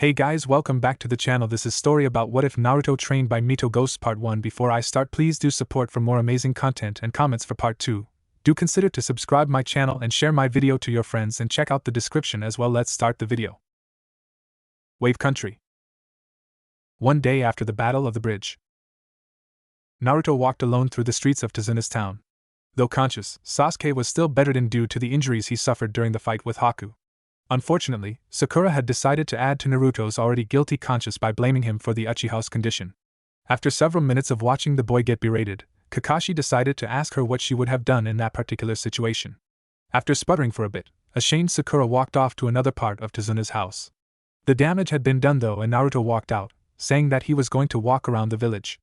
Hey guys, welcome back to the channel. This is story about what if Naruto trained by Mito Ghosts part 1. Before I start, please do support for more amazing content and comments for part 2. Do consider to subscribe my channel and share my video to your friends and check out the description as well. Let's start the video. Wave Country. One day after the Battle of the Bridge, Naruto walked alone through the streets of Tazuna's town. Though conscious, Sasuke was still bedridden due to the injuries he suffered during the fight with Haku. Unfortunately, Sakura had decided to add to Naruto's already guilty conscience by blaming him for the Uchiha's condition. After several minutes of watching the boy get berated, Kakashi decided to ask her what she would have done in that particular situation. After sputtering for a bit, ashamed Sakura walked off to another part of Tazuna's house. The damage had been done though, and Naruto walked out, saying that he was going to walk around the village.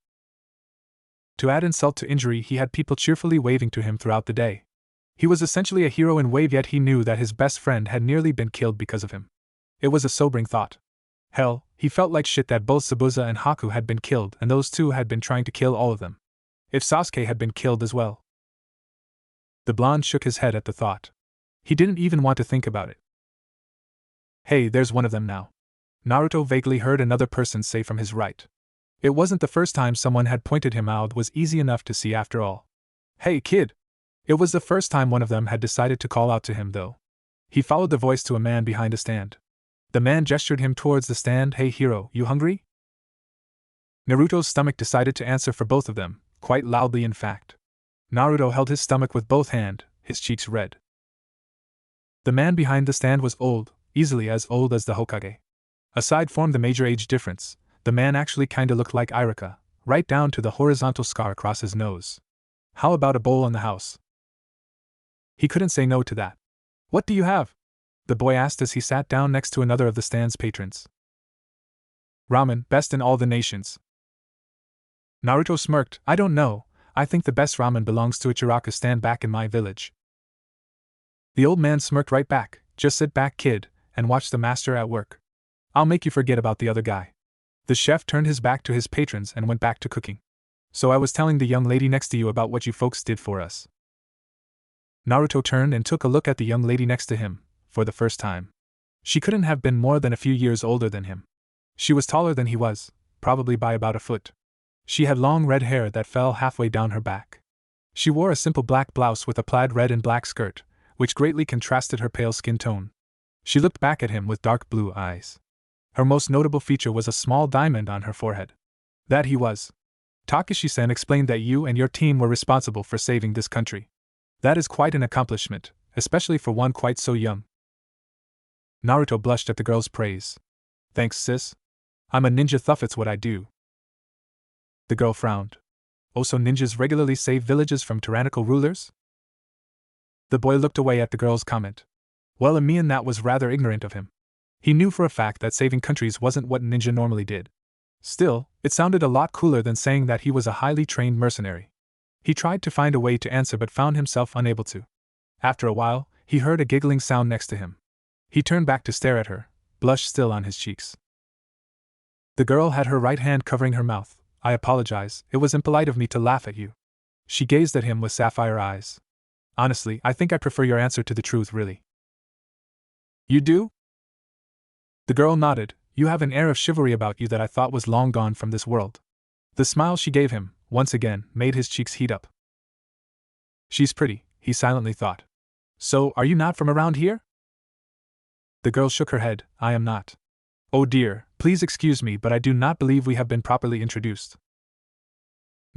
To add insult to injury, he had people cheerfully waving to him throughout the day. He was essentially a hero in Wave, yet he knew that his best friend had nearly been killed because of him. It was a sobering thought. Hell, he felt like shit that both Zabuza and Haku had been killed, and those two had been trying to kill all of them. If Sasuke had been killed as well. The blonde shook his head at the thought. He didn't even want to think about it. Hey, there's one of them now. Naruto vaguely heard another person say from his right. It wasn't the first time someone had pointed him out. It was easy enough to see after all. Hey kid! It was the first time one of them had decided to call out to him though. He followed the voice to a man behind a stand. The man gestured him towards the stand. Hey hero, you hungry? Naruto's stomach decided to answer for both of them, quite loudly in fact. Naruto held his stomach with both hands, his cheeks red. The man behind the stand was old, easily as old as the Hokage. Aside from the major age difference, the man actually kinda looked like Iruka, right down to the horizontal scar across his nose. How about a bowl in the house? He couldn't say no to that. What do you have? The boy asked as he sat down next to another of the stand's patrons. Ramen, best in all the nations. Naruto smirked. I don't know, I think the best ramen belongs to Ichiraka stand back in my village. The old man smirked right back. Just sit back kid, and watch the master at work. I'll make you forget about the other guy. The chef turned his back to his patrons and went back to cooking. So I was telling the young lady next to you about what you folks did for us. Naruto turned and took a look at the young lady next to him, for the first time. She couldn't have been more than a few years older than him. She was taller than he was, probably by about a foot. She had long red hair that fell halfway down her back. She wore a simple black blouse with a plaid red and black skirt, which greatly contrasted her pale skin tone. She looked back at him with dark blue eyes. Her most notable feature was a small diamond on her forehead. That he was. Takashi-san explained that you and your team were responsible for saving this country. That is quite an accomplishment, especially for one quite so young. Naruto blushed at the girl's praise. Thanks sis. I'm a ninja, that's what I do. The girl frowned. Oh, so ninjas regularly save villages from tyrannical rulers? The boy looked away at the girl's comment. Well, that was rather ignorant of him. He knew for a fact that saving countries wasn't what ninja normally did. Still, it sounded a lot cooler than saying that he was a highly trained mercenary. He tried to find a way to answer but found himself unable to. After a while, he heard a giggling sound next to him. He turned back to stare at her, blush still on his cheeks. The girl had her right hand covering her mouth. I apologize, it was impolite of me to laugh at you. She gazed at him with sapphire eyes. Honestly, I think I prefer your answer to the truth, really. You do? The girl nodded. You have an air of chivalry about you that I thought was long gone from this world. The smile she gave him, once again, made his cheeks heat up. She's pretty, he silently thought. So, are you not from around here? The girl shook her head. I am not. Oh dear, please excuse me, but I do not believe we have been properly introduced.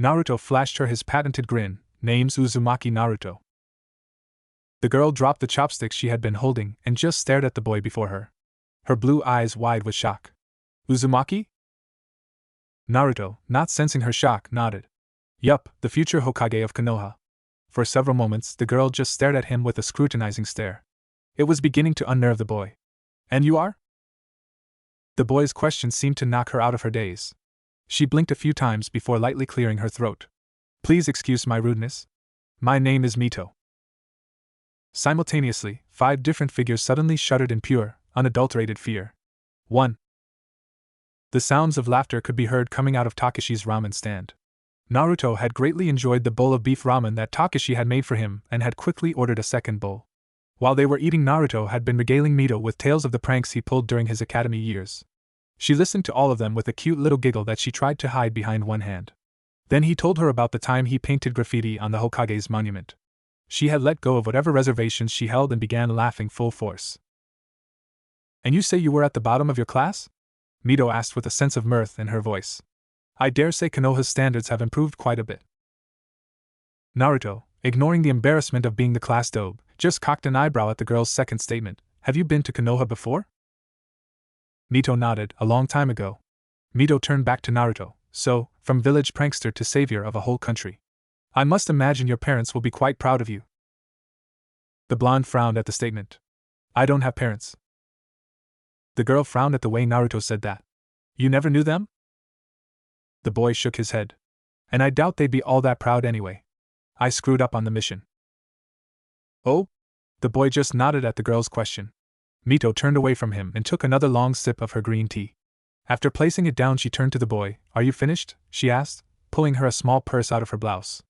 Naruto flashed her his patented grin. Name's Uzumaki Naruto. The girl dropped the chopsticks she had been holding and just stared at the boy before her. Her blue eyes wide with shock. Uzumaki? Naruto, not sensing her shock, nodded. Yup, the future Hokage of Konoha. For several moments, the girl just stared at him with a scrutinizing stare. It was beginning to unnerve the boy. And you are? The boy's question seemed to knock her out of her daze. She blinked a few times before lightly clearing her throat. Please excuse my rudeness. My name is Mito. Simultaneously, 5 different figures suddenly shuddered in pure, unadulterated fear. 1. The sounds of laughter could be heard coming out of Takashi's ramen stand. Naruto had greatly enjoyed the bowl of beef ramen that Takashi had made for him and had quickly ordered a second bowl. While they were eating, Naruto had been regaling Mito with tales of the pranks he pulled during his academy years. She listened to all of them with a cute little giggle that she tried to hide behind one hand. Then he told her about the time he painted graffiti on the Hokage's monument. She had let go of whatever reservations she held and began laughing full force. "And you say you were at the bottom of your class?" Mito asked with a sense of mirth in her voice. "I dare say Konoha's standards have improved quite a bit." Naruto, ignoring the embarrassment of being the class dope, just cocked an eyebrow at the girl's second statement. "Have you been to Konoha before?" Mito nodded. "A long time ago." Mito turned back to Naruto. "So, from village prankster to savior of a whole country. I must imagine your parents will be quite proud of you." The blonde frowned at the statement. "I don't have parents." The girl frowned at the way Naruto said that. "You never knew them?" The boy shook his head. "And I doubt they'd be all that proud anyway. I screwed up on the mission." "Oh?" The boy just nodded at the girl's question. Mito turned away from him and took another long sip of her green tea. After placing it down, she turned to the boy. "Are you finished?" she asked, pulling her a small purse out of her blouse.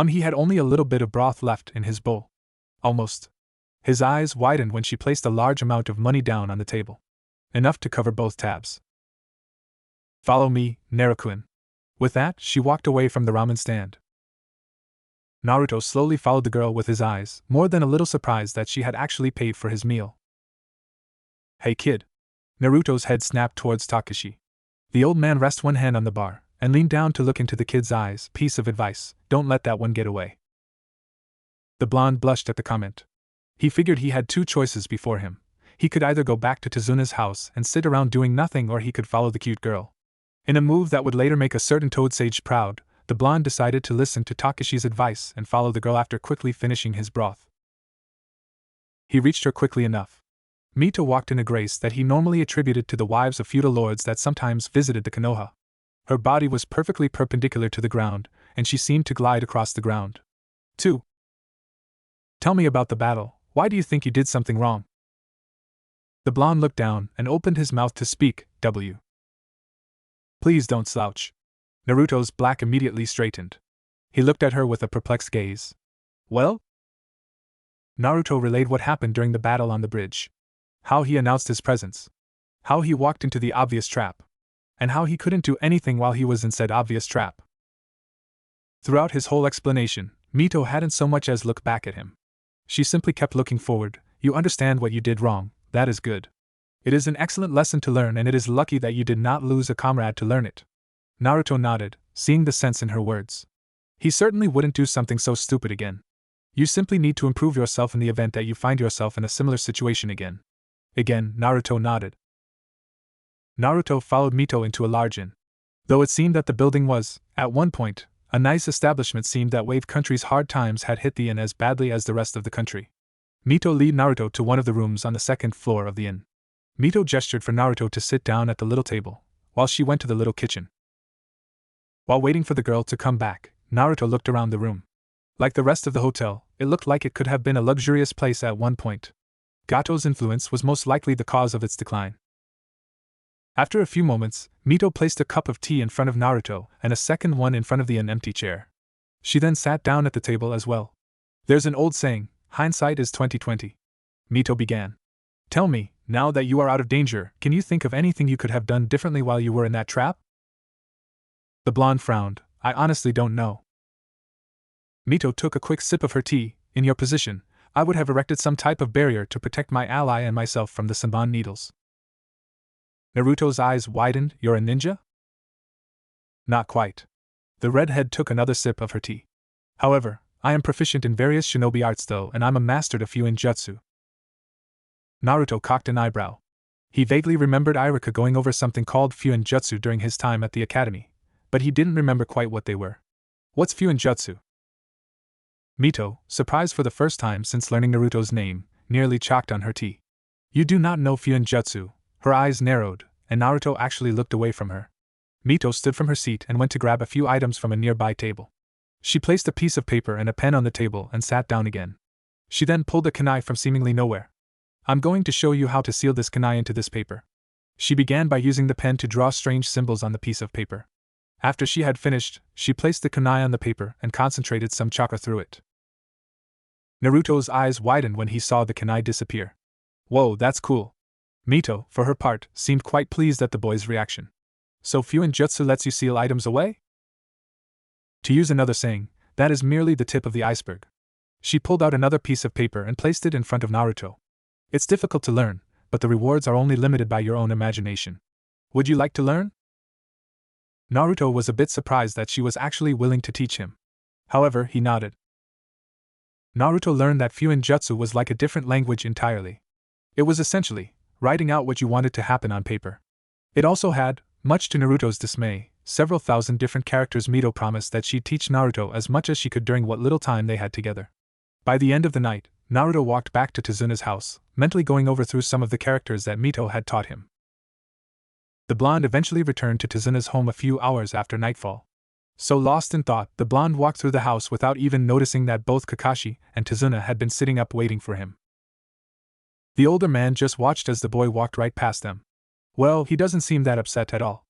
He had only a little bit of broth left in his bowl. Almost. His eyes widened when she placed a large amount of money down on the table. Enough to cover both tabs. "Follow me, Naruto-kun." With that, she walked away from the ramen stand. Naruto slowly followed the girl with his eyes, more than a little surprised that she had actually paid for his meal. "Hey kid." Naruto's head snapped towards Takashi. The old man rested one hand on the bar and leaned down to look into the kid's eyes. "Piece of advice, don't let that one get away." The blonde blushed at the comment. He figured he had two choices before him. He could either go back to Tezuna's house and sit around doing nothing, or he could follow the cute girl. In a move that would later make a certain Toad Sage proud, the blonde decided to listen to Takashi's advice and follow the girl after quickly finishing his broth. He reached her quickly enough. Mito walked in a grace that he normally attributed to the wives of feudal lords that sometimes visited the Konoha. Her body was perfectly perpendicular to the ground, and she seemed to glide across the ground. 2. "Tell me about the battle. Why do you think you did something wrong?" The blonde looked down and opened his mouth to speak. "Please don't slouch." Naruto's back immediately straightened. He looked at her with a perplexed gaze. "Well?" Naruto relayed what happened during the battle on the bridge. How he announced his presence. How he walked into the obvious trap. And how he couldn't do anything while he was in said obvious trap. Throughout his whole explanation, Mito hadn't so much as looked back at him. She simply kept looking forward. "You understand what you did wrong, that is good. It is an excellent lesson to learn, and it is lucky that you did not lose a comrade to learn it." Naruto nodded, seeing the sense in her words. He certainly wouldn't do something so stupid again. You simply need to improve yourself in the event that you find yourself in a similar situation again. Again, Naruto nodded. Naruto followed Mito into a large inn. Though it seemed that the building was, at one point, a nice establishment, seemed that Wave Country's hard times had hit the inn as badly as the rest of the country. Mito led Naruto to one of the rooms on the second floor of the inn. Mito gestured for Naruto to sit down at the little table, while she went to the little kitchen. While waiting for the girl to come back, Naruto looked around the room. Like the rest of the hotel, it looked like it could have been a luxurious place at one point. Gato's influence was most likely the cause of its decline. After a few moments, Mito placed a cup of tea in front of Naruto and a second one in front of an empty chair. She then sat down at the table as well. "There's an old saying, hindsight is 20/20. Mito began. "Tell me, now that you are out of danger, can you think of anything you could have done differently while you were in that trap?" The blonde frowned. "I honestly don't know." Mito took a quick sip of her tea. "In your position, I would have erected some type of barrier to protect my ally and myself from the Senbon needles." Naruto's eyes widened. "You're a ninja?" "Not quite." The redhead took another sip of her tea. "However, I am proficient in various shinobi arts though, and I'm a master of Fuinjutsu." Naruto cocked an eyebrow. He vaguely remembered Irika going over something called Fuinjutsu during his time at the academy, but he didn't remember quite what they were. "What's Fuinjutsu?" Mito, surprised for the first time since learning Naruto's name, nearly choked on her tea. "You do not know Fuinjutsu?" Her eyes narrowed, and Naruto actually looked away from her. Mito stood from her seat and went to grab a few items from a nearby table. She placed a piece of paper and a pen on the table and sat down again. She then pulled a kunai from seemingly nowhere. "I'm going to show you how to seal this kunai into this paper." She began by using the pen to draw strange symbols on the piece of paper. After she had finished, she placed the kunai on the paper and concentrated some chakra through it. Naruto's eyes widened when he saw the kunai disappear. "Whoa, that's cool." Mito, for her part, seemed quite pleased at the boy's reaction. So Fuinjutsu lets you seal items away? To use another saying, that is merely the tip of the iceberg. She pulled out another piece of paper and placed it in front of Naruto. It's difficult to learn, but the rewards are only limited by your own imagination. Would you like to learn? Naruto was a bit surprised that she was actually willing to teach him. However, he nodded. Naruto learned that Fuinjutsu was like a different language entirely. It was essentially writing out what you wanted to happen on paper. It also had, much to Naruto's dismay, several thousand different characters. Mito promised that she'd teach Naruto as much as she could during what little time they had together. By the end of the night, Naruto walked back to Tazuna's house, mentally going over through some of the characters that Mito had taught him. The blonde eventually returned to Tazuna's home a few hours after nightfall. So lost in thought, the blonde walked through the house without even noticing that both Kakashi and Tazuna had been sitting up waiting for him. The older man just watched as the boy walked right past them. Well, he doesn't seem that upset at all.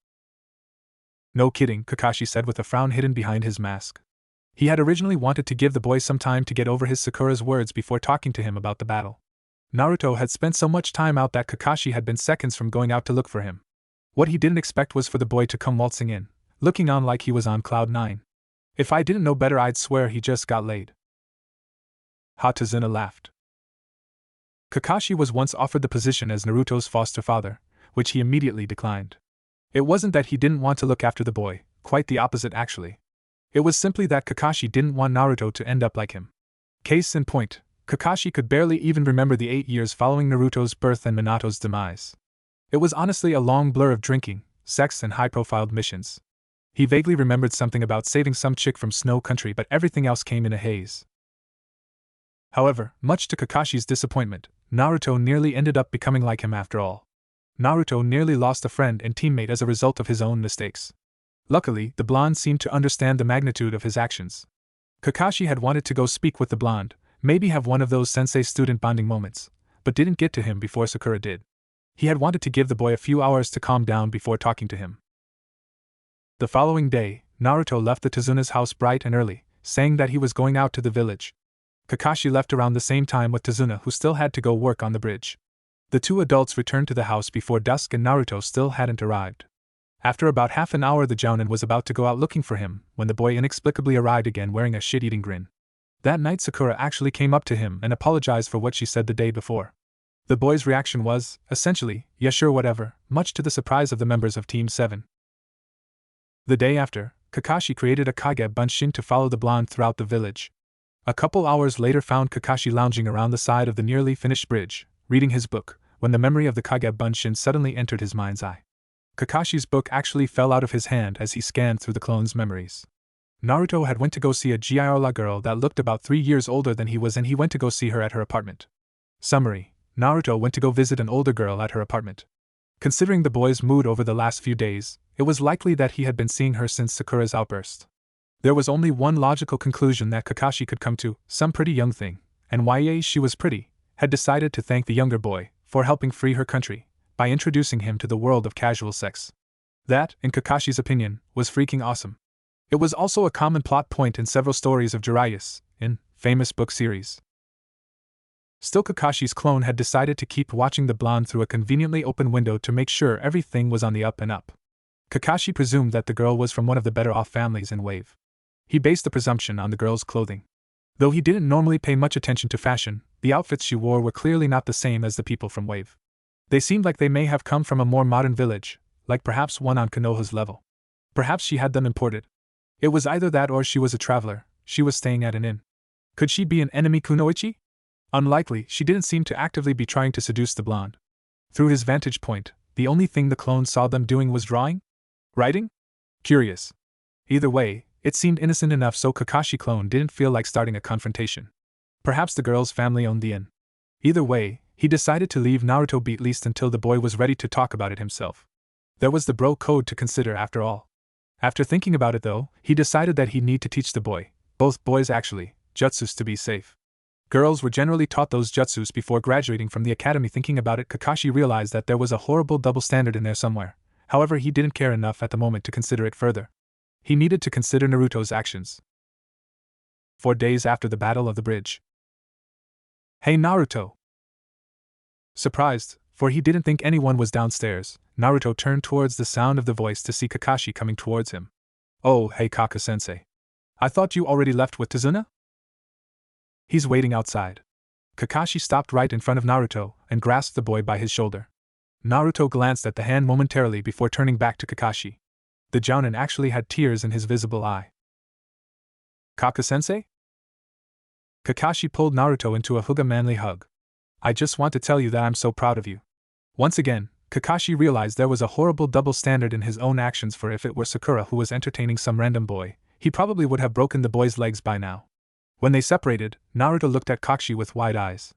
No kidding, Kakashi said with a frown hidden behind his mask. He had originally wanted to give the boy some time to get over his Sakura's words before talking to him about the battle. Naruto had spent so much time out that Kakashi had been seconds from going out to look for him. What he didn't expect was for the boy to come waltzing in, looking on like he was on cloud 9. If I didn't know better, I'd swear he just got laid. Tazuna laughed. Kakashi was once offered the position as Naruto's foster father, which he immediately declined. It wasn't that he didn't want to look after the boy, quite the opposite actually. It was simply that Kakashi didn't want Naruto to end up like him. Case in point, Kakashi could barely even remember the 8 years following Naruto's birth and Minato's demise. It was honestly a long blur of drinking, sex and high-profile missions. He vaguely remembered something about saving some chick from Snow Country, but everything else came in a haze. However, much to Kakashi's disappointment, Naruto nearly ended up becoming like him after all. Naruto nearly lost a friend and teammate as a result of his own mistakes. Luckily, the blonde seemed to understand the magnitude of his actions. Kakashi had wanted to go speak with the blonde, maybe have one of those sensei-student bonding moments, but didn't get to him before Sakura did. He had wanted to give the boy a few hours to calm down before talking to him. The following day, Naruto left the Tazuna's house bright and early, saying that he was going out to the village. Kakashi left around the same time with Tazuna, who still had to go work on the bridge. The two adults returned to the house before dusk and Naruto still hadn't arrived. After about half an hour, the jounin was about to go out looking for him when the boy inexplicably arrived again wearing a shit-eating grin. That night Sakura actually came up to him and apologized for what she said the day before. The boy's reaction was, essentially, yeah sure whatever, much to the surprise of the members of Team 7. The day after, Kakashi created a Kage Bunshin to follow the blonde throughout the village. A couple hours later found Kakashi lounging around the side of the nearly finished bridge, reading his book, when the memory of the Kage Bunshin suddenly entered his mind's eye. Kakashi's book actually fell out of his hand as he scanned through the clone's memories. Naruto had went to go see a Girola girl that looked about 3 years older than he was, and he went to go see her at her apartment. Summary: Naruto went to go visit an older girl at her apartment. Considering the boy's mood over the last few days, it was likely that he had been seeing her since Sakura's outburst. There was only one logical conclusion that Kakashi could come to: some pretty young thing, and YA she was pretty, had decided to thank the younger boy for helping free her country by introducing him to the world of casual sex. That, in Kakashi's opinion, was freaking awesome. It was also a common plot point in several stories of Jiraiya's, in famous book series. Still, Kakashi's clone had decided to keep watching the blonde through a conveniently open window to make sure everything was on the up and up. Kakashi presumed that the girl was from one of the better-off families in Wave. He based the presumption on the girl's clothing. Though he didn't normally pay much attention to fashion, the outfits she wore were clearly not the same as the people from Wave. They seemed like they may have come from a more modern village, like perhaps one on Konoha's level. Perhaps she had them imported. It was either that or she was a traveler. She was staying at an inn. Could she be an enemy kunoichi? Unlikely. She didn't seem to actively be trying to seduce the blonde. Through his vantage point, the only thing the clone saw them doing was drawing? Writing? Curious. Either way, it seemed innocent enough so Kakashi clone didn't feel like starting a confrontation. Perhaps the girl's family owned the inn. Either way, he decided to leave Naruto be at least until the boy was ready to talk about it himself. There was the bro code to consider after all. After thinking about it though, he decided that he'd need to teach the boy, both boys actually, jutsus to be safe. Girls were generally taught those jutsus before graduating from the academy. Thinking about it, Kakashi realized that there was a horrible double standard in there somewhere. However, he didn't care enough at the moment to consider it further. He needed to consider Naruto's actions. 4 days after the Battle of the Bridge. Hey Naruto! Surprised, For he didn't think anyone was downstairs, Naruto turned towards the sound of the voice to see Kakashi coming towards him. "Oh, hey Kaka-sensei. I thought you already left with Tazuna?" "He's waiting outside." Kakashi stopped right in front of Naruto and grasped the boy by his shoulder. Naruto glanced at the hand momentarily before turning back to Kakashi. The Jounin actually had tears in his visible eye. "Kaka-sensei?" Kakashi pulled Naruto into a Hyuga manly hug. "I just want to tell you that I'm so proud of you." Once again, Kakashi realized there was a horrible double standard in his own actions, for if it were Sakura who was entertaining some random boy, he probably would have broken the boy's legs by now. When they separated, Naruto looked at Kakashi with wide eyes.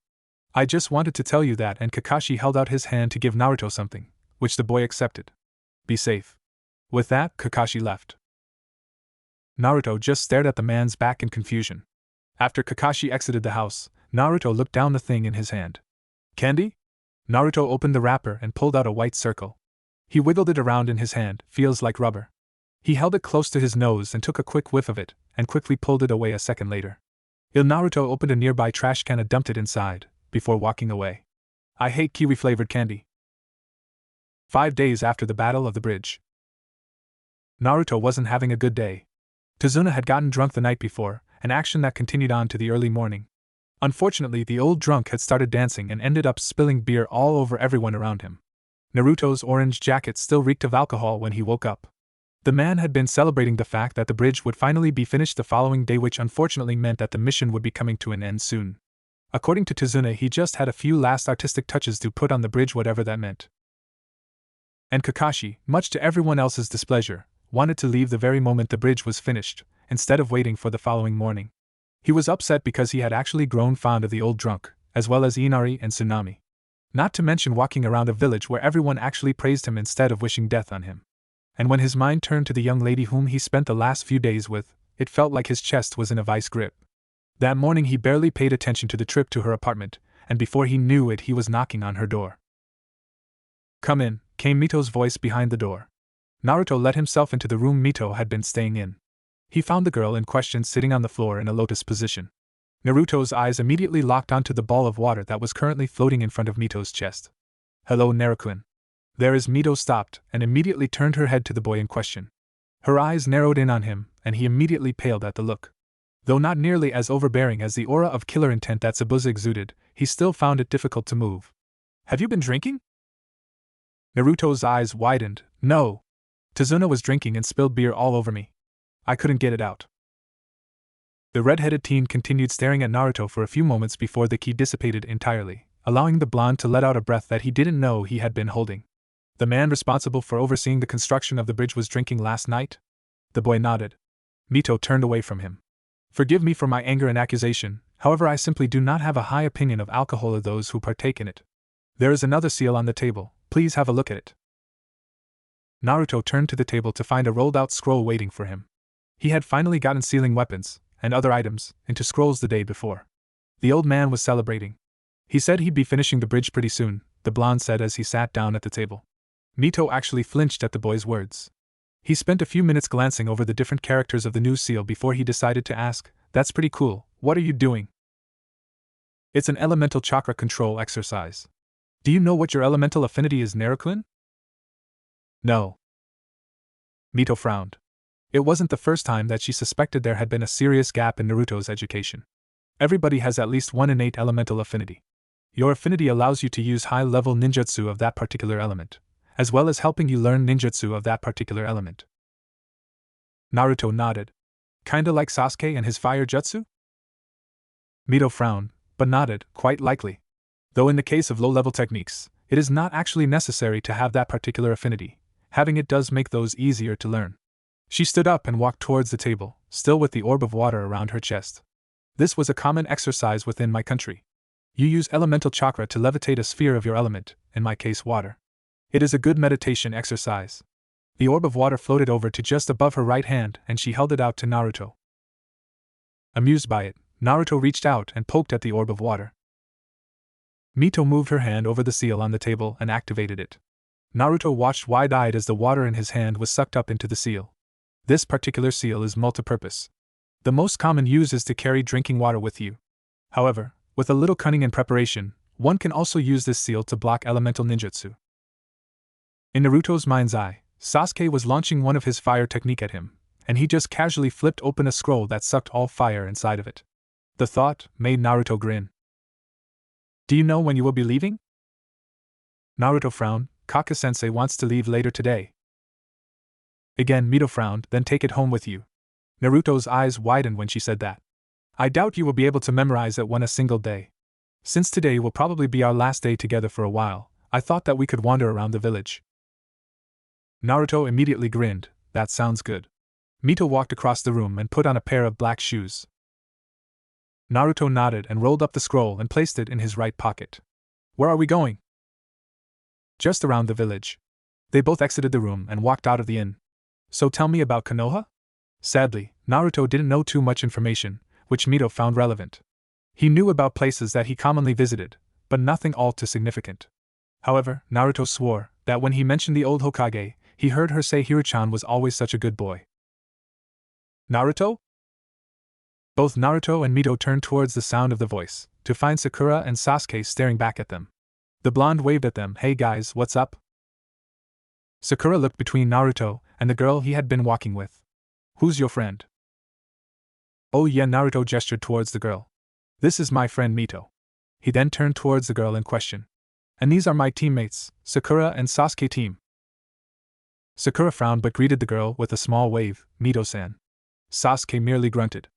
"I just wanted to tell you that," and Kakashi held out his hand to give Naruto something, which the boy accepted. "Be safe." With that, Kakashi left. Naruto just stared at the man's back in confusion. After Kakashi exited the house, Naruto looked down the thing in his hand. "Candy?" Naruto opened the wrapper and pulled out a white circle. He wiggled it around in his hand. "Feels like rubber." He held it close to his nose and took a quick whiff of it, and quickly pulled it away a second later. Naruto opened a nearby trash can and dumped it inside, before walking away. "I hate kiwi-flavored candy." 5 days after the Battle of the Bridge. Naruto wasn't having a good day. Tazuna had gotten drunk the night before, an action that continued on to the early morning. Unfortunately, the old drunk had started dancing and ended up spilling beer all over everyone around him. Naruto's orange jacket still reeked of alcohol when he woke up. The man had been celebrating the fact that the bridge would finally be finished the following day, which unfortunately meant that the mission would be coming to an end soon. According to Tazuna, he just had a few last artistic touches to put on the bridge, whatever that meant. And Kakashi, much to everyone else's displeasure, wanted to leave the very moment the bridge was finished, instead of waiting for the following morning. He was upset because he had actually grown fond of the old drunk, as well as Inari and Tsunami. Not to mention walking around a village where everyone actually praised him instead of wishing death on him. And when his mind turned to the young lady whom he spent the last few days with, it felt like his chest was in a vice grip. That morning he barely paid attention to the trip to her apartment, and before he knew it he was knocking on her door. "Come in," came Mito's voice behind the door. Naruto let himself into the room Mito had been staying in. He found the girl in question sitting on the floor in a lotus position. Naruto's eyes immediately locked onto the ball of water that was currently floating in front of Mito's chest. "Hello, Naruto-kun." There is Mito stopped and immediately turned her head to the boy in question. Her eyes narrowed in on him, and he immediately paled at the look. Though not nearly as overbearing as the aura of killer intent that Zabuza exuded, he still found it difficult to move. "Have you been drinking?" Naruto's eyes widened. "No. Tazuna was drinking and spilled beer all over me. I couldn't get it out." The red-headed teen continued staring at Naruto for a few moments before the ki dissipated entirely, allowing the blonde to let out a breath that he didn't know he had been holding. "The man responsible for overseeing the construction of the bridge was drinking last night?" The boy nodded. Mito turned away from him. "Forgive me for my anger and accusation, however I simply do not have a high opinion of alcohol or those who partake in it. There is another seal on the table, please have a look at it." Naruto turned to the table to find a rolled-out scroll waiting for him. He had finally gotten sealing weapons, and other items, into scrolls the day before. The old man was celebrating. "He said he'd be finishing the bridge pretty soon," the blonde said as he sat down at the table. Mito actually flinched at the boy's words. He spent a few minutes glancing over the different characters of the new seal before he decided to ask, "That's pretty cool, what are you doing?" "It's an elemental chakra control exercise. Do you know what your elemental affinity is, Naruto-kun?" "No." Mito frowned. It wasn't the first time that she suspected there had been a serious gap in Naruto's education. Everybody has at least one innate elemental affinity. Your affinity allows you to use high-level ninjutsu of that particular element, as well as helping you learn ninjutsu of that particular element. Naruto nodded. "Kinda like Sasuke and his fire jutsu?" Mito frowned, but nodded, "Quite likely. Though in the case of low-level techniques, it is not actually necessary to have that particular affinity. Having it does make those easier to learn." She stood up and walked towards the table, still with the orb of water around her chest. "This was a common exercise within my country. You use elemental chakra to levitate a sphere of your element, in my case water. It is a good meditation exercise." The orb of water floated over to just above her right hand and she held it out to Naruto. Amused by it, Naruto reached out and poked at the orb of water. Mito moved her hand over the seal on the table and activated it. Naruto watched wide-eyed as the water in his hand was sucked up into the seal. This particular seal is multipurpose. The most common use is to carry drinking water with you. However, with a little cunning and preparation, One can also use this seal to block elemental ninjutsu. In Naruto's mind's eye, Sasuke was launching one of his fire technique at him, and he just casually flipped open a scroll that sucked all fire inside of it. The thought made Naruto grin. Do you know when you will be leaving? Naruto frowned. Kaka-sensei wants to leave later today. Again Mito frowned. Then take it home with you. Naruto's eyes widened when she said that. I doubt you will be able to memorize it one a single day. Since today will probably be our last day together for a while, I thought that we could wander around the village. Naruto immediately grinned. That sounds good. Mito walked across the room and put on a pair of black shoes. Naruto nodded and rolled up the scroll and placed it in his right pocket. Where are we going? Just around the village. They both exited the room and walked out of the inn. So tell me about Konoha? Sadly, Naruto didn't know too much information, which Mito found relevant. He knew about places that he commonly visited, but nothing all too significant. However, Naruto swore that when he mentioned the old Hokage, he heard her say Hiro-chan was always such a good boy. Naruto? Both Naruto and Mito turned towards the sound of the voice, to find Sakura and Sasuke staring back at them. The blonde waved at them. Hey guys, what's up? Sakura looked between Naruto and the girl he had been walking with. Who's your friend? Oh yeah, Naruto gestured towards the girl. This is my friend Mito. He then turned towards the girl in question. And these are my teammates, Sakura and Sasuke team. Sakura frowned but greeted the girl with a small wave. Mito-san. Sasuke merely grunted.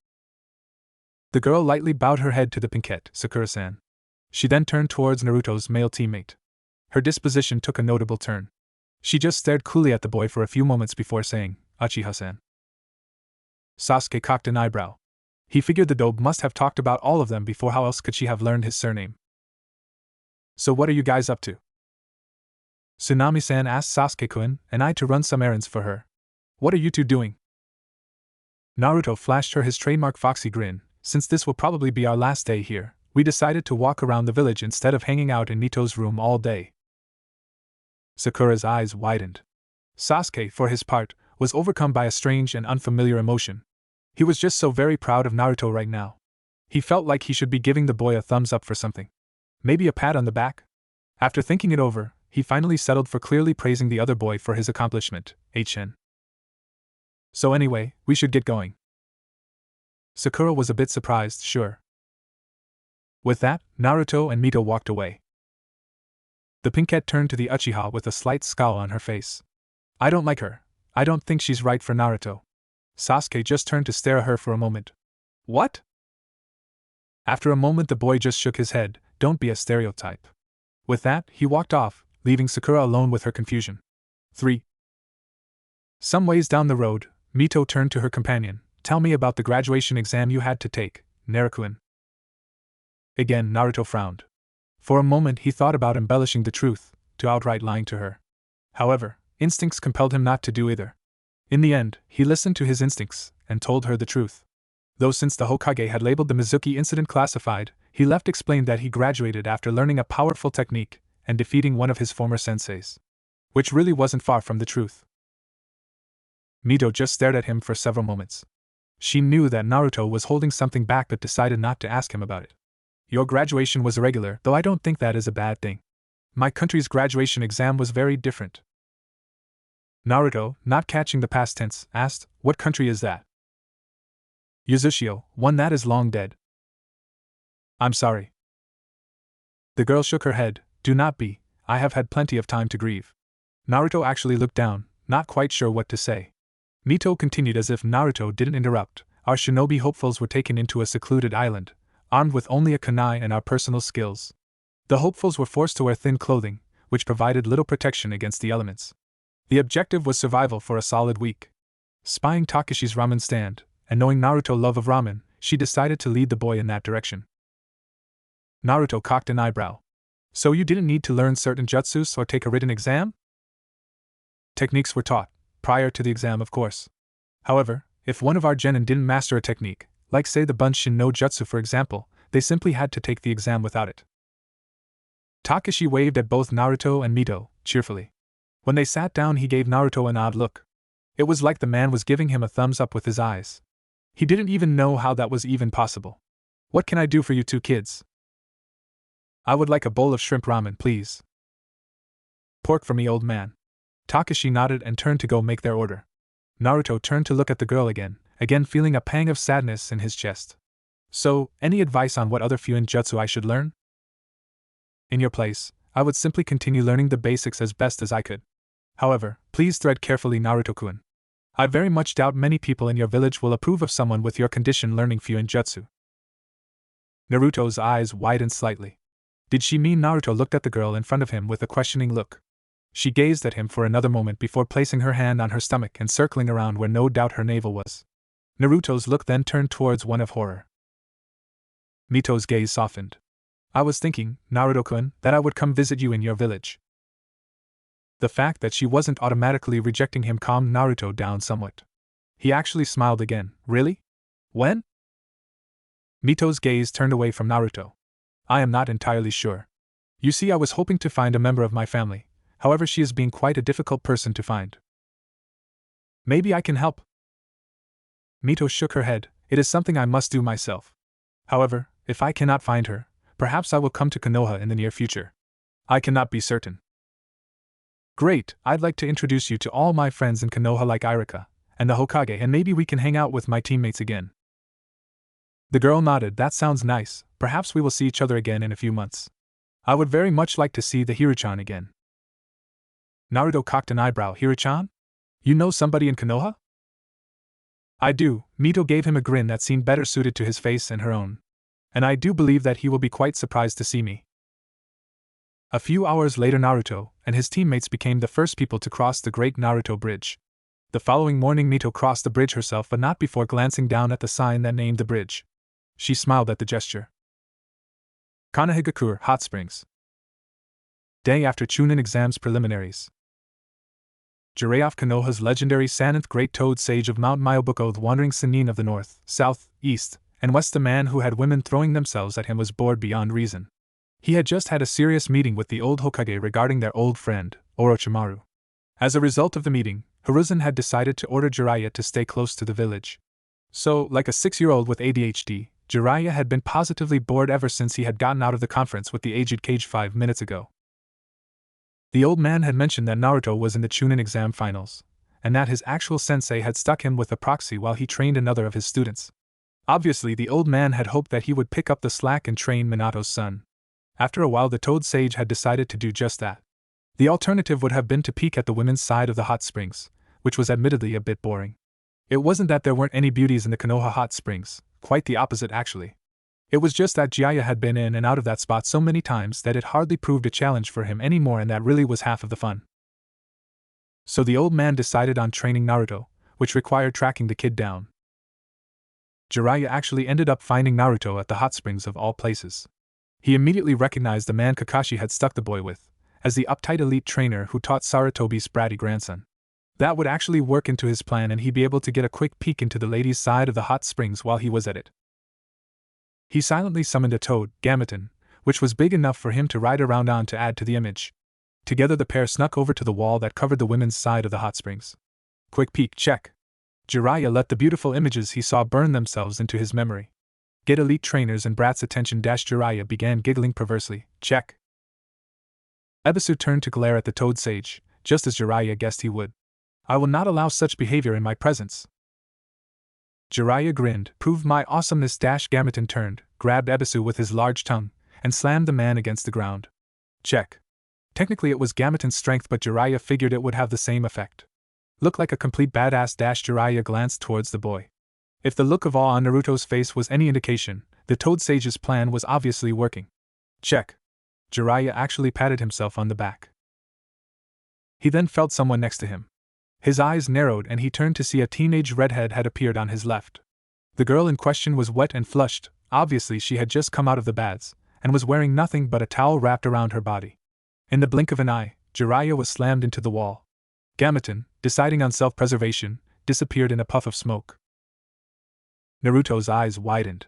The girl lightly bowed her head to the pinkette. Sakura-san. She then turned towards Naruto's male teammate. Her disposition took a notable turn. She just stared coolly at the boy for a few moments before saying, Uchiha-san. Sasuke cocked an eyebrow. He figured the dope must have talked about all of them before. How else could she have learned his surname? So what are you guys up to? Tsunami-san asked Sasuke-kun and I to run some errands for her. What are you two doing? Naruto flashed her his trademark foxy grin. Since this will probably be our last day here, we decided to walk around the village instead of hanging out in Mito's room all day. Sakura's eyes widened. Sasuke, for his part, was overcome by a strange and unfamiliar emotion. He was just so very proud of Naruto right now. He felt like he should be giving the boy a thumbs up for something. Maybe a pat on the back? After thinking it over, he finally settled for clearly praising the other boy for his accomplishment. HN. So anyway, we should get going. Sakura was a bit surprised, sure. With that, Naruto and Mito walked away. The pinkette turned to the Uchiha with a slight scowl on her face. I don't like her. I don't think she's right for Naruto. Sasuke just turned to stare at her for a moment. What? After a moment the boy just shook his head. Don't be a stereotype. With that, he walked off, leaving Sakura alone with her confusion. 3. Some ways down the road, Mito turned to her companion. Tell me about the graduation exam you had to take, Naruto-kun. Again Naruto frowned. For a moment he thought about embellishing the truth, to outright lying to her. However, instincts compelled him not to do either. In the end, he listened to his instincts, and told her the truth. Though since the Hokage had labeled the Mizuki incident classified, he left explained that he graduated after learning a powerful technique, and defeating one of his former senseis. Which really wasn't far from the truth. Mito just stared at him for several moments. She knew that Naruto was holding something back but decided not to ask him about it. Your graduation was irregular, though I don't think that is a bad thing. My country's graduation exam was very different. Naruto, not catching the past tense, asked, what country is that? Yuzushio, one that is long dead. I'm sorry. The girl shook her head. Do not be, I have had plenty of time to grieve. Naruto actually looked down, not quite sure what to say. Mito continued as if Naruto didn't interrupt. Our shinobi hopefuls were taken into a secluded island, armed with only a kunai and our personal skills. The hopefuls were forced to wear thin clothing, which provided little protection against the elements. The objective was survival for a solid week. Spying Takeshi's ramen stand, and knowing Naruto's love of ramen, she decided to lead the boy in that direction. Naruto cocked an eyebrow. So you didn't need to learn certain jutsus or take a written exam? Techniques were taught, prior to the exam of course. However, if one of our genin didn't master a technique, like say the Bunshin no Jutsu for example, they simply had to take the exam without it. Takeshi waved at both Naruto and Mito, cheerfully. When they sat down he gave Naruto an odd look. It was like the man was giving him a thumbs up with his eyes. He didn't even know how that was even possible. What can I do for you two kids? I would like a bowl of shrimp ramen, please. Pork for me, old man. Takashi nodded and turned to go make their order. Naruto turned to look at the girl again feeling a pang of sadness in his chest. So, any advice on what other fuin jutsu I should learn? In your place, I would simply continue learning the basics as best as I could. However, please tread carefully, Naruto-kun. I very much doubt many people in your village will approve of someone with your condition learning fuin jutsu. Naruto's eyes widened slightly. Did she mean Naruto looked at the girl in front of him with a questioning look? She gazed at him for another moment before placing her hand on her stomach and circling around where no doubt her navel was. Naruto's look then turned towards one of horror. Mito's gaze softened. I was thinking, Naruto-kun, that I would come visit you in your village. The fact that she wasn't automatically rejecting him calmed Naruto down somewhat. He actually smiled again. Really? When? Mito's gaze turned away from Naruto. I am not entirely sure. You see, I was hoping to find a member of my family, however she is being quite a difficult person to find. Maybe I can help. Mito shook her head. It is something I must do myself. However, if I cannot find her, perhaps I will come to Konoha in the near future. I cannot be certain. Great, I'd like to introduce you to all my friends in Konoha like Irika and the Hokage, and maybe we can hang out with my teammates again. The girl nodded. That sounds nice. Perhaps we will see each other again in a few months. I would very much like to see the Hiruchan again. Naruto cocked an eyebrow. Hiruchan? You know somebody in Konoha? I do. Mito gave him a grin that seemed better suited to his face and her own. And I do believe that he will be quite surprised to see me. A few hours later, Naruto and his teammates became the first people to cross the Great Naruto Bridge. The following morning, Mito crossed the bridge herself, but not before glancing down at the sign that named the bridge. She smiled at the gesture. Konohagakure Hot Springs. Day after Chunin exams preliminaries. Jiraiya of Konoha's legendary Santh Great Toad Sage of Mount Myobuko, the wandering Sannin of the north, south, east, and west, the man who had women throwing themselves at him, was bored beyond reason. He had just had a serious meeting with the old Hokage regarding their old friend, Orochimaru. As a result of the meeting, Hiruzen had decided to order Jiraiya to stay close to the village. So, like a 6-year-old with ADHD, Jiraiya had been positively bored ever since he had gotten out of the conference with the aged Cage 5 minutes ago. The old man had mentioned that Naruto was in the Chunin exam finals, and that his actual sensei had stuck him with a proxy while he trained another of his students. Obviously, the old man had hoped that he would pick up the slack and train Minato's son. After a while, the Toad Sage had decided to do just that. The alternative would have been to peek at the women's side of the hot springs, which was admittedly a bit boring. It wasn't that there weren't any beauties in the Konoha hot springs, quite the opposite actually. It was just that Jiraiya had been in and out of that spot so many times that it hardly proved a challenge for him anymore, and that really was half of the fun. So the old man decided on training Naruto, which required tracking the kid down. Jiraiya actually ended up finding Naruto at the hot springs of all places. He immediately recognized the man Kakashi had stuck the boy with, as the uptight elite trainer who taught Sarutobi's bratty grandson. That would actually work into his plan, and he'd be able to get a quick peek into the ladies' side of the hot springs while he was at it. He silently summoned a toad, Gameton, which was big enough for him to ride around on to add to the image. Together the pair snuck over to the wall that covered the women's side of the hot springs. Quick peek, check. Jiraiya let the beautiful images he saw burn themselves into his memory. Get elite trainers and brats' attention. Jiraiya began giggling perversely. Check. Ebisu turned to glare at the Toad Sage, just as Jiraiya guessed he would. I will not allow such behavior in my presence. Jiraiya grinned. Prove my awesomeness. Gameton turned, grabbed Ebisu with his large tongue, and slammed the man against the ground. Check. Technically it was Gameton's strength, but Jiraiya figured it would have the same effect. Look like a complete badass. Jiraiya glanced towards the boy. If the look of awe on Naruto's face was any indication, the Toad Sage's plan was obviously working. Check. Jiraiya actually patted himself on the back. He then felt someone next to him. His eyes narrowed and he turned to see a teenage redhead had appeared on his left. The girl in question was wet and flushed. Obviously she had just come out of the baths, and was wearing nothing but a towel wrapped around her body. In the blink of an eye, Jiraiya was slammed into the wall. Gameton, deciding on self-preservation, disappeared in a puff of smoke. Naruto's eyes widened.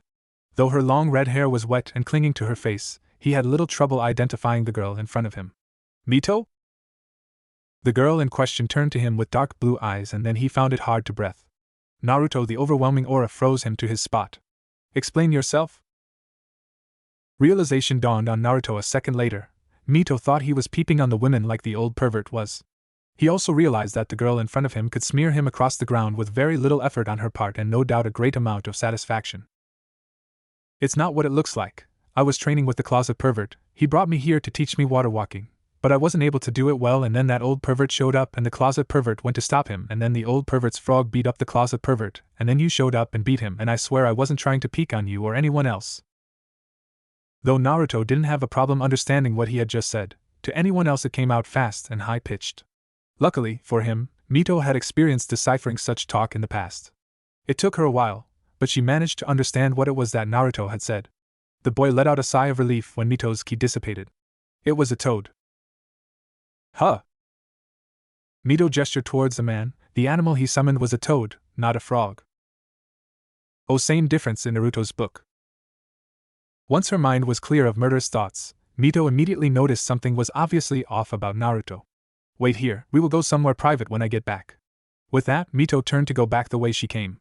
Though her long red hair was wet and clinging to her face, he had little trouble identifying the girl in front of him. Mito? The girl in question turned to him with dark blue eyes, and then he found it hard to breathe. Naruto, the overwhelming aura froze him to his spot. Explain yourself? Realization dawned on Naruto a second later. Mito thought he was peeping on the women like the old pervert was. He also realized that the girl in front of him could smear him across the ground with very little effort on her part and no doubt a great amount of satisfaction. It's not what it looks like. I was training with the closet pervert. He brought me here to teach me water walking, but I wasn't able to do it well, and then that old pervert showed up and the closet pervert went to stop him, and then the old pervert's frog beat up the closet pervert, and then you showed up and beat him, and I swear I wasn't trying to peek on you or anyone else. Though Naruto didn't have a problem understanding what he had just said, to anyone else it came out fast and high-pitched. Luckily, for him, Mito had experienced deciphering such talk in the past. It took her a while, but she managed to understand what it was that Naruto had said. The boy let out a sigh of relief when Mito's ki dissipated. It was a toad. Huh! Mito gestured towards the man. The animal he summoned was a toad, not a frog. Oh, same difference in Naruto's book. Once her mind was clear of murderous thoughts, Mito immediately noticed something was obviously off about Naruto. Wait here, we will go somewhere private when I get back. With that, Mito turned to go back the way she came.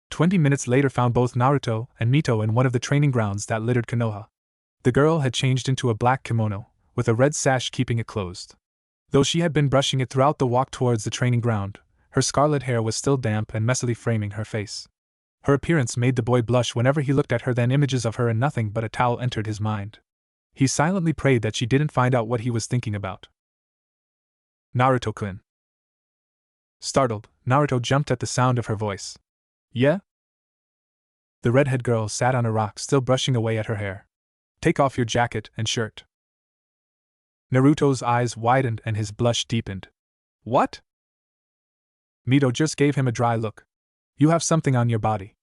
20 minutes later found both Naruto and Mito in one of the training grounds that littered Konoha. The girl had changed into a black kimono, with a red sash keeping it closed. Though she had been brushing it throughout the walk towards the training ground, her scarlet hair was still damp and messily framing her face. Her appearance made the boy blush whenever he looked at her, then images of her and nothing but a towel entered his mind. He silently prayed that she didn't find out what he was thinking about. Naruto-kun. Startled, Naruto jumped at the sound of her voice. Yeah? The redhead girl sat on a rock, still brushing away at her hair. Take off your jacket and shirt. Naruto's eyes widened and his blush deepened. What? Mito just gave him a dry look. You have something on your body.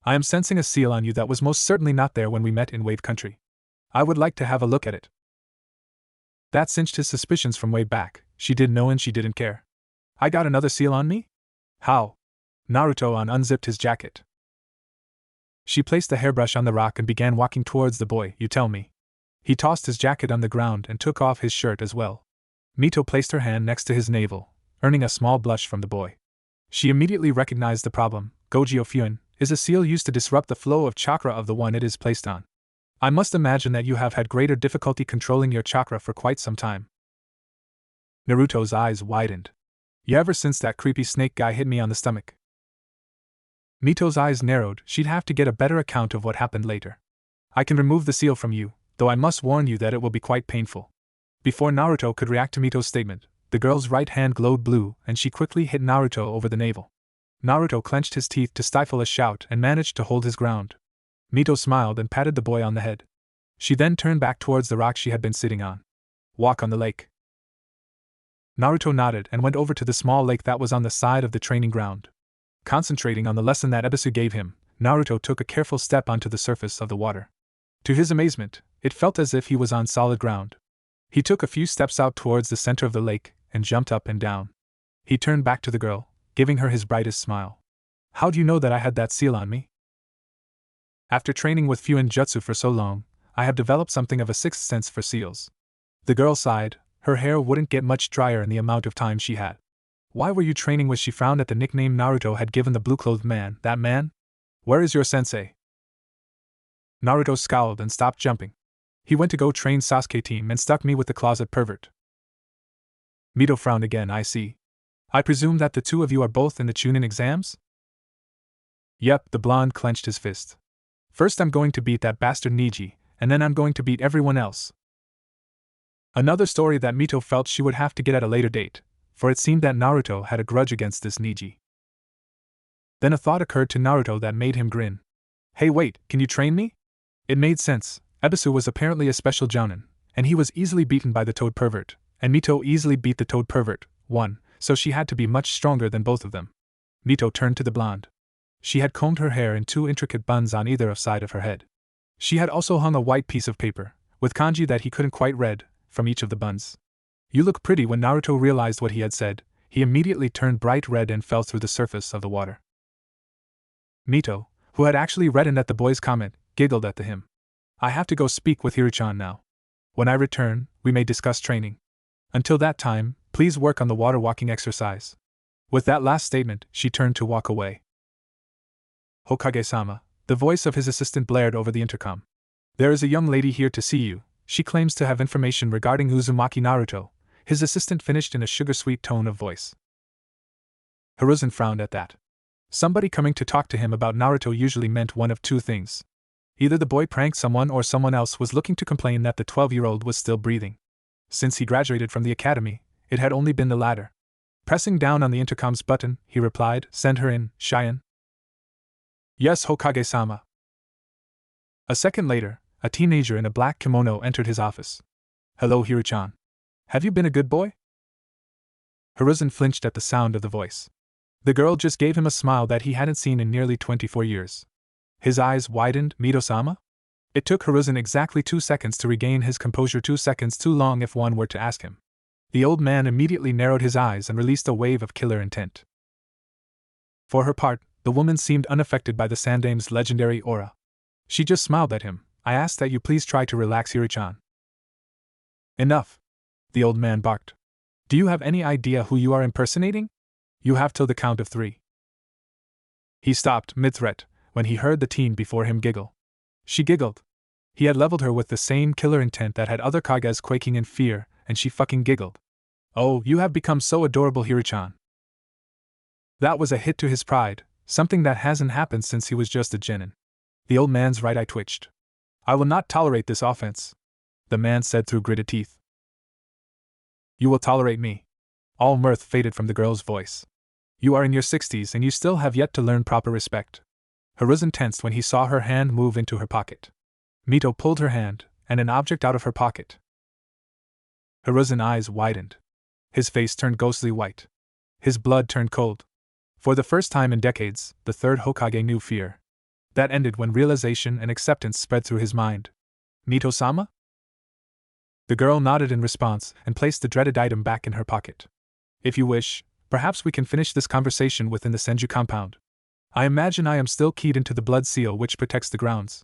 I am sensing a seal on you that was most certainly not there when we met in Wave Country. I would like to have a look at it. That cinched his suspicions from way back. She did know and she didn't care. I got another seal on me? How? Naruto unzipped his jacket. She placed the hairbrush on the rock and began walking towards the boy. You tell me. He tossed his jacket on the ground and took off his shirt as well. Mito placed her hand next to his navel, earning a small blush from the boy. She immediately recognized the problem. Gojyo Fuin is a seal used to disrupt the flow of chakra of the one it is placed on. I must imagine that you have had greater difficulty controlling your chakra for quite some time. Naruto's eyes widened. Yeah, ever since that creepy snake guy hit me on the stomach. Mito's eyes narrowed. She'd have to get a better account of what happened later. I can remove the seal from you, though I must warn you that it will be quite painful. Before Naruto could react to Mito's statement, the girl's right hand glowed blue and she quickly hit Naruto over the navel. Naruto clenched his teeth to stifle a shout and managed to hold his ground. Mito smiled and patted the boy on the head. She then turned back towards the rock she had been sitting on. Walk on the lake. Naruto nodded and went over to the small lake that was on the side of the training ground. Concentrating on the lesson that Ebisu gave him, Naruto took a careful step onto the surface of the water. To his amazement, it felt as if he was on solid ground. He took a few steps out towards the center of the lake and jumped up and down. He turned back to the girl, giving her his brightest smile. How do you know that I had that seal on me? After training with Fuin Jutsu for so long, I have developed something of a sixth sense for seals. The girl sighed. Her hair wouldn't get much drier in the amount of time she had. Why were you training with? She frowned at the nickname Naruto had given the blue-clothed man. That man? Where is your sensei? Naruto scowled and stopped jumping. He went to go train Sasuke team and stuck me with the closet pervert. Mito frowned again. I see. I presume that the two of you are both in the Chunin exams? Yep, the blonde clenched his fist. First I'm going to beat that bastard Niji, and then I'm going to beat everyone else. Another story that Mito felt she would have to get at a later date, for it seemed that Naruto had a grudge against this Niji. Then a thought occurred to Naruto that made him grin. Hey wait, can you train me? It made sense. Ebisu was apparently a special jounin, and he was easily beaten by the toad pervert, and Mito easily beat the toad pervert, won, so she had to be much stronger than both of them. Mito turned to the blonde. She had combed her hair in two intricate buns on either side of her head. She had also hung a white piece of paper, with kanji that he couldn't quite read, from each of the buns. You look pretty. When Naruto realized what he had said, he immediately turned bright red and fell through the surface of the water. Mito, who had actually reddened at the boy's comment, giggled at him. I have to go speak with Hirichan now. When I return, we may discuss training. Until that time, please work on the water walking exercise. With that last statement, she turned to walk away. Hokage-sama, the voice of his assistant blared over the intercom. There is a young lady here to see you. She claims to have information regarding Uzumaki Naruto, his assistant finished in a sugar-sweet tone of voice. Hiruzen frowned at that. Somebody coming to talk to him about Naruto usually meant one of two things. Either the boy pranked someone or someone else was looking to complain that the 12-year-old was still breathing. Since he graduated from the academy, it had only been the latter. Pressing down on the intercom's button, he replied, "Send her in, Cheyenne." "Yes, Hokage-sama." A second later, a teenager in a black kimono entered his office. "Hello, Hiru-chan. Have you been a good boy?" Hiruzen flinched at the sound of the voice. The girl just gave him a smile that he hadn't seen in nearly 24 years. His eyes widened. "Mito-sama?" It took Hiruzen exactly 2 seconds to regain his composure, 2 seconds too long if one were to ask him. The old man immediately narrowed his eyes and released a wave of killer intent. For her part, the woman seemed unaffected by the Sandame's legendary aura. She just smiled at him. "I ask that you please try to relax, Hiru-chan." "Enough," the old man barked. "Do you have any idea who you are impersonating? You have till the count of 3. He stopped mid-threat when he heard the teen before him giggle. She giggled. He had leveled her with the same killer intent that had other Kages quaking in fear, and she fucking giggled. "Oh, you have become so adorable, Hiru-chan." That was a hit to his pride, something that hasn't happened since he was just a genin. The old man's right eye twitched. "I will not tolerate this offense," the man said through gritted teeth. "You will tolerate me." All mirth faded from the girl's voice. "You are in your 60s and you still have yet to learn proper respect." Hiruzen tensed when he saw her hand move into her pocket. Mito pulled her hand, and an object out of her pocket. Hiruzen's eyes widened. His face turned ghostly white. His blood turned cold. For the first time in decades, the third Hokage knew fear. That ended when realization and acceptance spread through his mind. "Mito-sama?" The girl nodded in response and placed the dreaded item back in her pocket. "If you wish, perhaps we can finish this conversation within the Senju compound. I imagine I am still keyed into the blood seal which protects the grounds."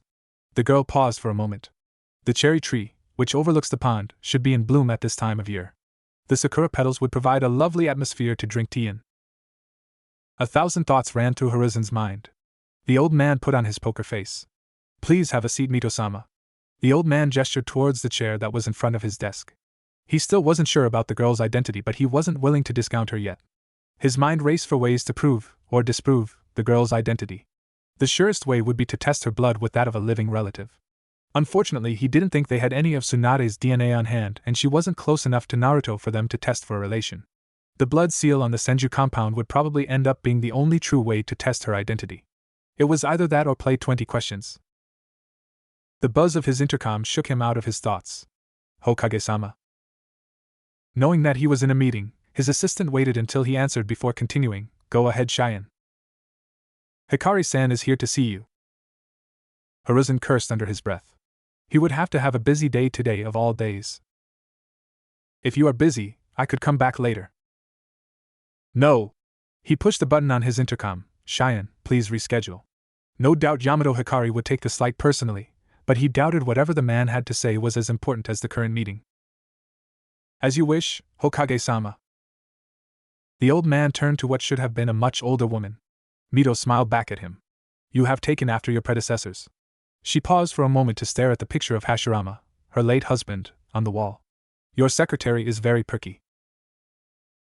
The girl paused for a moment. The cherry tree, which overlooks the pond, should be in bloom at this time of year. The sakura petals would provide a lovely atmosphere to drink tea in. 1,000 thoughts ran through Hiruzen's mind. The old man put on his poker face. "Please have a seat, Mito-sama." The old man gestured towards the chair that was in front of his desk. He still wasn't sure about the girl's identity, but he wasn't willing to discount her yet. His mind raced for ways to prove, or disprove, the girl's identity. The surest way would be to test her blood with that of a living relative. Unfortunately, he didn't think they had any of Tsunade's DNA on hand, and she wasn't close enough to Naruto for them to test for a relation. The blood seal on the Senju compound would probably end up being the only true way to test her identity. It was either that or play 20 questions. The buzz of his intercom shook him out of his thoughts. "Hokage-sama." Knowing that he was in a meeting, his assistant waited until he answered before continuing. "Go ahead, Cheyenne." "Hikari-san is here to see you." Hiruzen cursed under his breath. He would have to have a busy day today of all days. "If you are busy, I could come back later." "No." He pushed the button on his intercom. "Cheyenne, please reschedule." No doubt Yamato Hikari would take the slight personally, but he doubted whatever the man had to say was as important as the current meeting. "As you wish, Hokage-sama." The old man turned to what should have been a much older woman. Mito smiled back at him. "You have taken after your predecessors." She paused for a moment to stare at the picture of Hashirama, her late husband, on the wall. "Your secretary is very perky."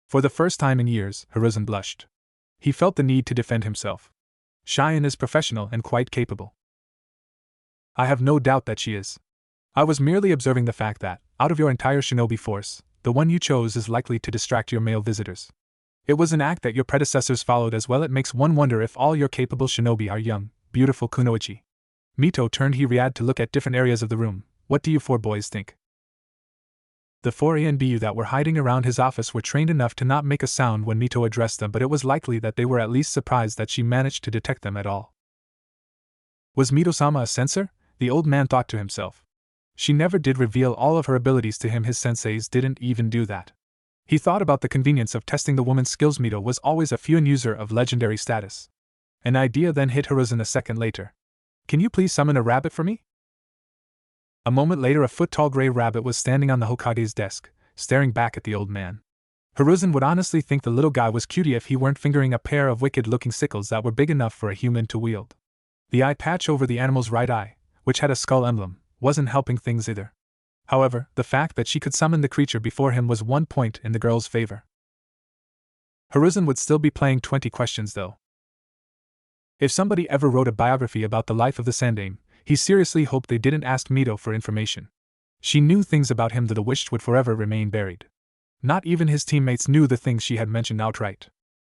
For the first time in years, Hiruzen blushed. He felt the need to defend himself. Cheyenne is professional and quite capable. "I have no doubt that she is. I was merely observing the fact that, out of your entire shinobi force, the one you chose is likely to distract your male visitors. It was an act that your predecessors followed as well. It makes one wonder if all your capable shinobi are young, beautiful kunoichi." Mito turned Hiriad to look at different areas of the room. "What do you four boys think?" The 4 ANBU that were hiding around his office were trained enough to not make a sound when Mito addressed them, but it was likely that they were at least surprised that she managed to detect them at all. Was Mito-sama a censor? The old man thought to himself. She never did reveal all of her abilities to him. His senseis didn't even do that. He thought about the convenience of testing the woman's skills. Mito was always a Fuin user of legendary status. An idea then hit Hiruzen a second later. "Can you please summon a rabbit for me?" A moment later, a foot-tall gray rabbit was standing on the Hokage's desk, staring back at the old man. Hiruzen would honestly think the little guy was cutie if he weren't fingering a pair of wicked-looking sickles that were big enough for a human to wield. The eye patch over the animal's right eye, which had a skull emblem, wasn't helping things either. However, the fact that she could summon the creature before him was one point in the girl's favor. Hiruzen would still be playing 20 questions though. If somebody ever wrote a biography about the life of the Sandaime, he seriously hoped they didn't ask Mito for information. She knew things about him that the wished would forever remain buried. Not even his teammates knew the things she had mentioned outright.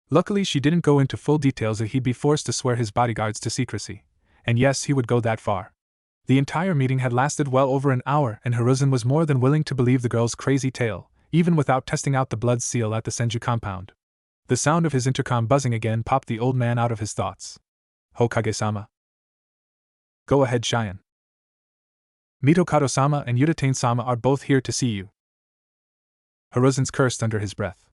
Luckily she didn't go into full details or he'd be forced to swear his bodyguards to secrecy. And yes, he would go that far. The entire meeting had lasted well over an hour and Hiruzen was more than willing to believe the girl's crazy tale, even without testing out the blood seal at the Senju compound. The sound of his intercom buzzing again popped the old man out of his thoughts. Hokage-sama. Go ahead, Cheyenne. Mito Kato-sama and Yuditane-sama are both here to see you. Hiruzen cursed under his breath.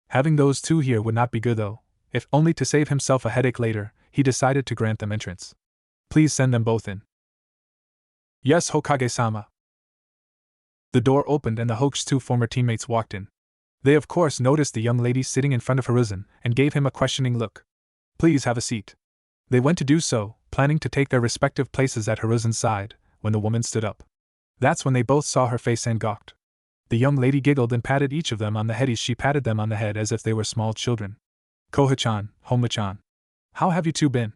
Having those two here would not be good though. If only to save himself a headache later, he decided to grant them entrance. Please send them both in. Yes, Hokage-sama. The door opened and the Hokage's two former teammates walked in. They of course noticed the young lady sitting in front of Hiruzen and gave him a questioning look. Please have a seat. They went to do so, planning to take their respective places at Hiruzen's side, when the woman stood up. That's when they both saw her face and gawked. The young lady giggled and patted each of them on the head as she patted them on the head as if they were small children. Koha-chan, Homa-chan. How have you two been?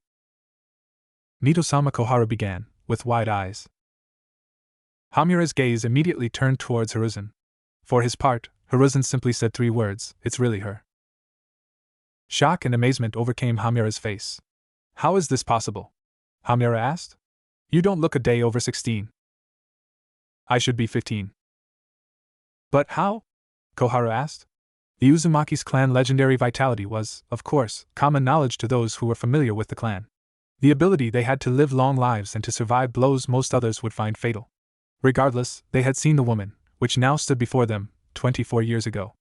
Mito-sama, Koharu began, with wide eyes. Hamura's gaze immediately turned towards Hiruzen. For his part, Hiruzen simply said 3 words, it's really her. Shock and amazement overcame Hamura's face. How is this possible? Hamura asked. You don't look a day over 16. I should be 15. But how? Koharu asked. The Uzumaki's clan legendary vitality was, of course, common knowledge to those who were familiar with the clan. The ability they had to live long lives and to survive blows most others would find fatal. Regardless, they had seen the woman, which now stood before them, 24 years ago.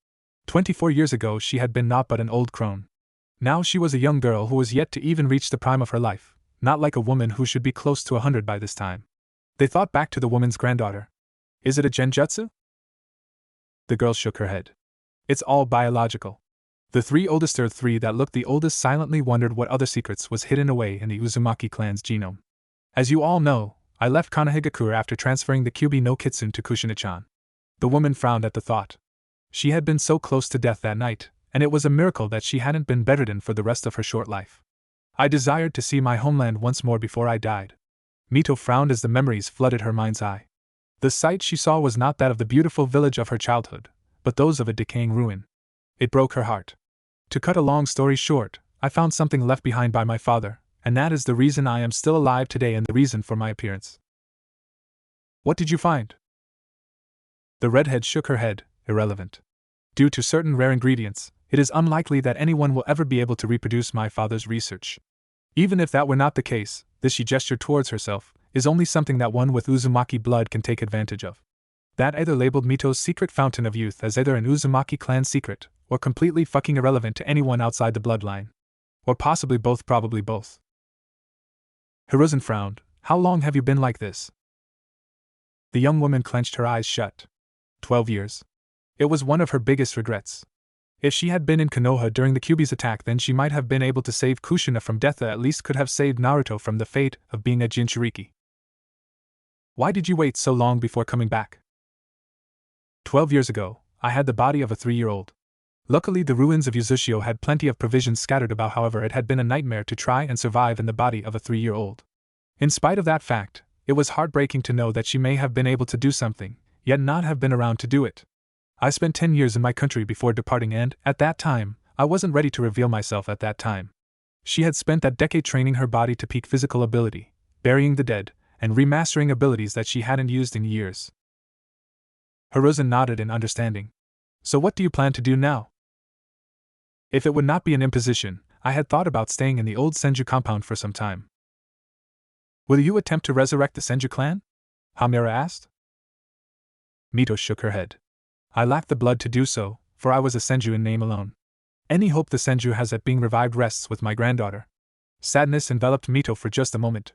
24 years ago she had been naught but an old crone. Now she was a young girl who was yet to even reach the prime of her life, not like a woman who should be close to 100 by this time. They thought back to the woman's granddaughter. Is it a genjutsu? The girl shook her head. It's all biological. The 3 oldest or 3 that looked the oldest silently wondered what other secrets was hidden away in the Uzumaki clan's genome. As you all know, I left Konohagakure after transferring the Kyubi no Kitsune to Kushina-chan. The woman frowned at the thought. She had been so close to death that night, and it was a miracle that she hadn't been bedridden for the rest of her short life. I desired to see my homeland once more before I died. Mito frowned as the memories flooded her mind's eye. The sight she saw was not that of the beautiful village of her childhood, but those of a decaying ruin. It broke her heart. To cut a long story short, I found something left behind by my father, and that is the reason I am still alive today and the reason for my appearance. What did you find? The redhead shook her head, irrelevant. Due to certain rare ingredients, it is unlikely that anyone will ever be able to reproduce my father's research. Even if that were not the case, this she gestured towards herself, is only something that one with Uzumaki blood can take advantage of. That either labeled Mito's secret fountain of youth as either an Uzumaki clan secret, or completely fucking irrelevant to anyone outside the bloodline. Or possibly both, probably both. Hiruzen frowned. How long have you been like this? The young woman clenched her eyes shut. 12 years. It was one of her biggest regrets. If she had been in Konoha during the Kyubi's attack, then she might have been able to save Kushina from death, or at least could have saved Naruto from the fate of being a Jinchuriki. Why did you wait so long before coming back? 12 years ago, I had the body of a 3-year-old. Luckily the ruins of Uzushio had plenty of provisions scattered about, however it had been a nightmare to try and survive in the body of a 3-year-old. In spite of that fact, it was heartbreaking to know that she may have been able to do something, yet not have been around to do it. I spent 10 years in my country before departing and, at that time, I wasn't ready to reveal myself at that time. She had spent that decade training her body to peak physical ability, burying the dead, and remastering abilities that she hadn't used in years. Hiruzen nodded in understanding. So what do you plan to do now? If it would not be an imposition, I had thought about staying in the old Senju compound for some time. Will you attempt to resurrect the Senju clan? Hamura asked. Mito shook her head. I lack the blood to do so, for I was a Senju in name alone. Any hope the Senju has at being revived rests with my granddaughter. Sadness enveloped Mito for just a moment.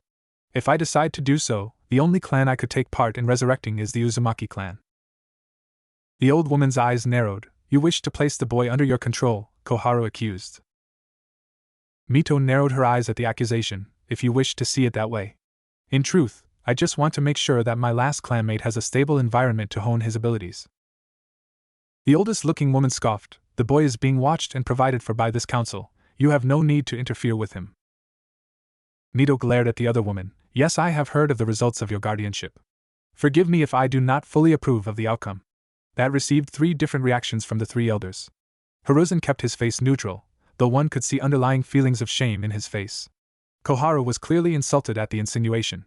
If I decide to do so, the only clan I could take part in resurrecting is the Uzumaki clan. The old woman's eyes narrowed. You wish to place the boy under your control, Koharu accused. Mito narrowed her eyes at the accusation, if you wish to see it that way. In truth, I just want to make sure that my last clanmate has a stable environment to hone his abilities. The oldest-looking woman scoffed, the boy is being watched and provided for by this council. You have no need to interfere with him. Mito glared at the other woman. Yes, I have heard of the results of your guardianship. Forgive me if I do not fully approve of the outcome. That received 3 different reactions from the 3 elders. Hiruzen kept his face neutral, though one could see underlying feelings of shame in his face. Koharu was clearly insulted at the insinuation.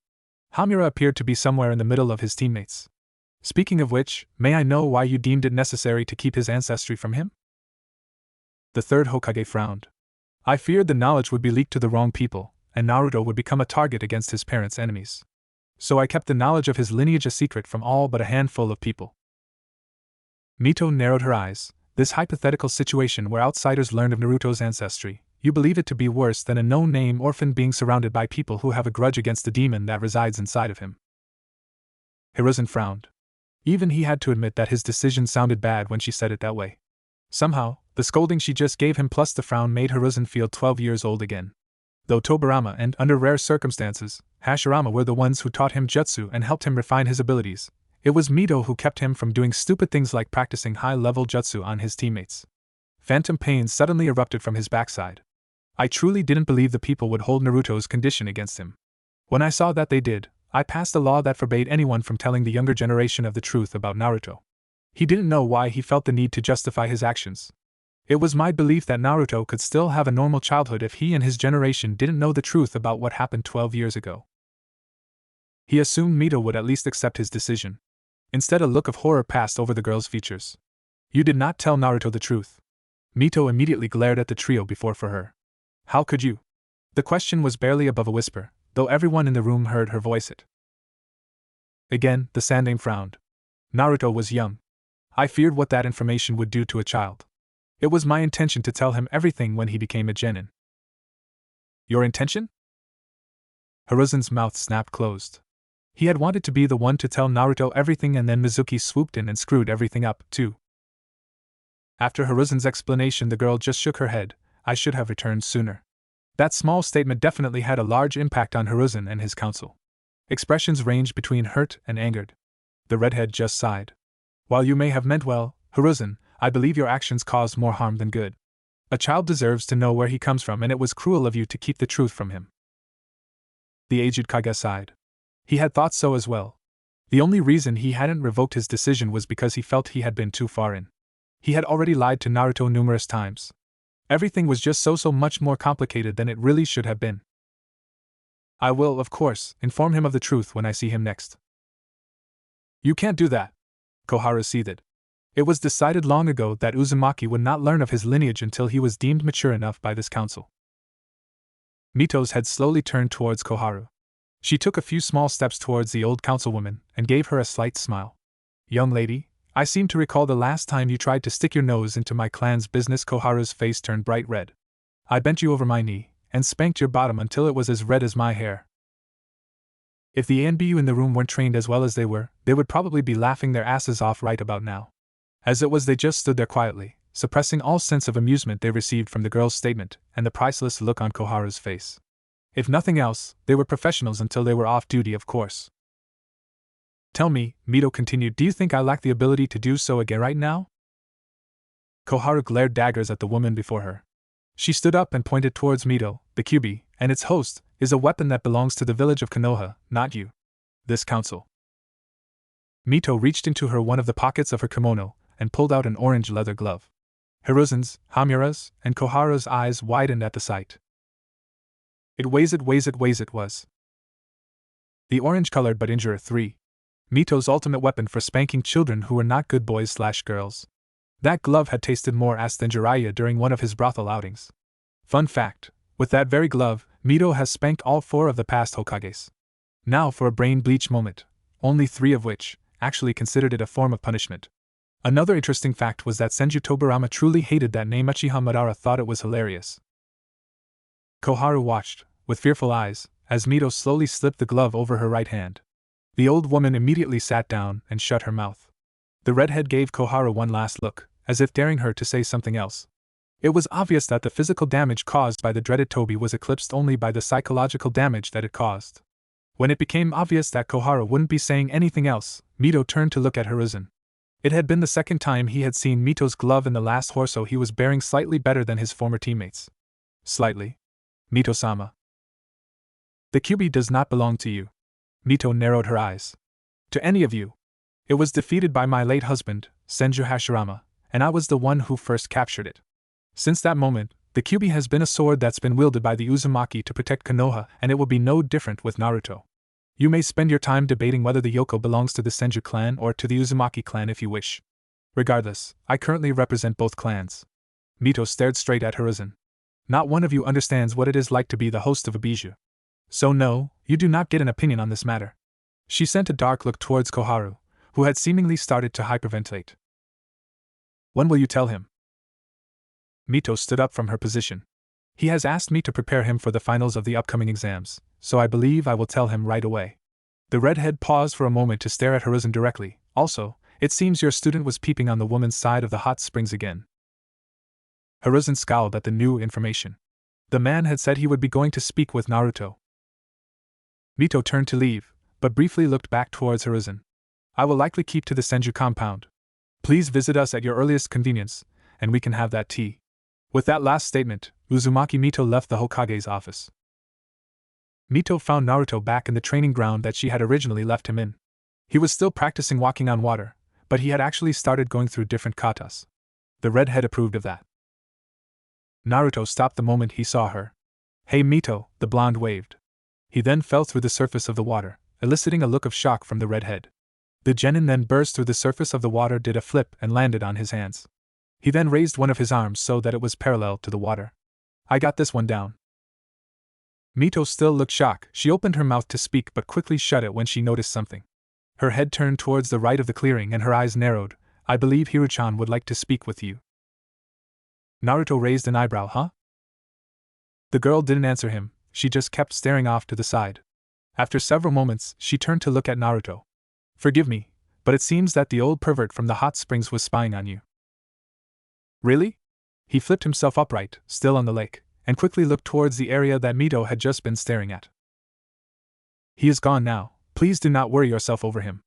Hamura appeared to be somewhere in the middle of his teammates. Speaking of which, may I know why you deemed it necessary to keep his ancestry from him? The third Hokage frowned. I feared the knowledge would be leaked to the wrong people, and Naruto would become a target against his parents' enemies. So I kept the knowledge of his lineage a secret from all but a handful of people. Mito narrowed her eyes. This hypothetical situation where outsiders learned of Naruto's ancestry, you believe it to be worse than a no-name orphan being surrounded by people who have a grudge against the demon that resides inside of him. Hiruzen frowned. Even he had to admit that his decision sounded bad when she said it that way. Somehow, the scolding she just gave him plus the frown made Hiruzen feel 12 years old again. Though Tobirama and, under rare circumstances, Hashirama were the ones who taught him jutsu and helped him refine his abilities, it was Mito who kept him from doing stupid things like practicing high-level jutsu on his teammates. Phantom pain suddenly erupted from his backside. I truly didn't believe the people would hold Naruto's condition against him. When I saw that they did, I passed a law that forbade anyone from telling the younger generation of the truth about Naruto. He didn't know why he felt the need to justify his actions. It was my belief that Naruto could still have a normal childhood if he and his generation didn't know the truth about what happened 12 years ago. He assumed Mito would at least accept his decision. Instead, a look of horror passed over the girl's features. You did not tell Naruto the truth. Mito immediately glared at the trio before her. How could you? The question was barely above a whisper, though everyone in the room heard her voice it. Again, the Sandaime frowned. Naruto was young. I feared what that information would do to a child. It was my intention to tell him everything when he became a genin. Your intention? Hiruzen's mouth snapped closed. He had wanted to be the one to tell Naruto everything, and then Mizuki swooped in and screwed everything up, too. After Hiruzen's explanation, the girl just shook her head. I should have returned sooner. That small statement definitely had a large impact on Hiruzen and his council. Expressions ranged between hurt and angered. The redhead just sighed. While you may have meant well, Hiruzen, I believe your actions caused more harm than good. A child deserves to know where he comes from, and it was cruel of you to keep the truth from him. The aged Kage sighed. He had thought so as well. The only reason he hadn't revoked his decision was because he felt he had been too far in. He had already lied to Naruto numerous times. Everything was just so much more complicated than it really should have been. I will, of course, inform him of the truth when I see him next. You can't do that, Koharu seethed. It was decided long ago that Uzumaki would not learn of his lineage until he was deemed mature enough by this council. Mito's head slowly turned towards Koharu. She took a few small steps towards the old councilwoman and gave her a slight smile. Young lady, I seem to recall the last time you tried to stick your nose into my clan's business. Koharu's face turned bright red. I bent you over my knee and spanked your bottom until it was as red as my hair. If the ANBU in the room weren't trained as well as they were, they would probably be laughing their asses off right about now. As it was, they just stood there quietly, suppressing all sense of amusement they received from the girl's statement and the priceless look on Koharu's face. If nothing else, they were professionals until they were off duty, of course. Tell me, Mito continued, do you think I lack the ability to do so again right now? Koharu glared daggers at the woman before her. She stood up and pointed towards Mito. The Kyubi, and its host, is a weapon that belongs to the village of Konoha, not you. This council. Mito reached into one of the pockets of her kimono and pulled out an orange leather glove. Hiruzen's, Hamura's, and Koharu's eyes widened at the sight. It was the orange-colored but injure 3. Mito's ultimate weapon for spanking children who were not good boys/girls. That glove had tasted more ass than Jiraiya during one of his brothel outings. Fun fact, with that very glove, Mito has spanked all 4 of the past Hokages. Now for a brain bleach moment, only 3 of which actually considered it a form of punishment. Another interesting fact was that Senju Tobirama truly hated that name. Uchiha Madara thought it was hilarious. Koharu watched, with fearful eyes, as Mito slowly slipped the glove over her right hand. The old woman immediately sat down and shut her mouth. The redhead gave Koharu one last look, as if daring her to say something else. It was obvious that the physical damage caused by the dreaded Tobi was eclipsed only by the psychological damage that it caused. When it became obvious that Koharu wouldn't be saying anything else, Mito turned to look at Hiruzen. It had been the second time he had seen Mito's glove in the last horse, so he was bearing slightly better than his former teammates. Slightly. Mito-sama. The Kyuubi does not belong to you. Mito narrowed her eyes. To any of you. It was defeated by my late husband, Senju Hashirama, and I was the one who first captured it. Since that moment, the Kyuubi has been a sword that's been wielded by the Uzumaki to protect Konoha, and it will be no different with Naruto. You may spend your time debating whether the Yoko belongs to the Senju clan or to the Uzumaki clan if you wish. Regardless, I currently represent both clans. Mito stared straight at Hiruzen. Not one of you understands what it is like to be the host of a bijou. So no, you do not get an opinion on this matter. She sent a dark look towards Koharu, who had seemingly started to hyperventilate. When will you tell him? Mito stood up from her position. He has asked me to prepare him for the finals of the upcoming exams, so I believe I will tell him right away. The redhead paused for a moment to stare at Hiruzen directly. Also, it seems your student was peeping on the woman's side of the hot springs again. Hiruzen scowled at the new information. The man had said he would be going to speak with Naruto. Mito turned to leave, but briefly looked back towards Hiruzen. I will likely keep to the Senju compound. Please visit us at your earliest convenience, and we can have that tea. With that last statement, Uzumaki Mito left the Hokage's office. Mito found Naruto back in the training ground that she had originally left him in. He was still practicing walking on water, but he had actually started going through different katas. The redhead approved of that. Naruto stopped the moment he saw her. Hey Mito, the blonde waved. He then fell through the surface of the water, eliciting a look of shock from the redhead. The genin then burst through the surface of the water, did a flip, and landed on his hands. He then raised one of his arms so that it was parallel to the water. I got this one down. Mito still looked shocked. She opened her mouth to speak but quickly shut it when she noticed something. Her head turned towards the right of the clearing and her eyes narrowed. I believe Hiruchan would like to speak with you. Naruto raised an eyebrow, huh? The girl didn't answer him, she just kept staring off to the side. After several moments, she turned to look at Naruto. Forgive me, but it seems that the old pervert from the hot springs was spying on you. Really? He flipped himself upright, still on the lake, and quickly looked towards the area that Mito had just been staring at. He is gone now, please do not worry yourself over him.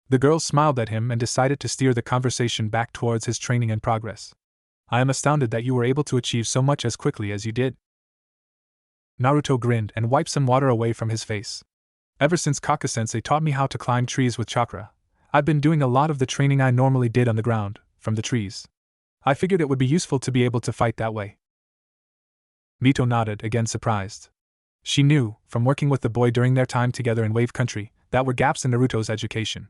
The girl smiled at him and decided to steer the conversation back towards his training and progress. I am astounded that you were able to achieve so much as quickly as you did. Naruto grinned and wiped some water away from his face. Ever since Kaka-sensei taught me how to climb trees with chakra, I've been doing a lot of the training I normally did on the ground, from the trees. I figured it would be useful to be able to fight that way. Mito nodded, again surprised. She knew, from working with the boy during their time together in Wave Country, that were gaps in Naruto's education.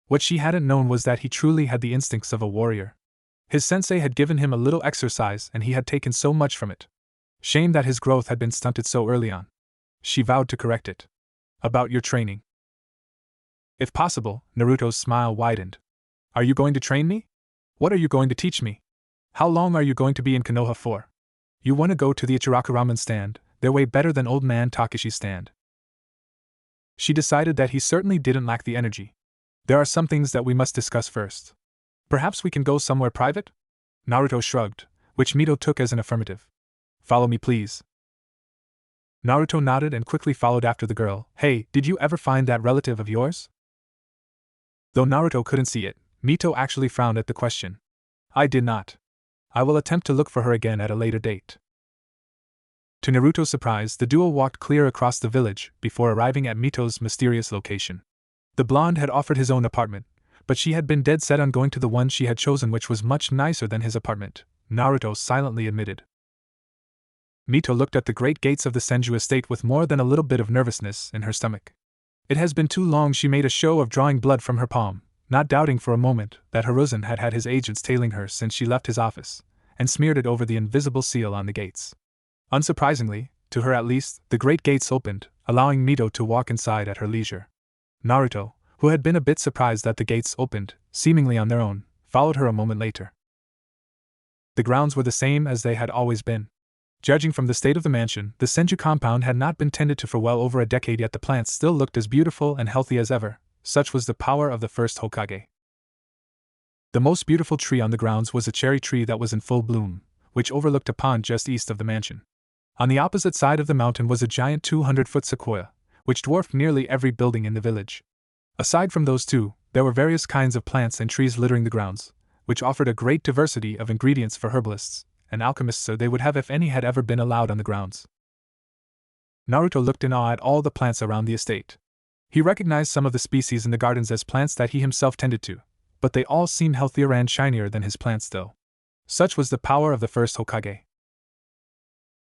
What she hadn't known was that he truly had the instincts of a warrior. His sensei had given him a little exercise and he had taken so much from it. Shame that his growth had been stunted so early on. She vowed to correct it. About your training. If possible, Naruto's smile widened. Are you going to train me? What are you going to teach me? How long are you going to be in Konoha for? You want to go to the Ichiraku ramen stand, they're way better than old man Takeshi's stand. She decided that he certainly didn't lack the energy. There are some things that we must discuss first. Perhaps we can go somewhere private? Naruto shrugged, which Mito took as an affirmative. Follow me please. Naruto nodded and quickly followed after the girl. Hey, did you ever find that relative of yours? Though Naruto couldn't see it, Mito actually frowned at the question. I did not. I will attempt to look for her again at a later date. To Naruto's surprise, the duo walked clear across the village before arriving at Mito's mysterious location. The blonde had offered his own apartment, but she had been dead set on going to the one she had chosen, which was much nicer than his apartment, Naruto silently admitted. Mito looked at the great gates of the Senju estate with more than a little bit of nervousness in her stomach. It has been too long. She made a show of drawing blood from her palm, not doubting for a moment that Hiruzen had had his agents tailing her since she left his office, and smeared it over the invisible seal on the gates. Unsurprisingly, to her at least, the great gates opened, allowing Mito to walk inside at her leisure. Naruto, who had been a bit surprised that the gates opened, seemingly on their own, followed her a moment later. The grounds were the same as they had always been. Judging from the state of the mansion, the Senju compound had not been tended to for well over a decade, yet the plants still looked as beautiful and healthy as ever. Such was the power of the first Hokage. The most beautiful tree on the grounds was a cherry tree that was in full bloom, which overlooked a pond just east of the mansion. On the opposite side of the mountain was a giant 200-foot sequoia, which dwarfed nearly every building in the village. Aside from those two, there were various kinds of plants and trees littering the grounds, which offered a great diversity of ingredients for herbalists and alchemists, so they would have if any had ever been allowed on the grounds. Naruto looked in awe at all the plants around the estate. He recognized some of the species in the gardens as plants that he himself tended to, but they all seemed healthier and shinier than his plants still. Such was the power of the first Hokage.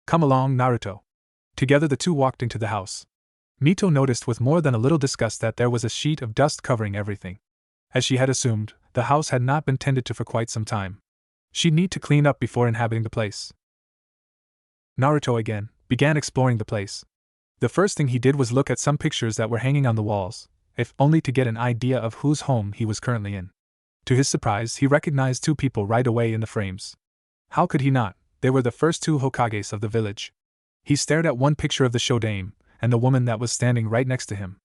Come along, Naruto. Together the two walked into the house. Mito noticed with more than a little disgust that there was a sheet of dust covering everything. As she had assumed, the house had not been tended to for quite some time. She'd need to clean up before inhabiting the place. Naruto again began exploring the place. The first thing he did was look at some pictures that were hanging on the walls, if only to get an idea of whose home he was currently in. To his surprise, he recognized two people right away in the frames. How could he not? They were the first two Hokages of the village. He stared at one picture of the Shodaime, and the woman that was standing right next to him.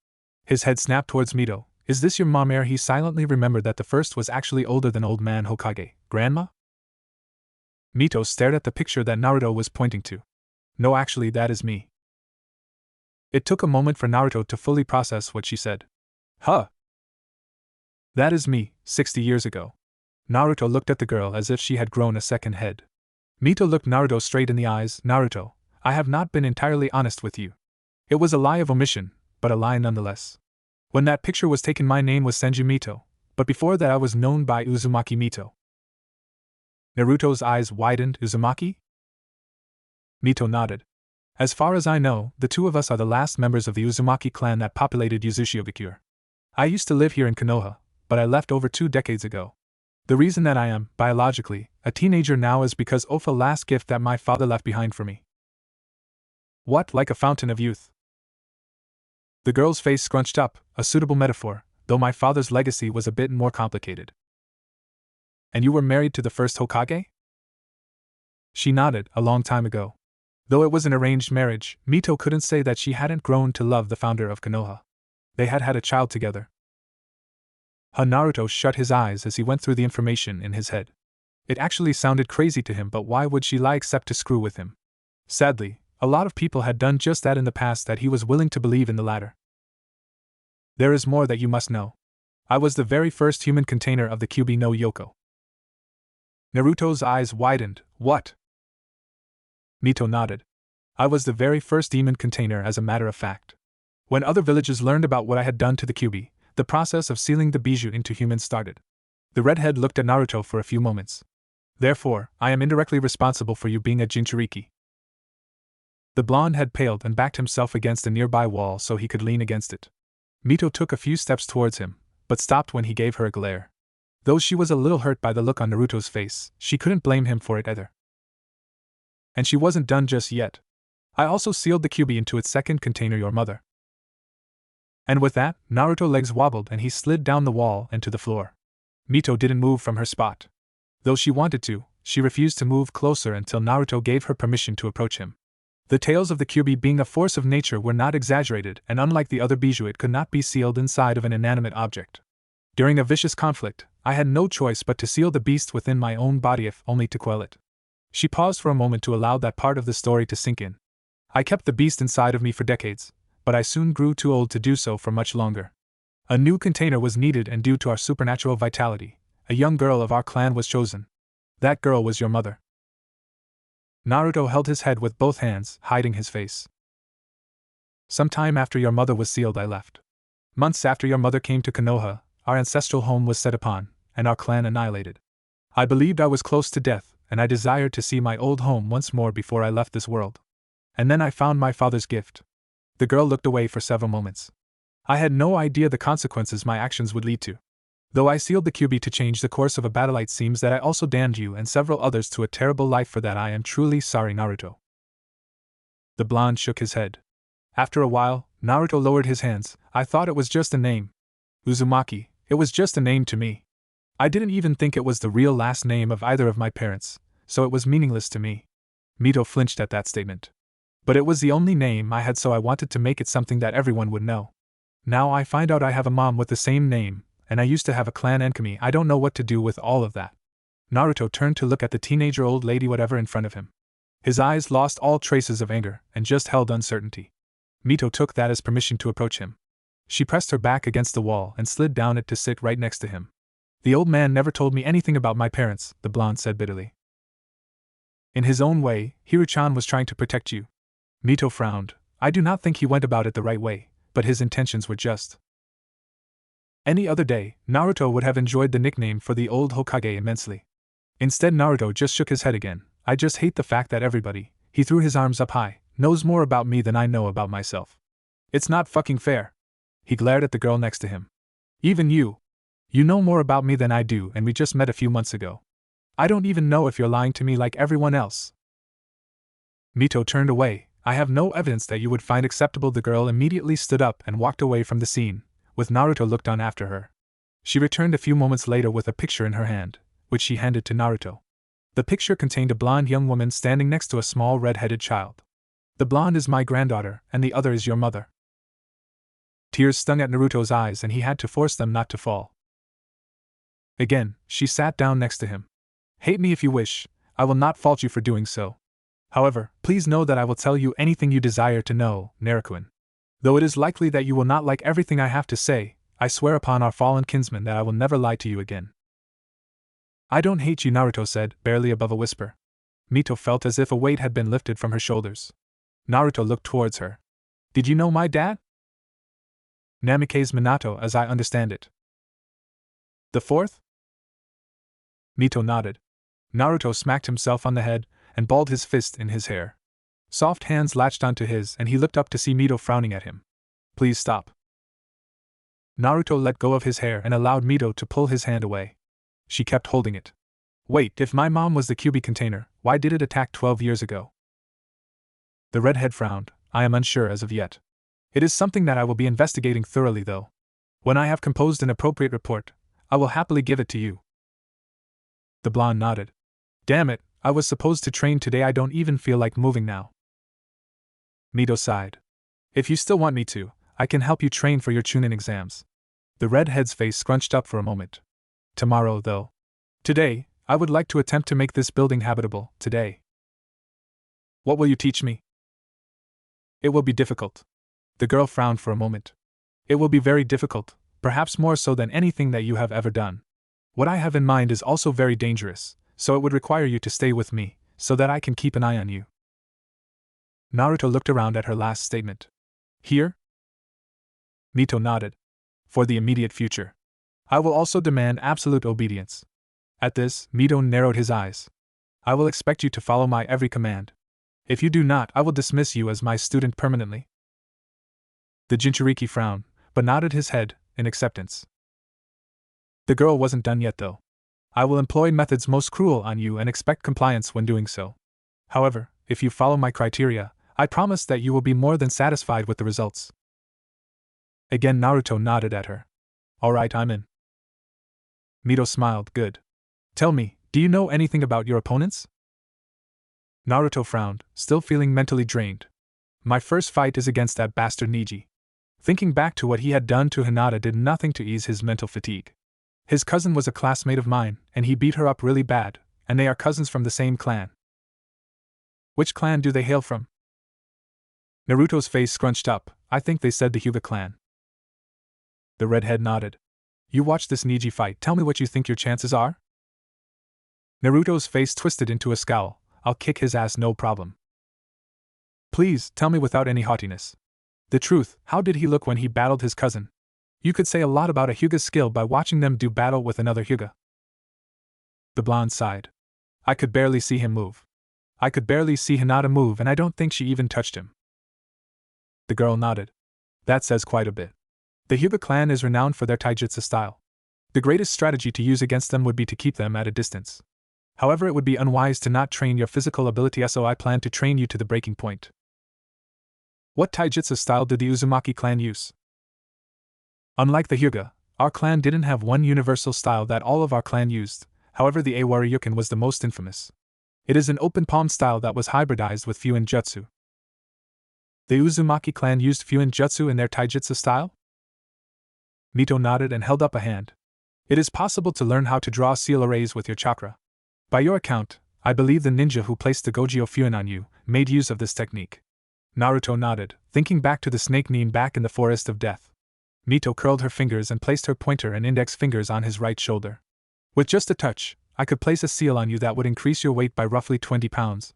His head snapped towards Mito. Is this your mom? Ere he silently remembered that the first was actually older than Old Man Hokage. Grandma? Mito stared at the picture that Naruto was pointing to. No, actually, that is me. It took a moment for Naruto to fully process what she said. Huh? That is me, 60 years ago. Naruto looked at the girl as if she had grown a second head. Mito looked Naruto straight in the eyes. Naruto, I have not been entirely honest with you. It was a lie of omission, but a lie nonetheless. When that picture was taken, my name was Senju Mito, but before that I was known by Uzumaki Mito. Naruto's eyes widened. Uzumaki? Mito nodded. As far as I know, the two of us are the last members of the Uzumaki clan that populated Uzushiobikure. I used to live here in Konoha, but I left over 2 decades ago. The reason that I am, biologically, a teenager now is because of the last gift that my father left behind for me. What, like a fountain of youth? The girl's face scrunched up, a suitable metaphor, though my father's legacy was a bit more complicated. And you were married to the first Hokage? She nodded, a long time ago. Though it was an arranged marriage, Mito couldn't say that she hadn't grown to love the founder of Konoha. They had had a child together. Naruto shut his eyes as he went through the information in his head. It actually sounded crazy to him, but why would she lie except to screw with him? Sadly, a lot of people had done just that in the past, that he was willing to believe in the latter. There is more that you must know. I was the very first human container of the Kyuubi no Yoko. Naruto's eyes widened. What? Mito nodded. I was the very first demon container, as a matter of fact. When other villages learned about what I had done to the Kyuubi, the process of sealing the bijou into humans started. The redhead looked at Naruto for a few moments. Therefore, I am indirectly responsible for you being a Jinchuriki. The blonde had paled and backed himself against a nearby wall so he could lean against it. Mito took a few steps towards him, but stopped when he gave her a glare. Though she was a little hurt by the look on Naruto's face, she couldn't blame him for it either. And she wasn't done just yet. I also sealed the Kyuubi into its second container, your mother. And with that, Naruto's legs wobbled and he slid down the wall and to the floor. Mito didn't move from her spot. Though she wanted to, she refused to move closer until Naruto gave her permission to approach him. The tails of the Kyuubi, being a force of nature, were not exaggerated, and unlike the other bijou, it could not be sealed inside of an inanimate object. During a vicious conflict, I had no choice but to seal the beast within my own body, if only to quell it. She paused for a moment to allow that part of the story to sink in. I kept the beast inside of me for decades, but I soon grew too old to do so for much longer. A new container was needed, and due to our supernatural vitality, a young girl of our clan was chosen. That girl was your mother. Naruto held his head with both hands, hiding his face. Some time after your mother was sealed, I left. Months after your mother came to Konoha, our ancestral home was set upon, and our clan annihilated. I believed I was close to death, and I desired to see my old home once more before I left this world. And then I found my father's gift. The girl looked away for several moments. I had no idea the consequences my actions would lead to. Though I sealed the Kyuubi to change the course of a battle, it seems that I also damned you and several others to a terrible life. For that I am truly sorry, Naruto. The blonde shook his head. After a while, Naruto lowered his hands. I thought it was just a name. Uzumaki, it was just a name to me. I didn't even think it was the real last name of either of my parents, so it was meaningless to me. Mito flinched at that statement. But it was the only name I had, so I wanted to make it something that everyone would know. Now I find out I have a mom with the same name, and I used to have a clan Enkami. I don't know what to do with all of that. Naruto turned to look at the teenager old lady whatever in front of him. His eyes lost all traces of anger, and just held uncertainty. Mito took that as permission to approach him. She pressed her back against the wall and slid down it to sit right next to him. The old man never told me anything about my parents, the blonde said bitterly. In his own way, Hiru-chan was trying to protect you. Mito frowned. I do not think he went about it the right way, but his intentions were just. Any other day, Naruto would have enjoyed the nickname for the old Hokage immensely. Instead, Naruto just shook his head again. I just hate the fact that everybody, he threw his arms up high, knows more about me than I know about myself. It's not fucking fair. He glared at the girl next to him. Even you. You know more about me than I do, and we just met a few months ago. I don't even know if you're lying to me like everyone else. Mito turned away. I have no evidence that you would find acceptable. The girl immediately stood up and walked away from the scene, with Naruto looked on after her. She returned a few moments later with a picture in her hand, which she handed to Naruto. The picture contained a blonde young woman standing next to a small red-headed child. The blonde is my granddaughter, and the other is your mother. Tears stung at Naruto's eyes and he had to force them not to fall. Again, she sat down next to him. Hate me if you wish, I will not fault you for doing so. However, please know that I will tell you anything you desire to know, Naruto. Though it is likely that you will not like everything I have to say, I swear upon our fallen kinsman that I will never lie to you again. I don't hate you, Naruto said, barely above a whisper. Mito felt as if a weight had been lifted from her shoulders. Naruto looked towards her. Did you know my dad? Namikaze Minato, as I understand it. The fourth? Mito nodded. Naruto smacked himself on the head and balled his fist in his hair. Soft hands latched onto his and he looked up to see Mito frowning at him. Please stop. Naruto let go of his hair and allowed Mito to pull his hand away. She kept holding it. Wait, if my mom was the QB container, why did it attack 12 years ago? The redhead frowned. I am unsure as of yet. It is something that I will be investigating thoroughly though. When I have composed an appropriate report, I will happily give it to you. The blonde nodded. Damn it, I was supposed to train today. I don't even feel like moving now. Mito sighed. If you still want me to, I can help you train for your Chunin exams. The redhead's face scrunched up for a moment. Tomorrow, though. Today, I would like to attempt to make this building habitable, today. What will you teach me? It will be difficult. The girl frowned for a moment. It will be very difficult, perhaps more so than anything that you have ever done. What I have in mind is also very dangerous, so it would require you to stay with me, so that I can keep an eye on you. Naruto looked around at her last statement. Here? Mito nodded. For the immediate future. I will also demand absolute obedience. At this, Mito narrowed his eyes. I will expect you to follow my every command. If you do not, I will dismiss you as my student permanently. The Jinchuriki frowned, but nodded his head, in acceptance. The girl wasn't done yet though. I will employ methods most cruel on you and expect compliance when doing so. However, if you follow my criteria, I promise that you will be more than satisfied with the results. Again Naruto nodded at her. Alright, I'm in. Mito smiled, good. Tell me, do you know anything about your opponents? Naruto frowned, still feeling mentally drained. My first fight is against that bastard Neji. Thinking back to what he had done to Hinata did nothing to ease his mental fatigue. His cousin was a classmate of mine, and he beat her up really bad, and they are cousins from the same clan. Which clan do they hail from? Naruto's face scrunched up. I think they said the Hyuga clan. The redhead nodded. You watch this Neji fight, tell me what you think your chances are? Naruto's face twisted into a scowl. I'll kick his ass no problem. Please, tell me without any haughtiness. The truth, how did he look when he battled his cousin? You could say a lot about a Hyuga's skill by watching them do battle with another Hyuga. The blonde sighed. I could barely see him move. I could barely see Hinata move, and I don't think she even touched him. The girl nodded. That says quite a bit. The Hyuga clan is renowned for their taijutsu style. The greatest strategy to use against them would be to keep them at a distance. However, it would be unwise to not train your physical ability, so I plan to train you to the breaking point. What taijutsu style did the Uzumaki clan use? Unlike the Hyuga, our clan didn't have one universal style that all of our clan used, however the Awaryuken was the most infamous. It is an open palm style that was hybridized with Fuin Jutsu. The Uzumaki clan used Fuin Jutsu in their taijutsu style? Mito nodded and held up a hand. It is possible to learn how to draw seal arrays with your chakra. By your account, I believe the ninja who placed the Gojyo Fuin on you made use of this technique. Naruto nodded, thinking back to the snake Nin back in the forest of death. Mito curled her fingers and placed her pointer and index fingers on his right shoulder. With just a touch, I could place a seal on you that would increase your weight by roughly 20 pounds.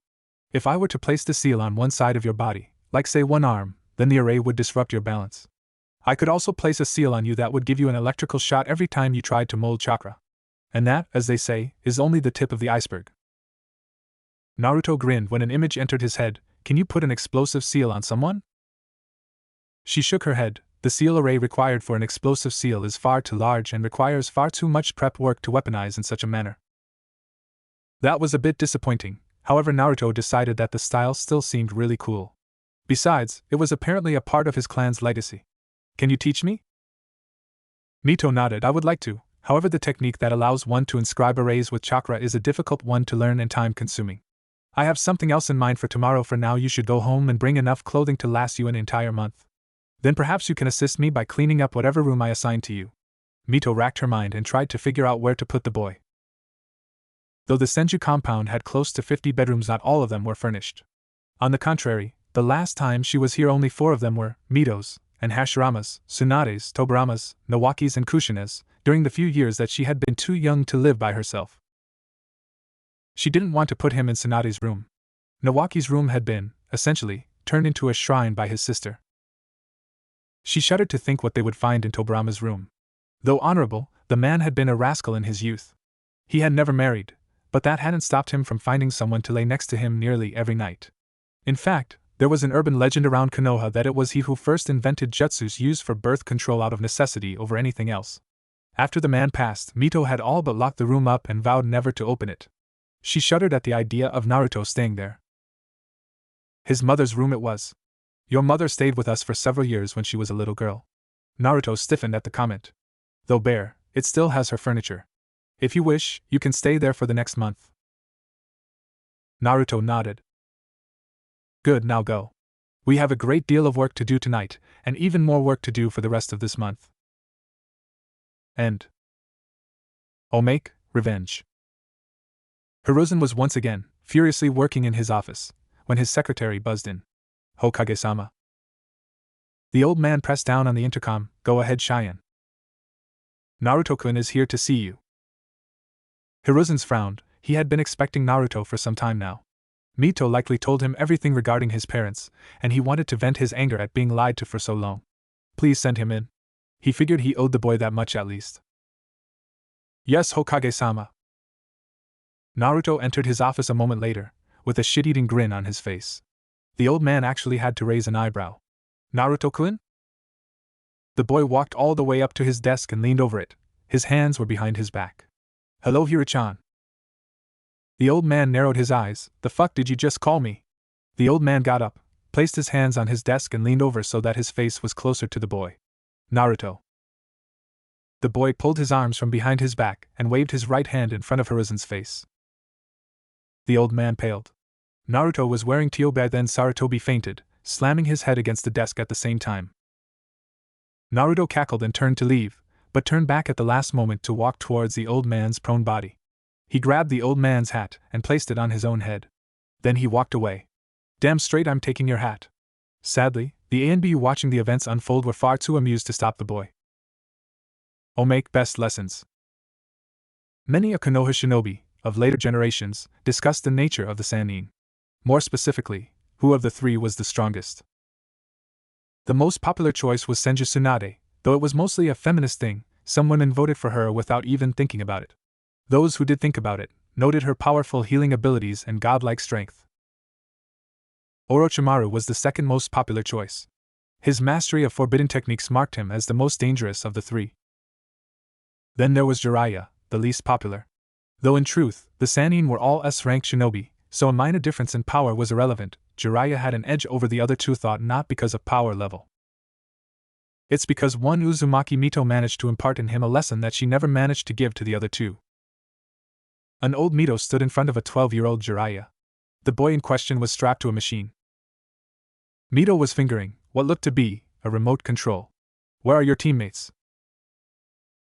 If I were to place the seal on one side of your body, like say one arm, then the array would disrupt your balance. I could also place a seal on you that would give you an electrical shot every time you tried to mold chakra. And that, as they say, is only the tip of the iceberg. Naruto grinned when an image entered his head. Can you put an explosive seal on someone? She shook her head. The seal array required for an explosive seal is far too large and requires far too much prep work to weaponize in such a manner. That was a bit disappointing. However, Naruto decided that the style still seemed really cool. Besides, it was apparently a part of his clan's legacy. Can you teach me? Mito nodded. I would like to. However, the technique that allows one to inscribe arrays with chakra is a difficult one to learn and time-consuming. I have something else in mind for tomorrow. For now, you should go home and bring enough clothing to last you an entire month. Then perhaps you can assist me by cleaning up whatever room I assign to you. Mito racked her mind and tried to figure out where to put the boy. Though the Senju compound had close to 50 bedrooms, not all of them were furnished. On the contrary, the last time she was here only 4 of them were Mito's, and Hashirama's, Tsunade's, Tobirama's, Nawaki's and Kushina's, during the few years that she had been too young to live by herself. She didn't want to put him in Tsunade's room. Nawaki's room had been, essentially, turned into a shrine by his sister. She shuddered to think what they would find in Tobirama's room. Though honorable, the man had been a rascal in his youth. He had never married, but that hadn't stopped him from finding someone to lay next to him nearly every night. In fact, there was an urban legend around Konoha that it was he who first invented jutsus used for birth control out of necessity over anything else. After the man passed, Mito had all but locked the room up and vowed never to open it. She shuddered at the idea of Naruto staying there. His mother's room it was. Your mother stayed with us for several years when she was a little girl. Naruto stiffened at the comment. Though bare, it still has her furniture. If you wish, you can stay there for the next month. Naruto nodded. Good, now go. We have a great deal of work to do tonight, and even more work to do for the rest of this month. End. Make revenge. Hiruzen was once again, furiously working in his office, when his secretary buzzed in. Hokage-sama. The old man pressed down on the intercom. Go ahead, Cheyenne. Naruto-kun is here to see you. Hiruzen's frowned. He had been expecting Naruto for some time now. Mito likely told him everything regarding his parents, and he wanted to vent his anger at being lied to for so long. Please send him in. He figured he owed the boy that much at least. Yes, Hokage-sama. Naruto entered his office a moment later, with a shit-eating grin on his face. The old man actually had to raise an eyebrow. Naruto-kun? The boy walked all the way up to his desk and leaned over it. His hands were behind his back. Hello, Hiro-chan. The old man narrowed his eyes. The fuck did you just call me? The old man got up, placed his hands on his desk and leaned over so that his face was closer to the boy. Naruto. The boy pulled his arms from behind his back and waved his right hand in front of Hiruzen's face. The old man paled. Naruto was wearing Tyobe, then Sarutobi fainted, slamming his head against the desk at the same time. Naruto cackled and turned to leave, but turned back at the last moment to walk towards the old man's prone body. He grabbed the old man's hat and placed it on his own head. Then he walked away. Damn straight I'm taking your hat. Sadly, the ANBU watching the events unfold were far too amused to stop the boy. Make best lessons. Many a Konoha shinobi, of later generations, discussed the nature of the Sannin. More specifically, who of the 3 was the strongest. The most popular choice was Senju Tsunade, though it was mostly a feminist thing. Some women voted for her without even thinking about it. Those who did think about it, noted her powerful healing abilities and godlike strength. Orochimaru was the second most popular choice. His mastery of forbidden techniques marked him as the most dangerous of the 3. Then there was Jiraiya, the least popular. Though in truth, the Sannin were all S-rank shinobi, so a minor difference in power was irrelevant. Jiraiya had an edge over the other 2, thought not because of power level. It's because one Uzumaki Mito managed to impart in him a lesson that she never managed to give to the other 2. An old Mito stood in front of a 12-year-old Jiraiya. The boy in question was strapped to a machine. Mito was fingering what looked to be a remote control. Where are your teammates?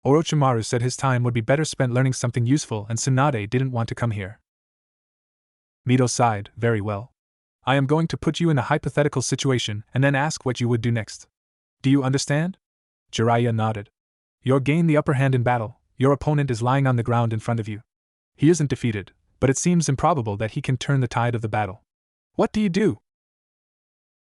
Orochimaru said his time would be better spent learning something useful and Tsunade didn't want to come here. Mito sighed. Very well. I am going to put you in a hypothetical situation and then ask what you would do next. Do you understand? Jiraiya nodded. You'll gain the upper hand in battle. Your opponent is lying on the ground in front of you. He isn't defeated, but it seems improbable that he can turn the tide of the battle. What do you do?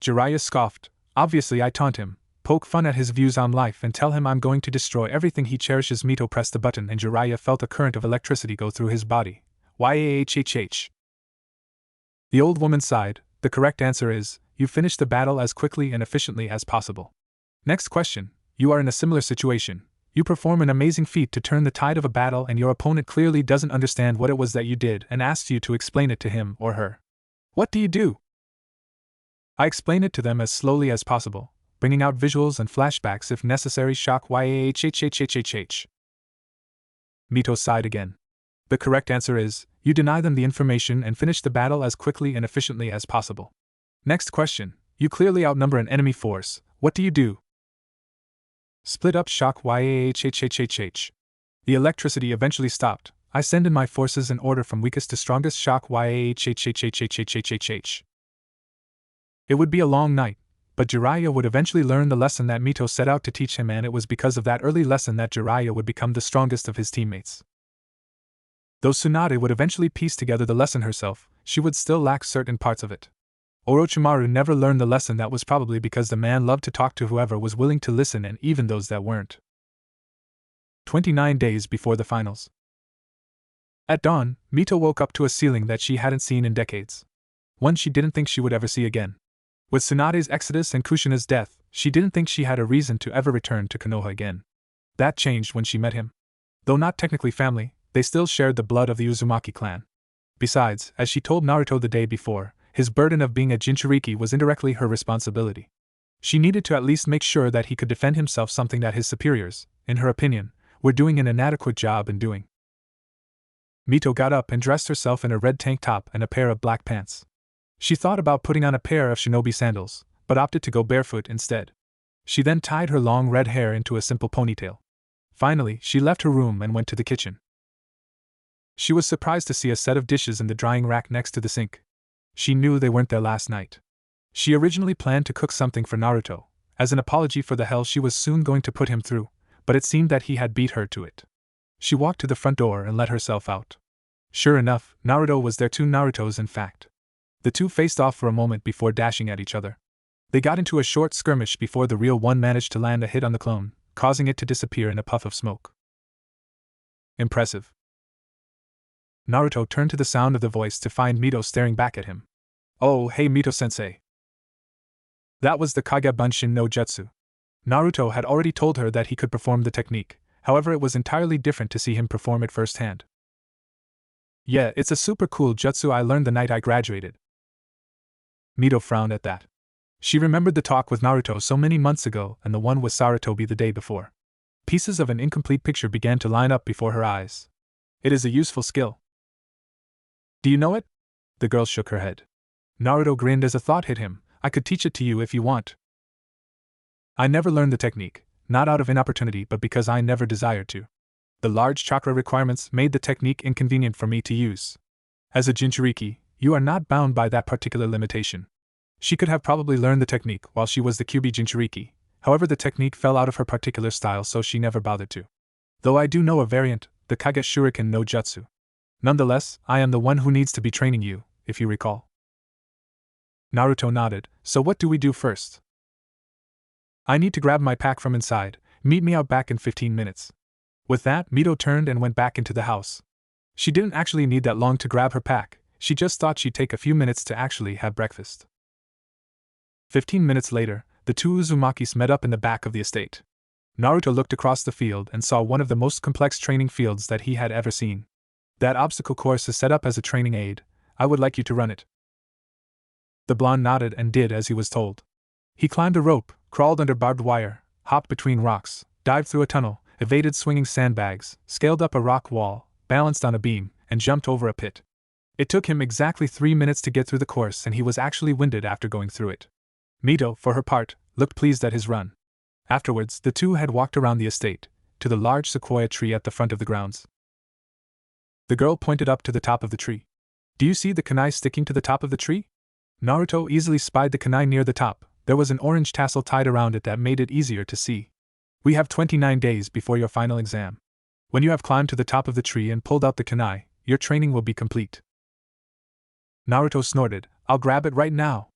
Jiraiya scoffed. Obviously I taunt him, poke fun at his views on life and tell him I'm going to destroy everything he cherishes. Mito pressed the button and Jiraiya felt a current of electricity go through his body. Yahhhh. The old woman sighed. The correct answer is, you finish the battle as quickly and efficiently as possible. Next question. You are in a similar situation. You perform an amazing feat to turn the tide of a battle and your opponent clearly doesn't understand what it was that you did and asks you to explain it to him or her. What do you do? I explain it to them as slowly as possible, bringing out visuals and flashbacks if necessary. Shock. Yahhhh. Mito sighed again. The correct answer is, you deny them the information and finish the battle as quickly and efficiently as possible. Next question. You clearly outnumber an enemy force. What do you do? Split up. Shock. Yahhhh. The electricity eventually stopped. I send in my forces in order from weakest to strongest. Shock. Yahhhh. It would be a long night, but Jiraiya would eventually learn the lesson that Mito set out to teach him, and it was because of that early lesson that Jiraiya would become the strongest of his teammates. Though Tsunade would eventually piece together the lesson herself, she would still lack certain parts of it. Orochimaru never learned the lesson. That was probably because the man loved to talk to whoever was willing to listen and even those that weren't. 29 days before the finals. At dawn, Mito woke up to a ceiling that she hadn't seen in decades. One she didn't think she would ever see again. With Tsunade's exodus and Kushina's death, she didn't think she had a reason to ever return to Konoha again. That changed when she met him. Though not technically family, they still shared the blood of the Uzumaki clan. Besides, as she told Naruto the day before, his burden of being a Jinchuriki was indirectly her responsibility. She needed to at least make sure that he could defend himself, something that his superiors, in her opinion, were doing an inadequate job in doing. Mito got up and dressed herself in a red tank top and a pair of black pants. She thought about putting on a pair of shinobi sandals, but opted to go barefoot instead. She then tied her long red hair into a simple ponytail. Finally, she left her room and went to the kitchen. She was surprised to see a set of dishes in the drying rack next to the sink. She knew they weren't there last night. She originally planned to cook something for Naruto, as an apology for the hell she was soon going to put him through, but it seemed that he had beat her to it. She walked to the front door and let herself out. Sure enough, Naruto was there. 2 Narutos in fact. The two faced off for a moment before dashing at each other. They got into a short skirmish before the real one managed to land a hit on the clone, causing it to disappear in a puff of smoke. Impressive. Naruto turned to the sound of the voice to find Mito staring back at him. Oh, hey Mito-sensei. That was the Kage Bunshin no Jutsu. Naruto had already told her that he could perform the technique, however it was entirely different to see him perform it firsthand. Yeah, it's a super cool jutsu I learned the night I graduated. Mito frowned at that. She remembered the talk with Naruto so many months ago and the one with Sarutobi the day before. Pieces of an incomplete picture began to line up before her eyes. It is a useful skill. Do you know it? The girl shook her head. Naruto grinned as a thought hit him. I could teach it to you if you want. I never learned the technique, not out of inopportunity but because I never desired to. The large chakra requirements made the technique inconvenient for me to use. As a Jinchuriki, you are not bound by that particular limitation. She could have probably learned the technique while she was the Kyuubi Jinchuriki, however the technique fell out of her particular style so she never bothered to. Though I do know a variant, the Kage Shuriken no Jutsu. Nonetheless, I am the one who needs to be training you, if you recall. Naruto nodded. So what do we do first? I need to grab my pack from inside. Meet me out back in 15 minutes. With that, Mito turned and went back into the house. She didn't actually need that long to grab her pack, she just thought she'd take a few minutes to actually have breakfast. 15 minutes later, the two Uzumakis met up in the back of the estate. Naruto looked across the field and saw one of the most complex training fields that he had ever seen. That obstacle course is set up as a training aid. I would like you to run it. The blonde nodded and did as he was told. He climbed a rope, crawled under barbed wire, hopped between rocks, dived through a tunnel, evaded swinging sandbags, scaled up a rock wall, balanced on a beam, and jumped over a pit. It took him exactly 3 minutes to get through the course and he was actually winded after going through it. Mito, for her part, looked pleased at his run. Afterwards, the two had walked around the estate, to the large sequoia tree at the front of the grounds. The girl pointed up to the top of the tree. Do you see the kunai sticking to the top of the tree? Naruto easily spied the kunai near the top. There was an orange tassel tied around it that made it easier to see. We have 29 days before your final exam. When you have climbed to the top of the tree and pulled out the kunai, your training will be complete. Naruto snorted, I'll grab it right now.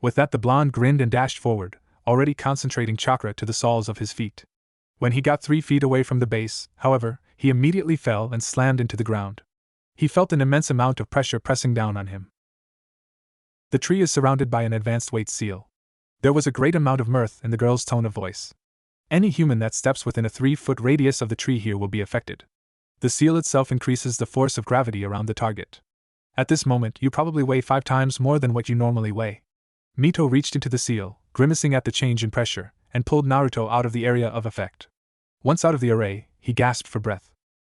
With that, the blonde grinned and dashed forward, already concentrating chakra to the soles of his feet. When he got 3 feet away from the base, however, he immediately fell and slammed into the ground. He felt an immense amount of pressure pressing down on him. The tree is surrounded by an advanced weight seal. There was a great amount of mirth in the girl's tone of voice. Any human that steps within a 3-foot radius of the tree here will be affected. The seal itself increases the force of gravity around the target. At this moment, you probably weigh 5 times more than what you normally weigh. Mito reached into the seal, grimacing at the change in pressure, and pulled Naruto out of the area of effect. Once out of the array, he gasped for breath.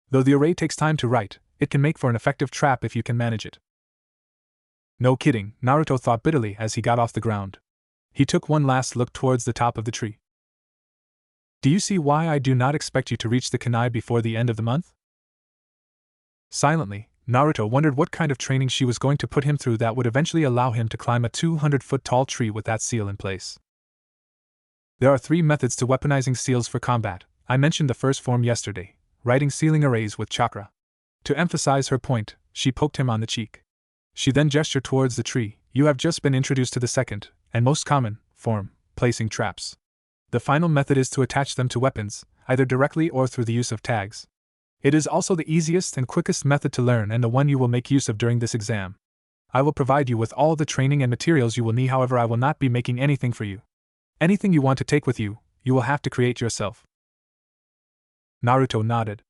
Though the array takes time to write, it can make for an effective trap if you can manage it. No kidding, Naruto thought bitterly as he got off the ground. He took one last look towards the top of the tree. Do you see why I do not expect you to reach the kunai before the end of the month? Silently, Naruto wondered what kind of training she was going to put him through that would eventually allow him to climb a 200-foot-tall tree with that seal in place. There are 3 methods to weaponizing seals for combat. I mentioned the first form yesterday, writing sealing arrays with chakra. To emphasize her point, she poked him on the cheek. She then gestured towards the tree. You have just been introduced to the second, and most common, form, placing traps. The final method is to attach them to weapons, either directly or through the use of tags. It is also the easiest and quickest method to learn and the one you will make use of during this exam. I will provide you with all the training and materials you will need, however I will not be making anything for you. Anything you want to take with you, you will have to create yourself. Naruto nodded.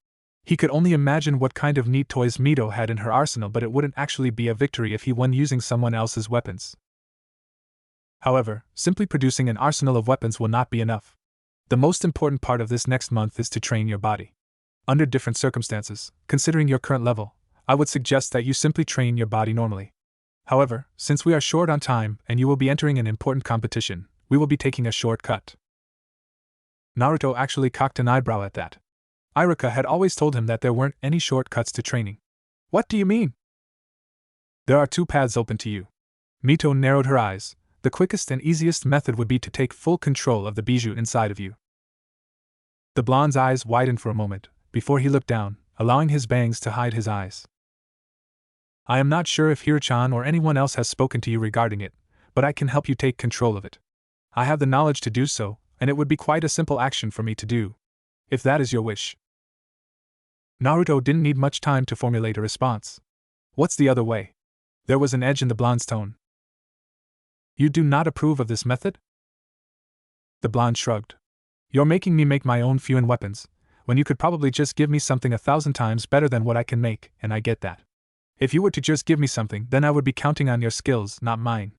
He could only imagine what kind of neat toys Mito had in her arsenal, but it wouldn't actually be a victory if he won using someone else's weapons. However, simply producing an arsenal of weapons will not be enough. The most important part of this next month is to train your body. Under different circumstances, considering your current level, I would suggest that you simply train your body normally. However, since we are short on time and you will be entering an important competition, we will be taking a shortcut. Naruto actually cocked an eyebrow at that. Iruka had always told him that there weren't any shortcuts to training. What do you mean? There are 2 paths open to you. Mito narrowed her eyes. The quickest and easiest method would be to take full control of the bijou inside of you. The blonde's eyes widened for a moment, before he looked down, allowing his bangs to hide his eyes. I am not sure if Hiro-chan or anyone else has spoken to you regarding it, but I can help you take control of it. I have the knowledge to do so, and it would be quite a simple action for me to do. If that is your wish. Naruto didn't need much time to formulate a response. What's the other way? There was an edge in the blonde's tone. You do not approve of this method? The blonde shrugged. You're making me make my own fusion weapons, when you could probably just give me something 1,000 times better than what I can make, and I get that. If you were to just give me something, then I would be counting on your skills, not mine.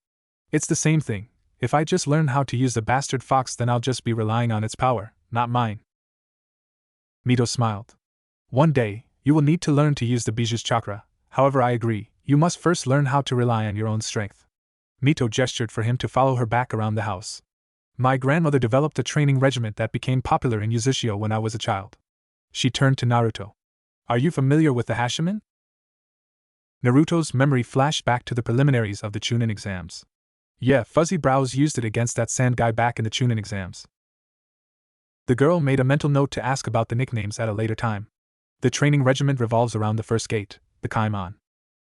It's the same thing. If I just learn how to use the bastard fox, then I'll just be relying on its power, not mine. Mito smiled. One day, you will need to learn to use the bijou's chakra. However, I agree, you must first learn how to rely on your own strength. Mito gestured for him to follow her back around the house. My grandmother developed a training regiment that became popular in Uzushio when I was a child. She turned to Naruto. Are you familiar with the Hashimen? Naruto's memory flashed back to the preliminaries of the Chunin exams. Yeah, Fuzzy Brows used it against that sand guy back in the Chunin exams. The girl made a mental note to ask about the nicknames at a later time. The training regiment revolves around the first gate, the Kaimon.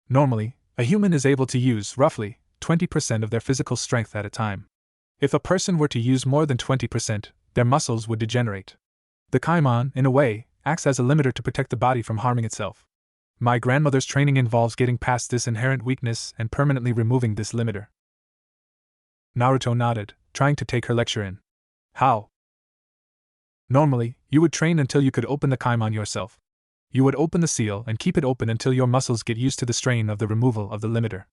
Normally, a human is able to use, roughly, 20% of their physical strength at a time. If a person were to use more than 20%, their muscles would degenerate. The Kaimon, in a way, acts as a limiter to protect the body from harming itself. My grandmother's training involves getting past this inherent weakness and permanently removing this limiter. Naruto nodded, trying to take her lecture in. How? Normally, you would train until you could open the Kaimon yourself. You would open the seal and keep it open until your muscles get used to the strain of the removal of the limiter.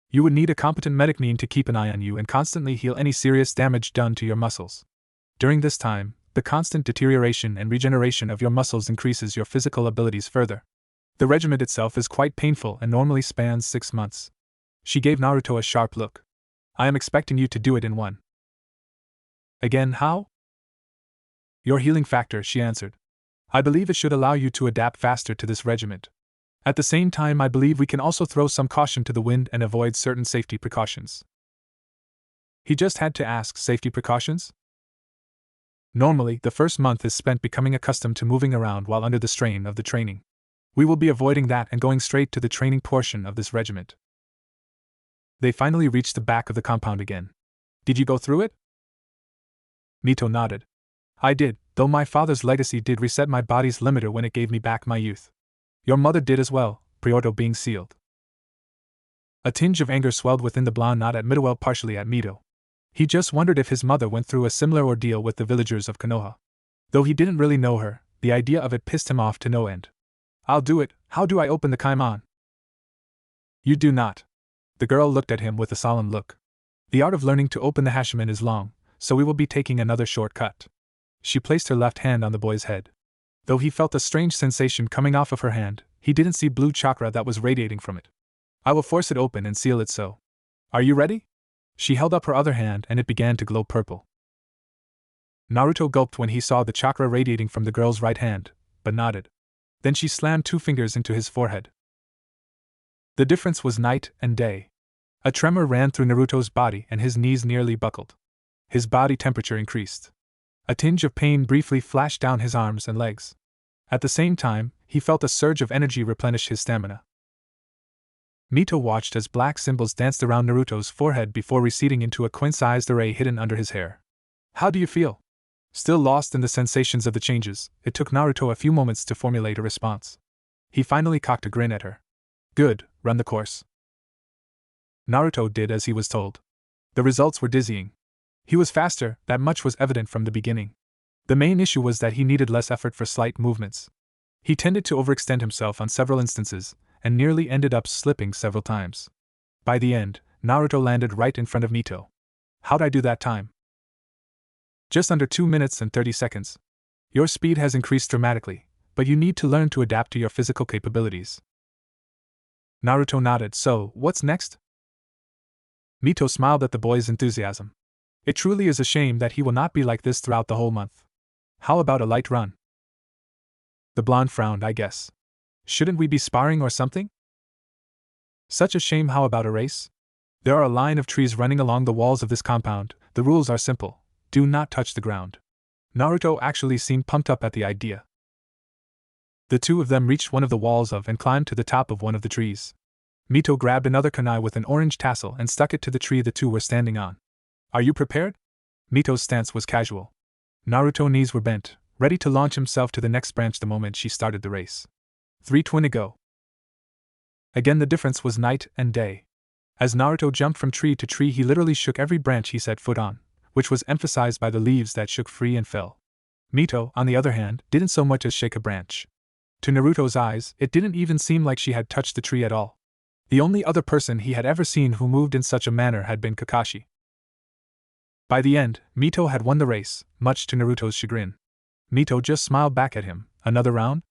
You would need a competent medic to keep an eye on you and constantly heal any serious damage done to your muscles. During this time, the constant deterioration and regeneration of your muscles increases your physical abilities further. The regiment itself is quite painful and normally spans 6 months. She gave Naruto a sharp look. I am expecting you to do it in 1. Again, how? Your healing factor, she answered. I believe it should allow you to adapt faster to this regiment. At the same time, I believe we can also throw some caution to the wind and avoid certain safety precautions. He just had to ask safety precautions? Normally, the first month is spent becoming accustomed to moving around while under the strain of the training. We will be avoiding that and going straight to the training portion of this regiment. They finally reached the back of the compound again. Did you go through it? Mito nodded. I did, though my father's legacy did reset my body's limiter when it gave me back my youth. Your mother did as well, Preorto being sealed. A tinge of anger swelled within the blonde, not at Midowell, partially at Mito. He just wondered if his mother went through a similar ordeal with the villagers of Konoha. Though he didn't really know her, the idea of it pissed him off to no end. I'll do it. How do I open the kaiman? You do not. The girl looked at him with a solemn look. The art of learning to open the hashiman is long, so we will be taking another shortcut. She placed her left hand on the boy's head. Though he felt a strange sensation coming off of her hand, he didn't see blue chakra that was radiating from it. I will force it open and seal it so. Are you ready? She held up her other hand and it began to glow purple. Naruto gulped when he saw the chakra radiating from the girl's right hand, but nodded. Then she slammed 2 fingers into his forehead. The difference was night and day. A tremor ran through Naruto's body and his knees nearly buckled. His body temperature increased. A tinge of pain briefly flashed down his arms and legs. At the same time, he felt a surge of energy replenish his stamina. Mito watched as black symbols danced around Naruto's forehead before receding into a queen-sized array hidden under his hair. How do you feel? Still lost in the sensations of the changes, it took Naruto a few moments to formulate a response. He finally cocked a grin at her. Good, run the course. Naruto did as he was told. The results were dizzying. He was faster, that much was evident from the beginning. The main issue was that he needed less effort for slight movements. He tended to overextend himself on several instances, and nearly ended up slipping several times. By the end, Naruto landed right in front of Mito. How'd I do that time? Just under 2 minutes and 30 seconds. Your speed has increased dramatically, but you need to learn to adapt to your physical capabilities. Naruto nodded. So, what's next? Mito smiled at the boy's enthusiasm. It truly is a shame that he will not be like this throughout the whole month. How about a light run? The blonde frowned. I guess. Shouldn't we be sparring or something? Such a shame. How about a race? There are a line of trees running along the walls of this compound. The rules are simple. Do not touch the ground. Naruto actually seemed pumped up at the idea. The two of them reached one of the walls of and climbed to the top of one of the trees. Mito grabbed another kunai with an orange tassel and stuck it to the tree the two were standing on. Are you prepared? Mito's stance was casual. Naruto's knees were bent, ready to launch himself to the next branch the moment she started the race. 3:20 go. Again the difference was night and day. As Naruto jumped from tree to tree he literally shook every branch he set foot on, which was emphasized by the leaves that shook free and fell. Mito, on the other hand, didn't so much as shake a branch. To Naruto's eyes, it didn't even seem like she had touched the tree at all. The only other person he had ever seen who moved in such a manner had been Kakashi. By the end, Mito had won the race, much to Naruto's chagrin. Mito just smiled back at him. Another round?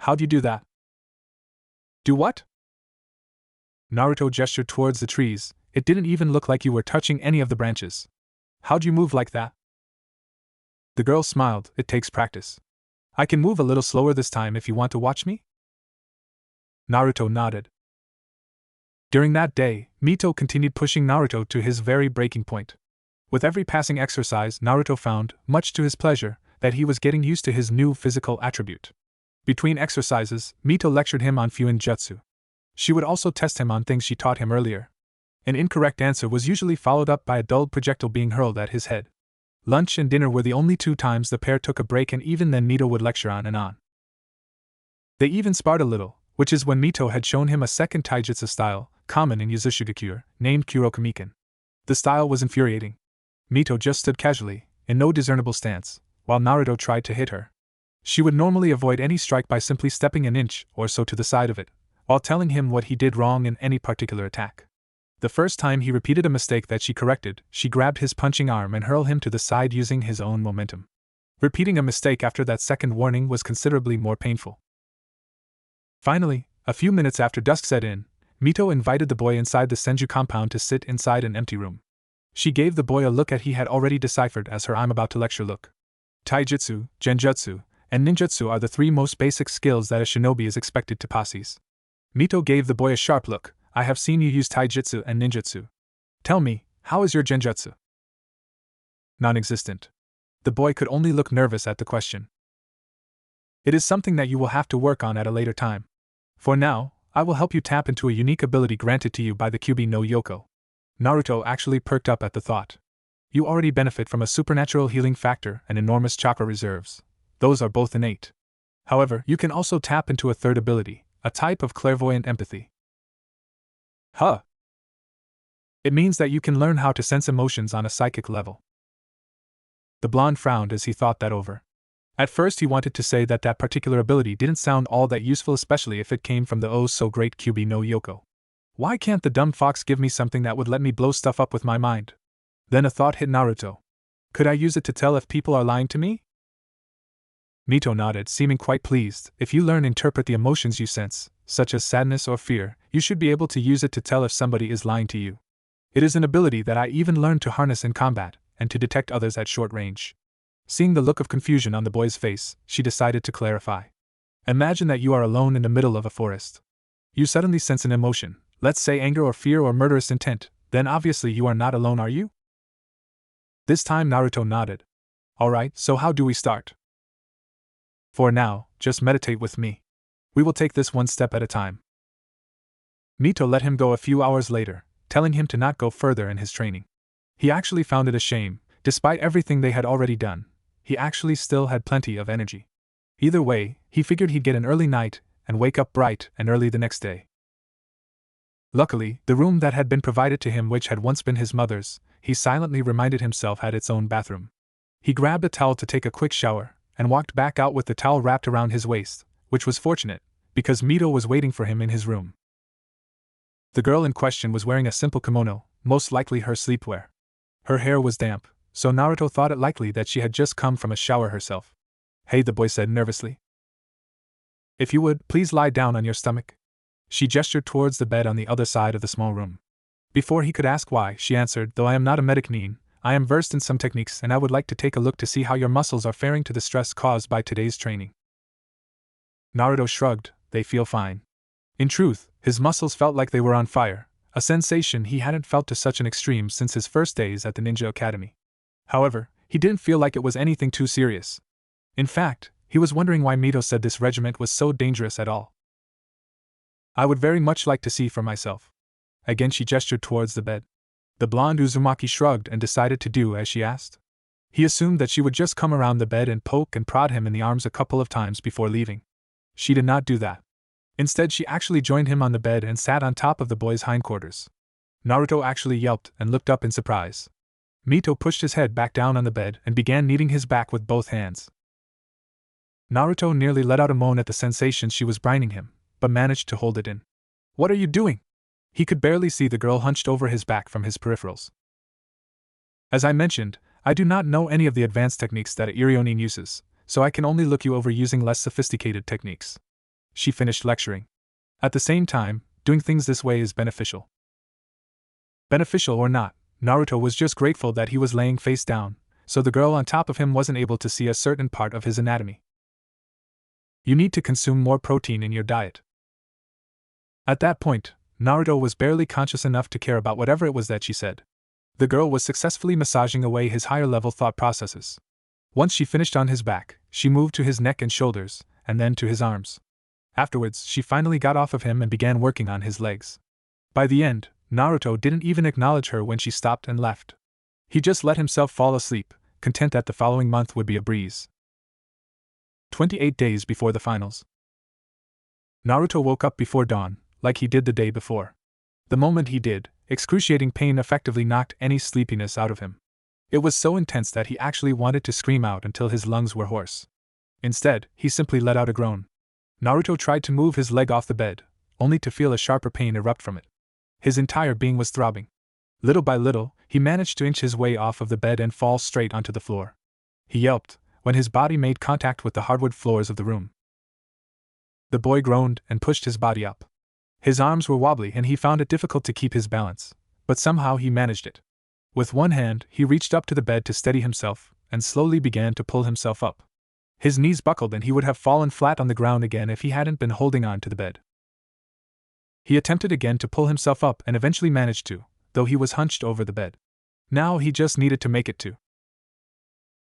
How'd you do that? Do what? Naruto gestured towards the trees. It didn't even look like you were touching any of the branches. How'd you move like that? The girl smiled. It takes practice. I can move a little slower this time if you want to watch me? Naruto nodded. During that day, Mito continued pushing Naruto to his very breaking point. With every passing exercise, Naruto found, much to his pleasure, that he was getting used to his new physical attribute. Between exercises, Mito lectured him on Fuin Jutsu. She would also test him on things she taught him earlier. An incorrect answer was usually followed up by a dulled projectile being hurled at his head. Lunch and dinner were the only 2 times the pair took a break, and even then Mito would lecture on and on. They even sparred a little, which is when Mito had shown him a second taijutsu style, common in Yuzushigakyure, named Kurokamiken. The style was infuriating. Mito just stood casually, in no discernible stance, while Naruto tried to hit her. She would normally avoid any strike by simply stepping an inch or so to the side of it, while telling him what he did wrong in any particular attack. The first time he repeated a mistake that she corrected, she grabbed his punching arm and hurled him to the side using his own momentum. Repeating a mistake after that second warning was considerably more painful. Finally, a few minutes after dusk set in, Mito invited the boy inside the Senju compound to sit inside an empty room. She gave the boy a look at he had already deciphered as her I'm about to lecture look. Taijutsu, Genjutsu, and Ninjutsu are the 3 most basic skills that a shinobi is expected to possess. Mito gave the boy a sharp look. I have seen you use Taijutsu and Ninjutsu. Tell me, How is your genjutsu? Non-existent. The boy could only look nervous at the question. It is something that you will have to work on at a later time. For now, I will help you tap into a unique ability granted to you by the Kyuubi no Yoko. Naruto actually perked up at the thought. You already benefit from a supernatural healing factor and enormous chakra reserves. Those are both innate. However, you can also tap into a third ability, a type of clairvoyant empathy. Huh. It means that you can learn how to sense emotions on a psychic level. The blonde frowned as he thought that over. At first he wanted to say that that particular ability didn't sound all that useful, especially if it came from the oh-so-great Kyuubi no Yoko. Why can't the dumb fox give me something that would let me blow stuff up with my mind? Then a thought hit Naruto. Could I use it to tell if people are lying to me? Mito nodded, seeming quite pleased. If you learn to interpret the emotions you sense, such as sadness or fear, you should be able to use it to tell if somebody is lying to you. It is an ability that I even learned to harness in combat, and to detect others at short range. Seeing the look of confusion on the boy's face, she decided to clarify. Imagine that you are alone in the middle of a forest. You suddenly sense an emotion, let's say anger or fear or murderous intent, then obviously you are not alone, are you? This time Naruto nodded. Alright, so how do we start? For now, just meditate with me. We will take this one step at a time. Mito let him go a few hours later, telling him to not go further in his training. He actually found it a shame, despite everything they had already done, he actually still had plenty of energy. Either way, he figured he'd get an early night, and wake up bright and early the next day. Luckily, the room that had been provided to him, which had once been his mother's, he silently reminded himself had its own bathroom. He grabbed a towel to take a quick shower, and walked back out with the towel wrapped around his waist, which was fortunate, because Mito was waiting for him in his room. The girl in question was wearing a simple kimono, most likely her sleepwear. Her hair was damp, so Naruto thought it likely that she had just come from a shower herself. Hey, the boy said nervously. If you would, please lie down on your stomach. She gestured towards the bed on the other side of the small room. Before he could ask why, she answered, though I am not a medic, I am versed in some techniques and I would like to take a look to see how your muscles are faring to the stress caused by today's training. Naruto shrugged, they feel fine. In truth, his muscles felt like they were on fire, a sensation he hadn't felt to such an extreme since his first days at the Ninja Academy. However, he didn't feel like it was anything too serious. In fact, he was wondering why Mito said this regiment was so dangerous at all. I would very much like to see for myself. Again she gestured towards the bed. The blonde Uzumaki shrugged and decided to do as she asked. He assumed that she would just come around the bed and poke and prod him in the arms a couple of times before leaving. She did not do that. Instead, she actually joined him on the bed and sat on top of the boy's hindquarters. Naruto actually yelped and looked up in surprise. Mito pushed his head back down on the bed and began kneading his back with both hands. Naruto nearly let out a moan at the sensation she was brining him, but managed to hold it in. What are you doing? He could barely see the girl hunched over his back from his peripherals. As I mentioned, I do not know any of the advanced techniques that Irionin uses, so I can only look you over using less sophisticated techniques. She finished lecturing. At the same time, doing things this way is beneficial. Beneficial or not, Naruto was just grateful that he was laying face down, so the girl on top of him wasn't able to see a certain part of his anatomy. You need to consume more protein in your diet. At that point, Naruto was barely conscious enough to care about whatever it was that she said. The girl was successfully massaging away his higher-level thought processes. Once she finished on his back, she moved to his neck and shoulders, and then to his arms. Afterwards, she finally got off of him and began working on his legs. By the end, Naruto didn't even acknowledge her when she stopped and left. He just let himself fall asleep, content that the following month would be a breeze. 28 days before the finals. Naruto woke up before dawn, like he did the day before. The moment he did, excruciating pain effectively knocked any sleepiness out of him. It was so intense that he actually wanted to scream out until his lungs were hoarse. Instead, he simply let out a groan. Naruto tried to move his leg off the bed, only to feel a sharper pain erupt from it. His entire being was throbbing. Little by little, he managed to inch his way off of the bed and fall straight onto the floor. He yelped when his body made contact with the hardwood floors of the room. The boy groaned and pushed his body up. His arms were wobbly and he found it difficult to keep his balance, but somehow he managed it. With one hand, he reached up to the bed to steady himself, and slowly began to pull himself up. His knees buckled and he would have fallen flat on the ground again if he hadn't been holding on to the bed. He attempted again to pull himself up and eventually managed to, though he was hunched over the bed. Now he just needed to make it to.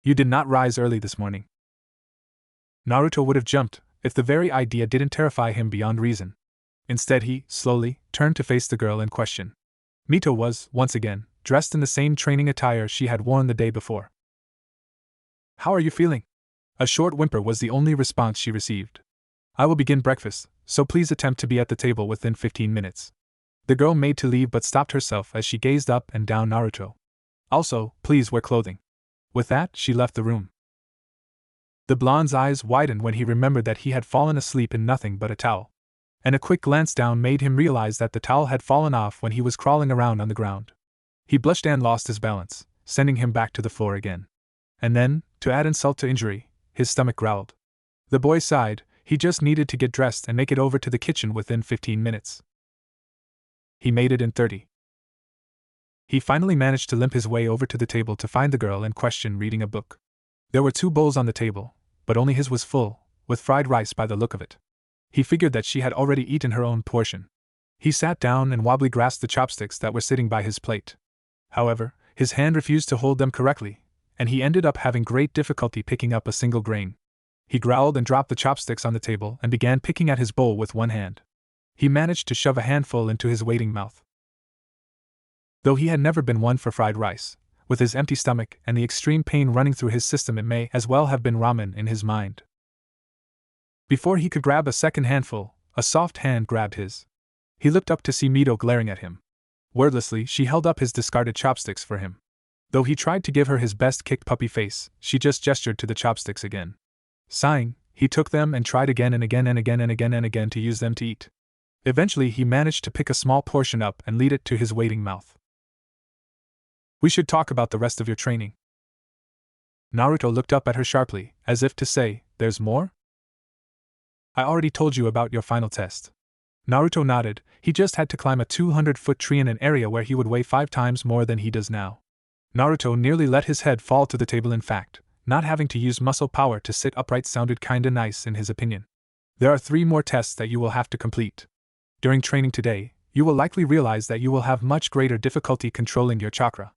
You did not rise early this morning. Naruto would have jumped if the very idea didn't terrify him beyond reason. Instead, he, slowly, turned to face the girl in question. Mito was, once again, dressed in the same training attire she had worn the day before. How are you feeling? A short whimper was the only response she received. I will begin breakfast, so please attempt to be at the table within 15 minutes. The girl made to leave but stopped herself as she gazed up and down Naruto. Also, please wear clothing. With that, she left the room. The blonde's eyes widened when he remembered that he had fallen asleep in nothing but a towel. And a quick glance down made him realize that the towel had fallen off when he was crawling around on the ground. He blushed and lost his balance, sending him back to the floor again. And then, to add insult to injury, his stomach growled. The boy sighed. He just needed to get dressed and make it over to the kitchen within 15 minutes. He made it in 30. He finally managed to limp his way over to the table to find the girl in question reading a book. There were 2 bowls on the table, but only his was full, with fried rice by the look of it. He figured that she had already eaten her own portion. He sat down and wobbly grasped the chopsticks that were sitting by his plate. However, his hand refused to hold them correctly, and he ended up having great difficulty picking up a single grain. He growled and dropped the chopsticks on the table and began picking at his bowl with one hand. He managed to shove a handful into his waiting mouth. Though he had never been one for fried rice, with his empty stomach and the extreme pain running through his system, it may as well have been ramen in his mind. Before he could grab a second handful, a soft hand grabbed his. He looked up to see Mito glaring at him. Wordlessly, she held up his discarded chopsticks for him. Though he tried to give her his best kicked puppy face, she just gestured to the chopsticks again. Sighing, he took them and tried again and again and again and again and again to use them to eat. Eventually, he managed to pick a small portion up and lead it to his waiting mouth. We should talk about the rest of your training. Naruto looked up at her sharply, as if to say, there's more? I already told you about your final test. Naruto nodded. He just had to climb a 200-foot tree in an area where he would weigh 5 times more than he does now. Naruto nearly let his head fall to the table. In fact, not having to use muscle power to sit upright sounded kinda nice in his opinion. There are 3 more tests that you will have to complete. During training today, you will likely realize that you will have much greater difficulty controlling your chakra.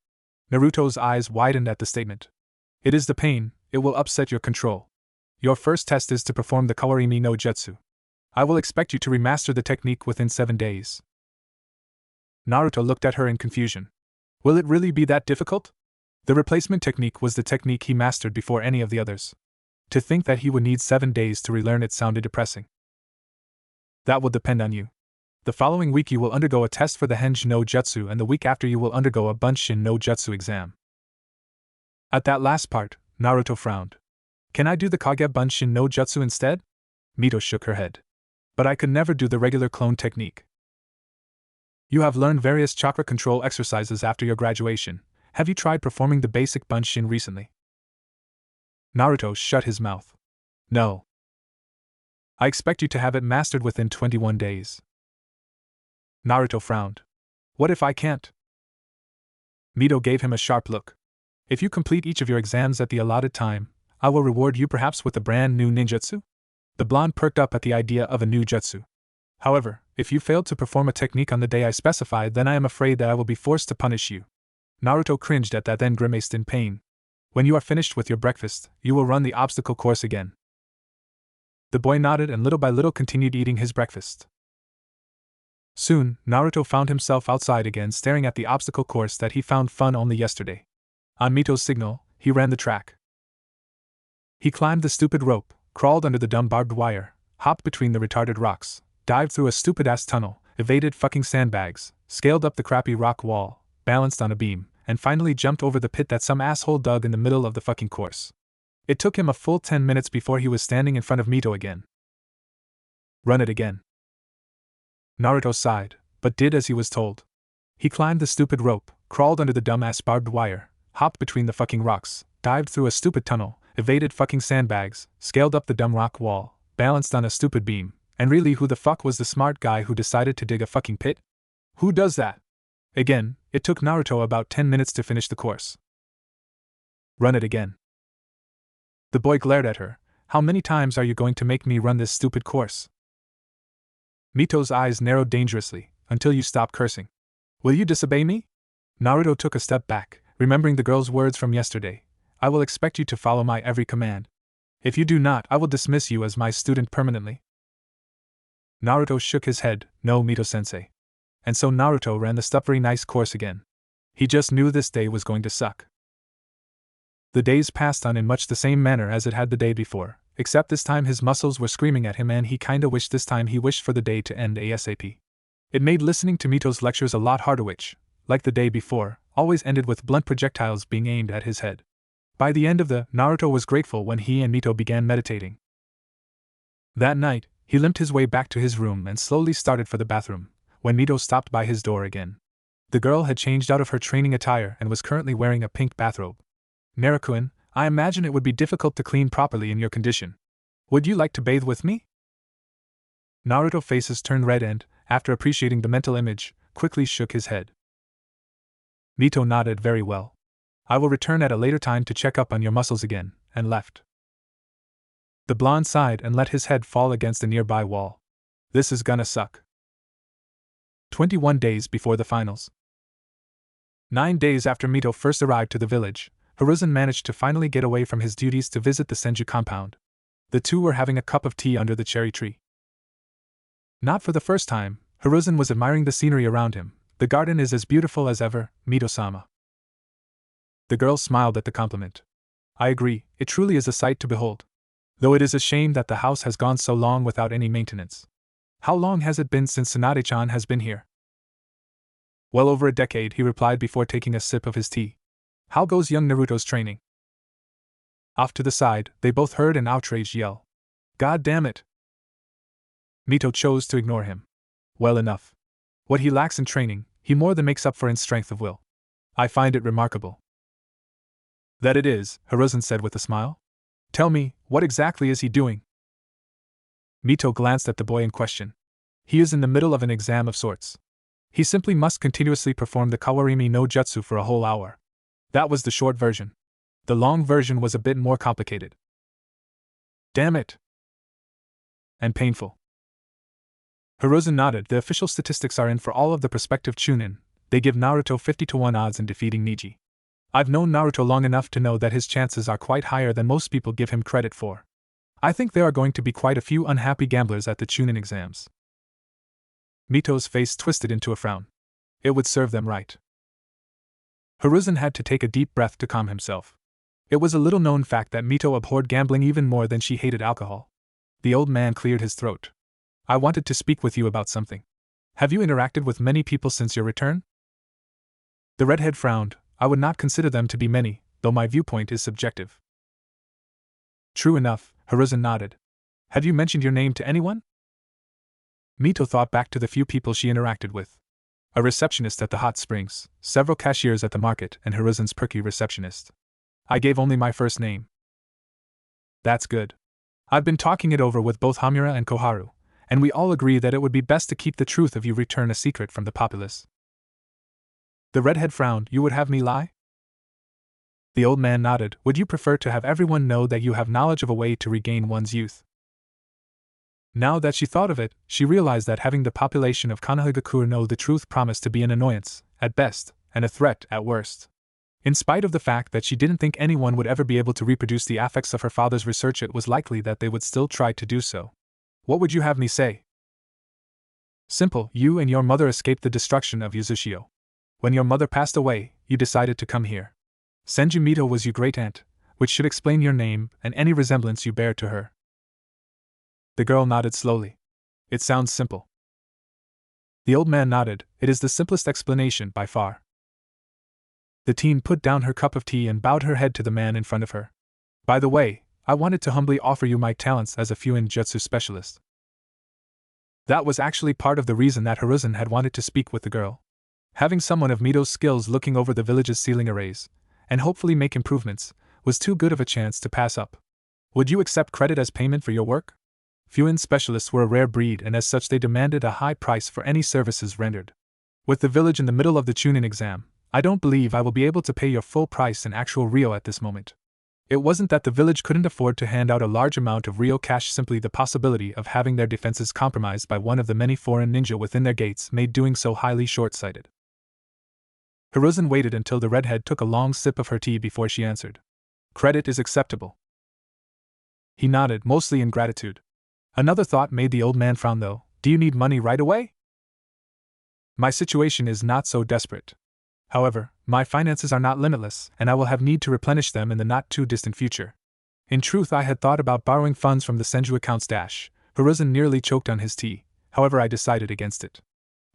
Naruto's eyes widened at the statement. It is the pain, it will upset your control. Your first test is to perform the Kawarimi no Jutsu. I will expect you to remaster the technique within 7 days. Naruto looked at her in confusion. Will it really be that difficult? The replacement technique was the technique he mastered before any of the others. To think that he would need 7 days to relearn it sounded depressing. That will depend on you. The following week you will undergo a test for the Henj no Jutsu, and the week after you will undergo a Bunshin no Jutsu exam. At that last part, Naruto frowned. Can I do the Kage Bunshin no Jutsu instead? Mito shook her head. But I could never do the regular clone technique. You have learned various chakra control exercises after your graduation. Have you tried performing the basic Bunshin recently? Naruto shut his mouth. No. I expect you to have it mastered within 21 days. Naruto frowned. What if I can't? Mito gave him a sharp look. If you complete each of your exams at the allotted time, I will reward you perhaps with a brand new ninjutsu? The blonde perked up at the idea of a new jutsu. However, if you failed to perform a technique on the day I specified, then I am afraid that I will be forced to punish you. Naruto cringed at that, then grimaced in pain. When you are finished with your breakfast, you will run the obstacle course again. The boy nodded and little by little continued eating his breakfast. Soon, Naruto found himself outside again, staring at the obstacle course that he found fun only yesterday. On Mito's signal, he ran the track. He climbed the stupid rope, crawled under the dumb barbed wire, hopped between the retarded rocks, dived through a stupid-ass tunnel, evaded fucking sandbags, scaled up the crappy rock wall, balanced on a beam, and finally jumped over the pit that some asshole dug in the middle of the fucking course. It took him a full 10 minutes before he was standing in front of Mito again. Run it again. Naruto sighed, but did as he was told. He climbed the stupid rope, crawled under the dumb-ass barbed wire, hopped between the fucking rocks, dived through a stupid tunnel, evaded fucking sandbags, scaled up the dumb rock wall, balanced on a stupid beam, and really who the fuck was the smart guy who decided to dig a fucking pit? Who does that? Again, it took Naruto about 10 minutes to finish the course. Run it again. The boy glared at her. How many times are you going to make me run this stupid course? Mito's eyes narrowed dangerously, until you stop cursing. Will you disobey me? Naruto took a step back, remembering the girl's words from yesterday, I will expect you to follow my every command. If you do not, I will dismiss you as my student permanently. Naruto shook his head, no, Mito-sensei. And so Naruto ran the stubbornly nice course again. He just knew this day was going to suck. The days passed on in much the same manner as it had the day before, except this time his muscles were screaming at him and he kinda wished this time he wished for the day to end ASAP. It made listening to Mito's lectures a lot harder which, like the day before, always ended with blunt projectiles being aimed at his head. By the end of the, Naruto was grateful when he and Mito began meditating. That night, he limped his way back to his room and slowly started for the bathroom, when Mito stopped by his door again. The girl had changed out of her training attire and was currently wearing a pink bathrobe. Naruto-kun, I imagine it would be difficult to clean properly in your condition. Would you like to bathe with me? Naruto's face turned red and, after appreciating the mental image, quickly shook his head. Mito nodded very well. I will return at a later time to check up on your muscles again, and left. The blonde sighed and let his head fall against a nearby wall. This is gonna suck. 21 days before the finals. 9 days after Mito first arrived to the village, Hiruzen managed to finally get away from his duties to visit the Senju compound. The two were having a cup of tea under the cherry tree. Not for the first time, Hiruzen was admiring the scenery around him. The garden is as beautiful as ever, Mito-sama. The girl smiled at the compliment. I agree, it truly is a sight to behold. Though it is a shame that the house has gone so long without any maintenance. How long has it been since Tsunade-chan has been here? Well over a decade, he replied before taking a sip of his tea. How goes young Naruto's training? Off to the side, they both heard an outraged yell. God damn it! Mito chose to ignore him. Well enough. What he lacks in training, he more than makes up for in strength of will. I find it remarkable. That it is, Hiruzen said with a smile. Tell me, what exactly is he doing? Mito glanced at the boy in question. He is in the middle of an exam of sorts. He simply must continuously perform the Kawarimi no Jutsu for a whole hour. That was the short version. The long version was a bit more complicated. Damn it! And painful. Hiruzen nodded. The official statistics are in for all of the prospective Chunin. They give Naruto 50-1 odds in defeating Neji. I've known Naruto long enough to know that his chances are quite higher than most people give him credit for. I think there are going to be quite a few unhappy gamblers at the Chunin exams. Mito's face twisted into a frown. It would serve them right. Hiruzen had to take a deep breath to calm himself. It was a little-known fact that Mito abhorred gambling even more than she hated alcohol. The old man cleared his throat. I wanted to speak with you about something. Have you interacted with many people since your return? The redhead frowned. I would not consider them to be many, though my viewpoint is subjective. True enough, Hiruzen nodded. Have you mentioned your name to anyone? Mito thought back to the few people she interacted with. A receptionist at the hot springs, several cashiers at the market, and Hiruzen's perky receptionist. I gave only my first name. That's good. I've been talking it over with both Hamura and Koharu, and we all agree that it would be best to keep the truth if you return a secret from the populace. The redhead frowned. You would have me lie? The old man nodded. Would you prefer to have everyone know that you have knowledge of a way to regain one's youth? Now that she thought of it, she realized that having the population of Konoha know the truth promised to be an annoyance, at best, and a threat, at worst. In spite of the fact that she didn't think anyone would ever be able to reproduce the effects of her father's research, it was likely that they would still try to do so. What would you have me say? Simple. You and your mother escaped the destruction of Uzushio. When your mother passed away, you decided to come here. Senju Mito was your great-aunt, which should explain your name and any resemblance you bear to her. The girl nodded slowly. It sounds simple. The old man nodded. It is the simplest explanation by far. The teen put down her cup of tea and bowed her head to the man in front of her. By the way, I wanted to humbly offer you my talents as a Fuin Jutsu specialist. That was actually part of the reason that Hiruzen had wanted to speak with the girl. Having someone of Mito's skills looking over the village's ceiling arrays, and hopefully make improvements, was too good of a chance to pass up. Would you accept credit as payment for your work? Fuin specialists were a rare breed, and as such they demanded a high price for any services rendered. With the village in the middle of the Chunin exam, I don't believe I will be able to pay your full price in actual Rio at this moment. It wasn't that the village couldn't afford to hand out a large amount of Rio cash, simply the possibility of having their defenses compromised by one of the many foreign ninja within their gates made doing so highly short-sighted. Hiruzen waited until the redhead took a long sip of her tea before she answered. Credit is acceptable. He nodded, mostly in gratitude. Another thought made the old man frown though. Do you need money right away? My situation is not so desperate. However, my finances are not limitless, and I will have need to replenish them in the not-too-distant future. In truth, I had thought about borrowing funds from the Senju accounts. Hiruzen nearly choked on his tea, however I decided against it.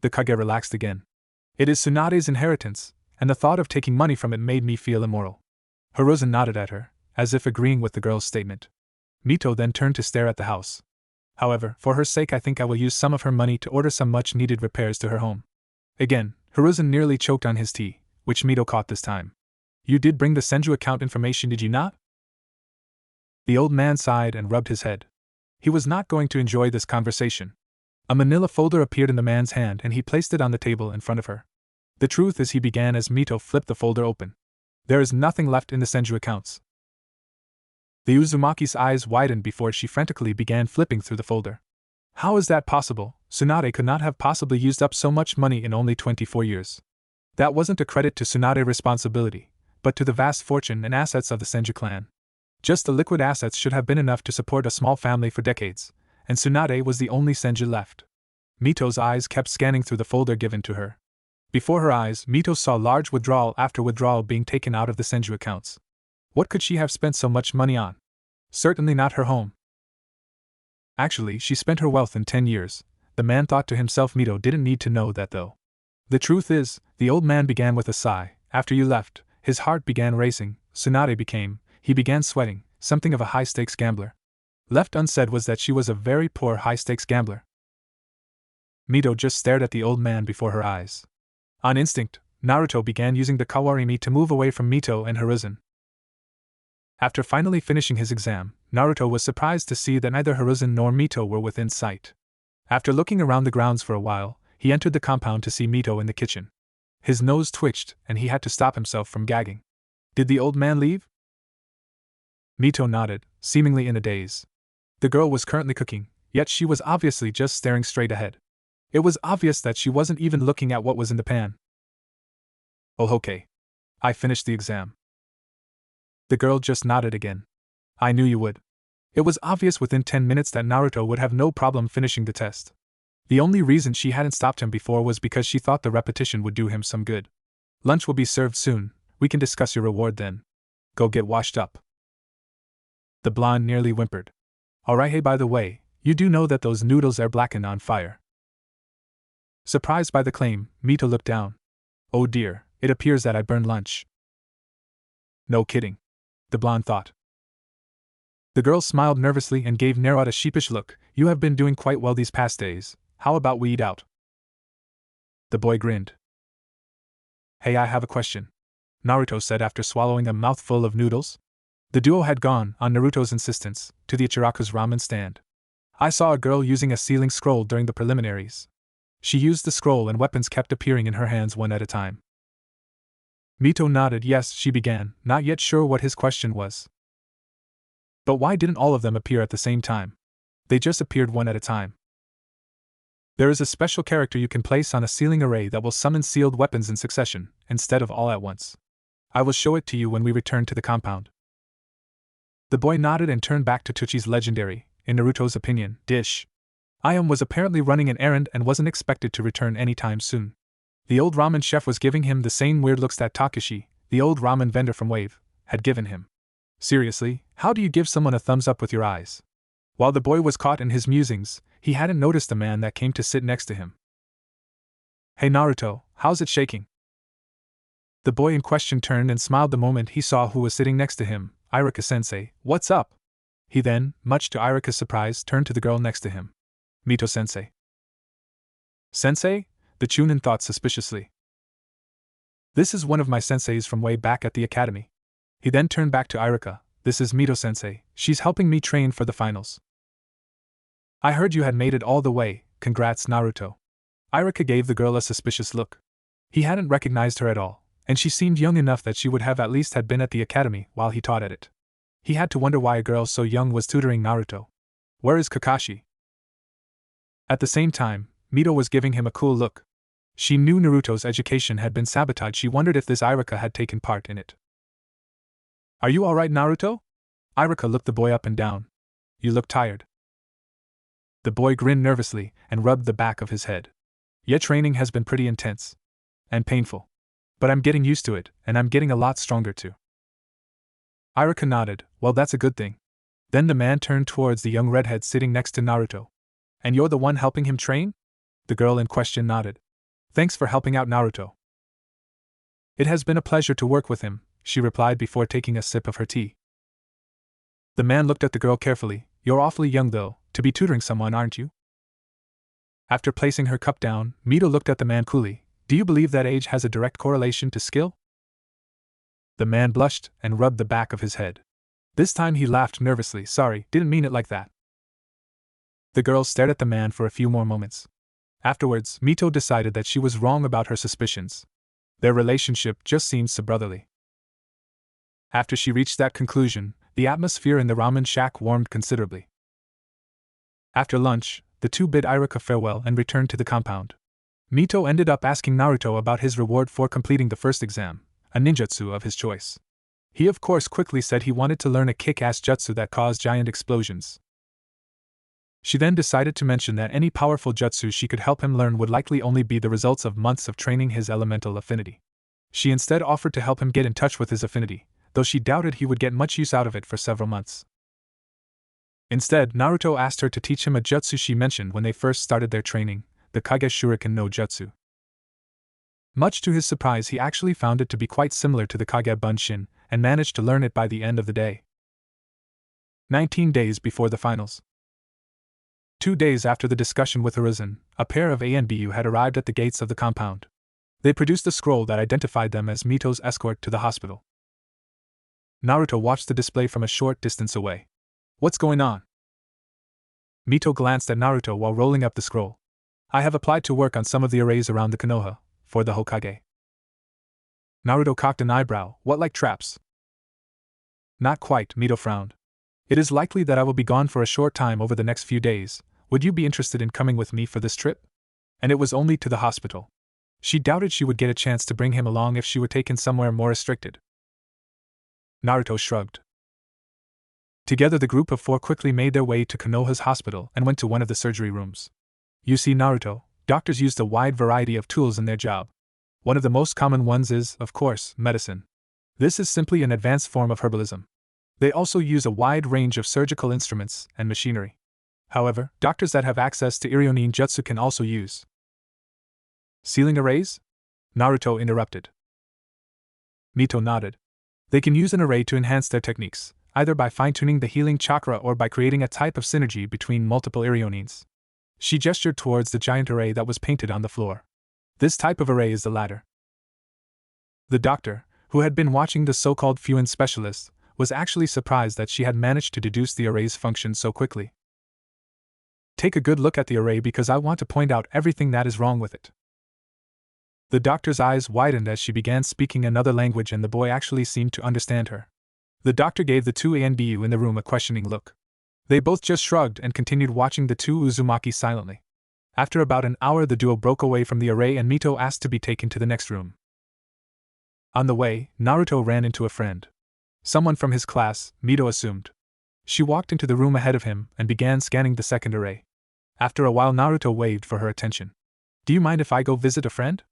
The Kage relaxed again. It is Tsunade's inheritance, and the thought of taking money from it made me feel immoral. Hiruzen nodded at her, as if agreeing with the girl's statement. Mito then turned to stare at the house. However, for her sake I think I will use some of her money to order some much-needed repairs to her home. Again, Hiruzen nearly choked on his tea, which Mito caught this time. You did bring the Senju account information, did you not? The old man sighed and rubbed his head. He was not going to enjoy this conversation. A manila folder appeared in the man's hand and he placed it on the table in front of her. The truth is, he began as Mito flipped the folder open. There is nothing left in the Senju accounts. The Uzumaki's eyes widened before she frantically began flipping through the folder. How is that possible? Tsunade could not have possibly used up so much money in only 24 years. That wasn't a credit to Tsunade's responsibility, but to the vast fortune and assets of the Senju clan. Just the liquid assets should have been enough to support a small family for decades, and Tsunade was the only Senju left. Mito's eyes kept scanning through the folder given to her. Before her eyes, Mito saw large withdrawal after withdrawal being taken out of the Senju accounts. What could she have spent so much money on? Certainly not her home. Actually, she spent her wealth in 10 years. The man thought to himself. Mito didn't need to know that though. The truth is, the old man began with a sigh. After you left, his heart began racing. He began sweating, something of a high-stakes gambler. Left unsaid was that she was a very poor high-stakes gambler. Mito just stared at the old man before her eyes. On instinct, Naruto began using the Kawarimi to move away from Mito and Hiruzen. After finally finishing his exam, Naruto was surprised to see that neither Hiruzen nor Mito were within sight. After looking around the grounds for a while, he entered the compound to see Mito in the kitchen. His nose twitched and he had to stop himself from gagging. Did the old man leave? Mito nodded, seemingly in a daze. The girl was currently cooking, yet she was obviously just staring straight ahead. It was obvious that she wasn't even looking at what was in the pan. Oh, okay. I finished the exam. The girl just nodded again. I knew you would. It was obvious within 10 minutes that Naruto would have no problem finishing the test. The only reason she hadn't stopped him before was because she thought the repetition would do him some good. Lunch will be served soon, we can discuss your reward then. Go get washed up. The blonde nearly whimpered. Alright, hey, by the way, you do know that those noodles are black and on fire. Surprised by the claim, Mito looked down. Oh dear, it appears that I burned lunch. No kidding. The blonde thought. The girl smiled nervously and gave Naruto a sheepish look. You have been doing quite well these past days. How about we eat out? The boy grinned. Hey, I have a question, Naruto said after swallowing a mouthful of noodles. The duo had gone, on Naruto's insistence, to the Ichiraku's ramen stand. I saw a girl using a sealing scroll during the preliminaries. She used the scroll and weapons kept appearing in her hands one at a time. Mito nodded. Yes, she began, not yet sure what his question was. But why didn't all of them appear at the same time? They just appeared one at a time. There is a special character you can place on a sealing array that will summon sealed weapons in succession, instead of all at once. I will show it to you when we return to the compound. The boy nodded and turned back to Tuchi's legendary, in Naruto's opinion, dish. Ayam was apparently running an errand and wasn't expected to return anytime soon. The old ramen chef was giving him the same weird looks that Takeshi, the old ramen vendor from Wave, had given him. Seriously, how do you give someone a thumbs up with your eyes? While the boy was caught in his musings, he hadn't noticed the man that came to sit next to him. Hey Naruto, how's it shaking? The boy in question turned and smiled the moment he saw who was sitting next to him. Irika-sensei, what's up? He then, much to Irika's surprise, turned to the girl next to him. Mito-sensei. Sensei? The Chunin thought suspiciously. This is one of my senseis from way back at the academy. He then turned back to Irika. This is Mito-sensei, she's helping me train for the finals. I heard you had made it all the way, congrats Naruto. Irika gave the girl a suspicious look. He hadn't recognized her at all, and she seemed young enough that she would have at least had been at the academy while he taught at it. He had to wonder why a girl so young was tutoring Naruto. Where is Kakashi? At the same time, Mito was giving him a cool look. She knew Naruto's education had been sabotaged. She wondered if this Iruka had taken part in it. Are you alright, Naruto? Iruka looked the boy up and down. You look tired. The boy grinned nervously and rubbed the back of his head. Yeah, training has been pretty intense. And painful. But I'm getting used to it, and I'm getting a lot stronger too. Iruka nodded. Well, that's a good thing. Then the man turned towards the young redhead sitting next to Naruto. And you're the one helping him train? The girl in question nodded. Thanks for helping out, Naruto. It has been a pleasure to work with him, she replied before taking a sip of her tea. The man looked at the girl carefully. You're awfully young though, to be tutoring someone, aren't you? After placing her cup down, Mito looked at the man coolly. Do you believe that age has a direct correlation to skill? The man blushed and rubbed the back of his head. This time he laughed nervously. Sorry, didn't mean it like that. The girl stared at the man for a few more moments. Afterwards, Mito decided that she was wrong about her suspicions. Their relationship just seemed so brotherly. After she reached that conclusion, the atmosphere in the ramen shack warmed considerably. After lunch, the two bid Iruka farewell and returned to the compound. Mito ended up asking Naruto about his reward for completing the first exam, a ninjutsu of his choice. He of course quickly said he wanted to learn a kick-ass jutsu that caused giant explosions. She then decided to mention that any powerful jutsu she could help him learn would likely only be the results of months of training his elemental affinity. She instead offered to help him get in touch with his affinity, though she doubted he would get much use out of it for several months. Instead, Naruto asked her to teach him a jutsu she mentioned when they first started their training, the Kage Shuriken no Jutsu. Much to his surprise, he actually found it to be quite similar to the Kage Bunshin, and managed to learn it by the end of the day. 19 days before the finals. 2 days after the discussion with Hiruzen, a pair of ANBU had arrived at the gates of the compound. They produced a scroll that identified them as Mito's escort to the hospital. Naruto watched the display from a short distance away. What's going on? Mito glanced at Naruto while rolling up the scroll. I have applied to work on some of the arrays around the Konoha, for the Hokage. Naruto cocked an eyebrow. What, like traps? Not quite, Mito frowned. It is likely that I will be gone for a short time over the next few days. Would you be interested in coming with me for this trip? And it was only to the hospital. She doubted she would get a chance to bring him along if she were taken somewhere more restricted. Naruto shrugged. Together the group of 4 quickly made their way to Konoha's hospital and went to one of the surgery rooms. You see, Naruto, doctors used a wide variety of tools in their job. One of the most common ones is, of course, medicine. This is simply an advanced form of herbalism. They also use a wide range of surgical instruments and machinery. However, doctors that have access to Iryonin Jutsu can also use sealing arrays? Naruto interrupted. Mito nodded. They can use an array to enhance their techniques, either by fine-tuning the healing chakra or by creating a type of synergy between multiple Iryonins. She gestured towards the giant array that was painted on the floor. This type of array is the latter. The doctor, who had been watching the so-called Fuin specialist, was actually surprised that she had managed to deduce the array's function so quickly. Take a good look at the array because I want to point out everything that is wrong with it. The doctor's eyes widened as she began speaking another language, and the boy actually seemed to understand her. The doctor gave the 2 ANBU in the room a questioning look. They both just shrugged and continued watching the 2 Uzumaki silently. After about an hour, the duo broke away from the array and Mito asked to be taken to the next room. On the way, Naruto ran into a friend. Someone from his class, Mito assumed. She walked into the room ahead of him and began scanning the second array. After a while, Naruto waved for her attention. Do you mind if I go visit a friend?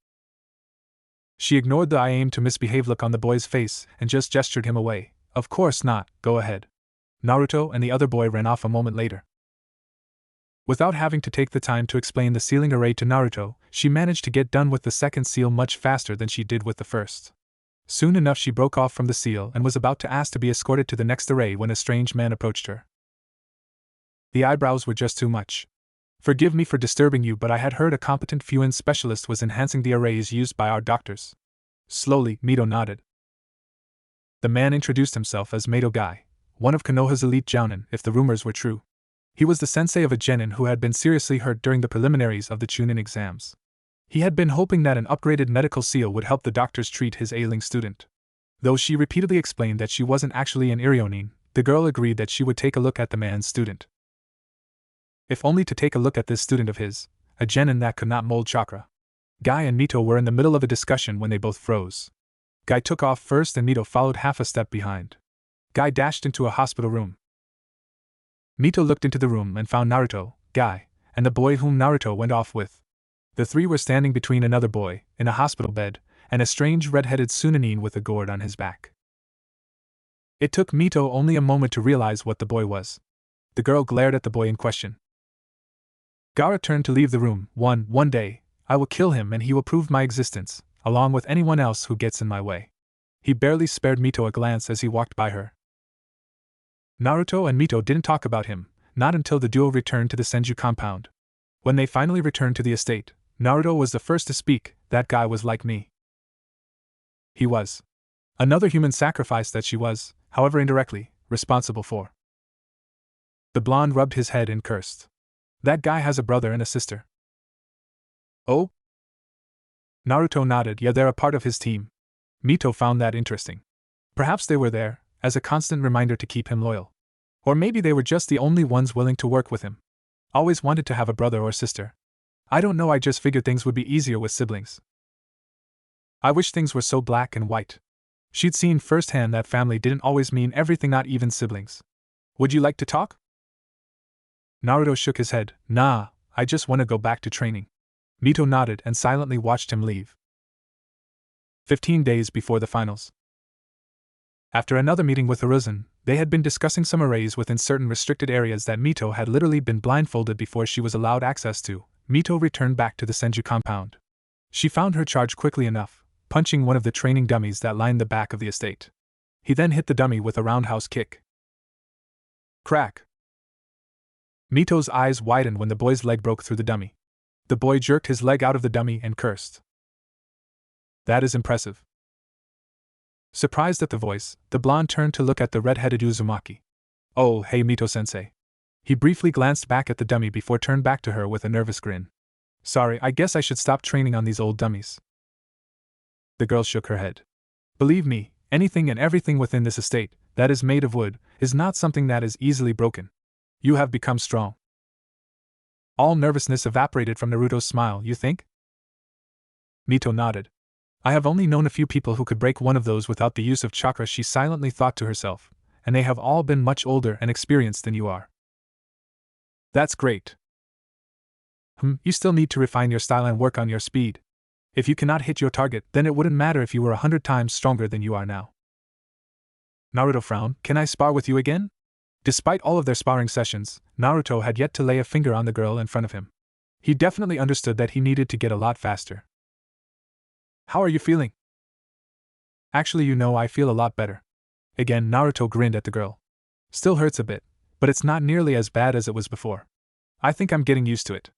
She ignored the I aim to misbehave look on the boy's face and just gestured him away. Of course not, go ahead. Naruto and the other boy ran off a moment later. Without having to take the time to explain the sealing array to Naruto, she managed to get done with the second seal much faster than she did with the first. Soon enough she broke off from the seal and was about to ask to be escorted to the next array when a strange man approached her. The eyebrows were just too much. Forgive me for disturbing you, but I had heard a competent Fuin specialist was enhancing the arrays used by our doctors. Slowly, Mito nodded. The man introduced himself as Mito Gai, one of Konoha's elite jounin, if the rumors were true. He was the sensei of a genin who had been seriously hurt during the preliminaries of the Chunin exams. He had been hoping that an upgraded medical seal would help the doctors treat his ailing student. Though she repeatedly explained that she wasn't actually an Iryonin, the girl agreed that she would take a look at the man's student. If only to take a look at this student of his, a genin that could not mold chakra. Guy and Mito were in the middle of a discussion when they both froze. Guy took off first and Mito followed half a step behind. Guy dashed into a hospital room. Mito looked into the room and found Naruto, Guy, and the boy whom Naruto went off with. The three were standing between another boy, in a hospital bed, and a strange red-headed Sunanin with a gourd on his back. It took Mito only a moment to realize what the boy was. The girl glared at the boy in question. Gaara turned to leave the room. One day, I will kill him and he will prove my existence, along with anyone else who gets in my way. He barely spared Mito a glance as he walked by her. Naruto and Mito didn't talk about him, not until the duo returned to the Senju compound. When they finally returned to the estate, Naruto was the first to speak. That guy was like me. He was. Another human sacrifice that she was, however indirectly, responsible for. The blonde rubbed his head and cursed. That guy has a brother and a sister. Oh? Naruto nodded. Yeah, they're a part of his team. Mito found that interesting. Perhaps they were there, as a constant reminder to keep him loyal. Or maybe they were just the only ones willing to work with him. Always wanted to have a brother or sister. I don't know, I just figured things would be easier with siblings. I wish things were so black and white. She'd seen firsthand that family didn't always mean everything, not even siblings. Would you like to talk? Naruto shook his head. Nah, I just want to go back to training. Mito nodded and silently watched him leave. 15 days before the finals. After another meeting with Hiruzen, they had been discussing some arrays within certain restricted areas that Mito had literally been blindfolded before she was allowed access to. Mito returned back to the Senju compound. She found her charge quickly enough, punching one of the training dummies that lined the back of the estate. He then hit the dummy with a roundhouse kick. Crack! Mito's eyes widened when the boy's leg broke through the dummy. The boy jerked his leg out of the dummy and cursed. That is impressive. Surprised at the voice, the blonde turned to look at the red-headed Uzumaki. Oh, hey Mito-sensei. He briefly glanced back at the dummy before turned back to her with a nervous grin. Sorry, I guess I should stop training on these old dummies. The girl shook her head. Believe me, anything and everything within this estate, that is made of wood, is not something that is easily broken. You have become strong. All nervousness evaporated from Naruto's smile, you think? Mito nodded. I have only known a few people who could break one of those without the use of chakra, she silently thought to herself, and they have all been much older and experienced than you are. That's great. You still need to refine your style and work on your speed. If you cannot hit your target, then it wouldn't matter if you were 100 times stronger than you are now. Naruto frowned. Can I spar with you again? Despite all of their sparring sessions, Naruto had yet to lay a finger on the girl in front of him. He definitely understood that he needed to get a lot faster. How are you feeling? Actually, I feel a lot better. Again, Naruto grinned at the girl. Still hurts a bit, but it's not nearly as bad as it was before. I think I'm getting used to it.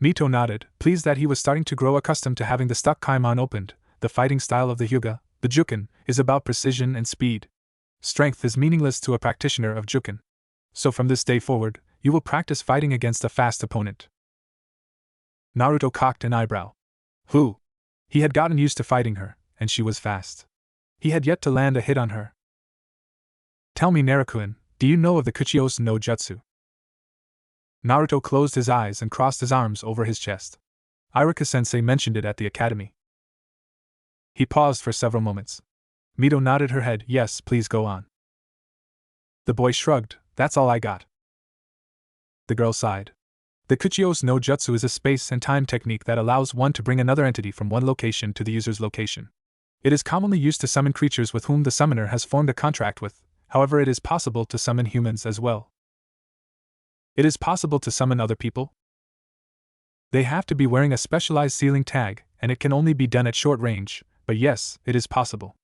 Mito nodded, pleased that he was starting to grow accustomed to having the stuck Kaimon opened. The fighting style of the Hyuga, the Juken, is about precision and speed. Strength is meaningless to a practitioner of Juken. So from this day forward, you will practice fighting against a fast opponent. Naruto cocked an eyebrow. Who? He had gotten used to fighting her, and she was fast. He had yet to land a hit on her. Tell me, Naruto-kun, do you know of the Kuchiyos no Jutsu? Naruto closed his eyes and crossed his arms over his chest. Iruka-sensei mentioned it at the academy. He paused for several moments. Mito nodded her head. Yes, please go on. The boy shrugged. That's all I got. The girl sighed. The Kuchiyos no Jutsu is a space and time technique that allows one to bring another entity from one location to the user's location. It is commonly used to summon creatures with whom the summoner has formed a contract with, however it is possible to summon humans as well. It is possible to summon other people? They have to be wearing a specialized sealing tag, and it can only be done at short range, but yes, it is possible.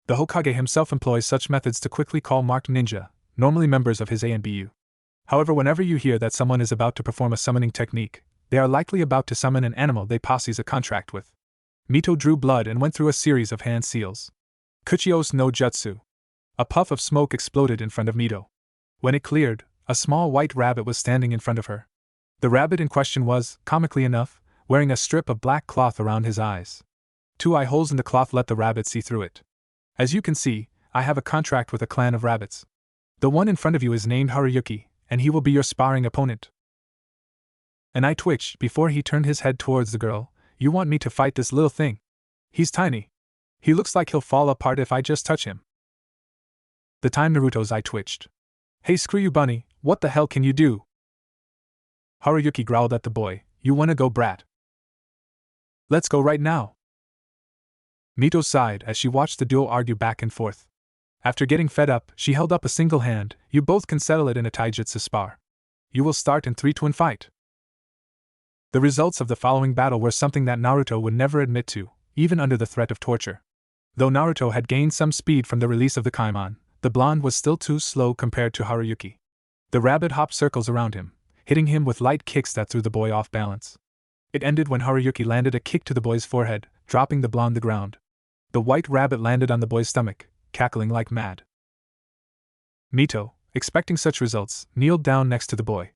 The Hokage himself employs such methods to quickly call marked ninja, normally members of his ANBU. However, whenever you hear that someone is about to perform a summoning technique, they are likely about to summon an animal they posses a contract with. Mito drew blood and went through a series of hand seals. Kuchiyos no Jutsu. A puff of smoke exploded in front of Mito. When it cleared, a small white rabbit was standing in front of her. The rabbit in question was, comically enough, wearing a strip of black cloth around his eyes. 2 eye holes in the cloth let the rabbit see through it. As you can see, I have a contract with a clan of rabbits. The one in front of you is named Haruyuki, and he will be your sparring opponent. An eye twitched before he turned his head towards the girl. You want me to fight this little thing? He's tiny. He looks like he'll fall apart if I just touch him. The time Naruto's eye twitched. Hey, screw you, bunny, what the hell can you do? Haruyuki growled at the boy, you wanna go, brat? Let's go right now. Mito sighed as she watched the duo argue back and forth. After getting fed up, she held up a single hand. You both can settle it in a taijutsu spar. You will start in 3 to fight. The results of the following battle were something that Naruto would never admit to, even under the threat of torture. Though Naruto had gained some speed from the release of the Kaimon, the blonde was still too slow compared to Haruyuki. The rabbit hopped circles around him, hitting him with light kicks that threw the boy off balance. It ended when Haruyuki landed a kick to the boy's forehead, dropping the blonde to the ground. The white rabbit landed on the boy's stomach, cackling like mad. Mito, expecting such results, kneeled down next to the boy.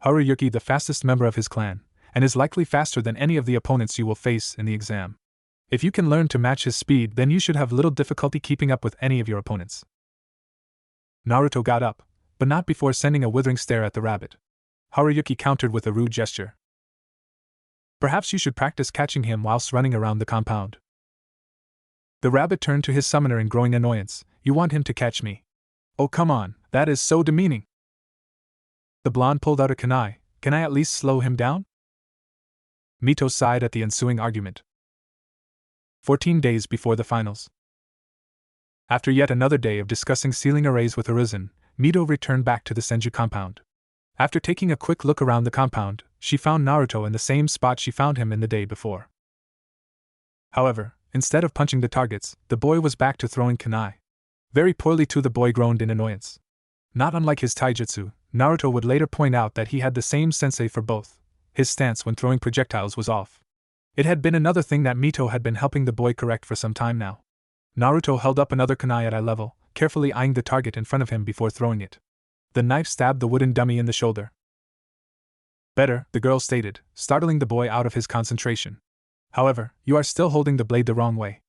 Haruyuki, the fastest member of his clan, and is likely faster than any of the opponents you will face in the exam. If you can learn to match his speed, then you should have little difficulty keeping up with any of your opponents. Naruto got up, but not before sending a withering stare at the rabbit. Haruyuki countered with a rude gesture. Perhaps you should practice catching him whilst running around the compound. The rabbit turned to his summoner in growing annoyance. You want him to catch me? Oh, come on, that is so demeaning. The blonde pulled out a kunai. Can I at least slow him down? Mito sighed at the ensuing argument. 14 days before the finals. After yet another day of discussing ceiling arrays with Arisen, Mito returned back to the Senju compound. After taking a quick look around the compound, she found Naruto in the same spot she found him in the day before. However, instead of punching the targets, the boy was back to throwing kunai. Very poorly too, the boy groaned in annoyance. Not unlike his taijutsu, Naruto would later point out that he had the same sensei for both. His stance when throwing projectiles was off. It had been another thing that Mito had been helping the boy correct for some time now. Naruto held up another kunai at eye level, carefully eyeing the target in front of him before throwing it. The knife stabbed the wooden dummy in the shoulder. Better, the girl stated, startling the boy out of his concentration. However, you are still holding the blade the wrong way.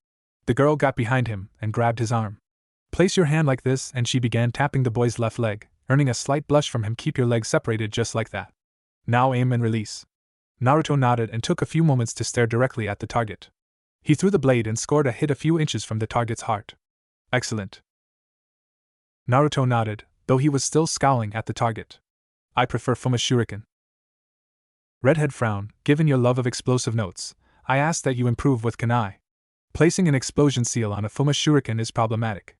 The girl got behind him and grabbed his arm. Place your hand like this, and she began tapping the boy's left leg, earning a slight blush from him. Keep your legs separated just like that. Now aim and release. Naruto nodded and took a few moments to stare directly at the target. He threw the blade and scored a hit a few inches from the target's heart. Excellent. Naruto nodded, though he was still scowling at the target. I prefer Fuma Shuriken. Redhead frowned. Given your love of explosive notes, I ask that you improve with kunai. Placing an explosion seal on a Fuma Shuriken is problematic.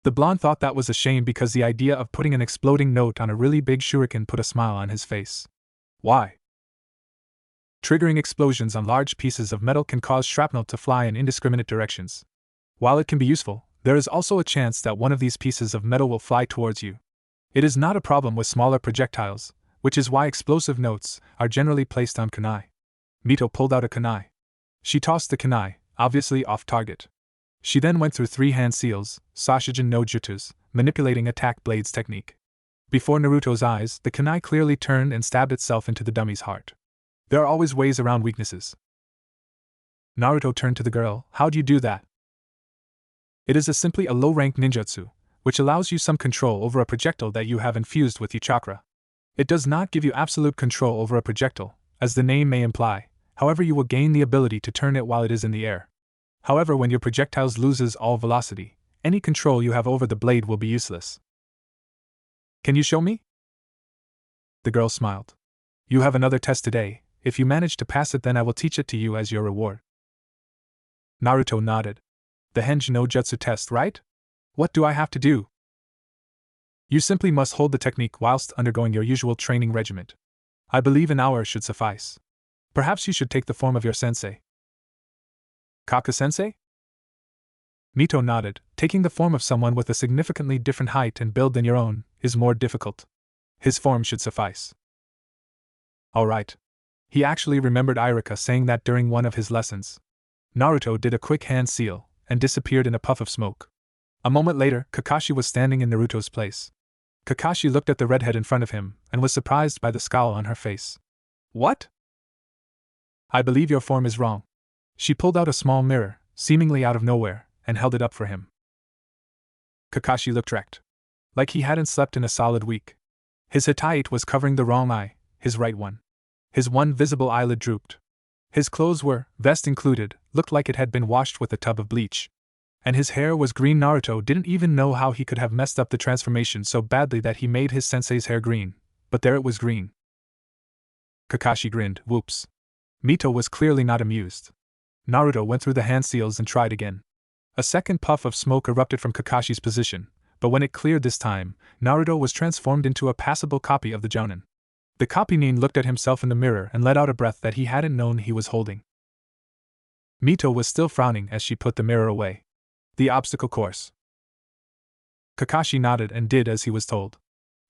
The blonde thought that was a shame because the idea of putting an exploding note on a really big shuriken put a smile on his face. Why? Triggering explosions on large pieces of metal can cause shrapnel to fly in indiscriminate directions. While it can be useful, there is also a chance that one of these pieces of metal will fly towards you. It is not a problem with smaller projectiles, which is why explosive notes are generally placed on kunai. Mito pulled out a kunai. She tossed the kunai, obviously off target. She then went through 3 hand seals, Sashijin no Jutsus, manipulating attack blades technique. Before Naruto's eyes, the kunai clearly turned and stabbed itself into the dummy's heart. There are always ways around weaknesses. Naruto turned to the girl. How'd you do that? It is simply a low-rank ninjutsu, which allows you some control over a projectile that you have infused with your chakra. It does not give you absolute control over a projectile, as the name may imply. However, you will gain the ability to turn it while it is in the air. However, when your projectiles loses all velocity, any control you have over the blade will be useless. Can you show me? The girl smiled. You have another test today. If you manage to pass it, then I will teach it to you as your reward. Naruto nodded. The Henj no Jutsu test, right? What do I have to do? You simply must hold the technique whilst undergoing your usual training regimen. I believe an hour should suffice. Perhaps you should take the form of your sensei. Kaka-sensei? Mito nodded. Taking the form of someone with a significantly different height and build than your own is more difficult. His form should suffice. All right. He actually remembered Irika saying that during one of his lessons. Naruto did a quick hand seal and disappeared in a puff of smoke. A moment later, Kakashi was standing in Naruto's place. Kakashi looked at the redhead in front of him and was surprised by the scowl on her face. What? I believe your form is wrong. She pulled out a small mirror, seemingly out of nowhere, and held it up for him. Kakashi looked wrecked. Like he hadn't slept in a solid week. His hitate was covering the wrong eye, his right one. His one visible eyelid drooped. His clothes were, vest included, looked like it had been washed with a tub of bleach. And his hair was green. Naruto didn't even know how he could have messed up the transformation so badly that he made his sensei's hair green, but there it was green. Kakashi grinned. Whoops. Mito was clearly not amused. Naruto went through the hand seals and tried again. A second puff of smoke erupted from Kakashi's position, but when it cleared this time, Naruto was transformed into a passable copy of the Jounin. The copy nin looked at himself in the mirror and let out a breath that he hadn't known he was holding. Mito was still frowning as she put the mirror away. The obstacle course. Kakashi nodded and did as he was told.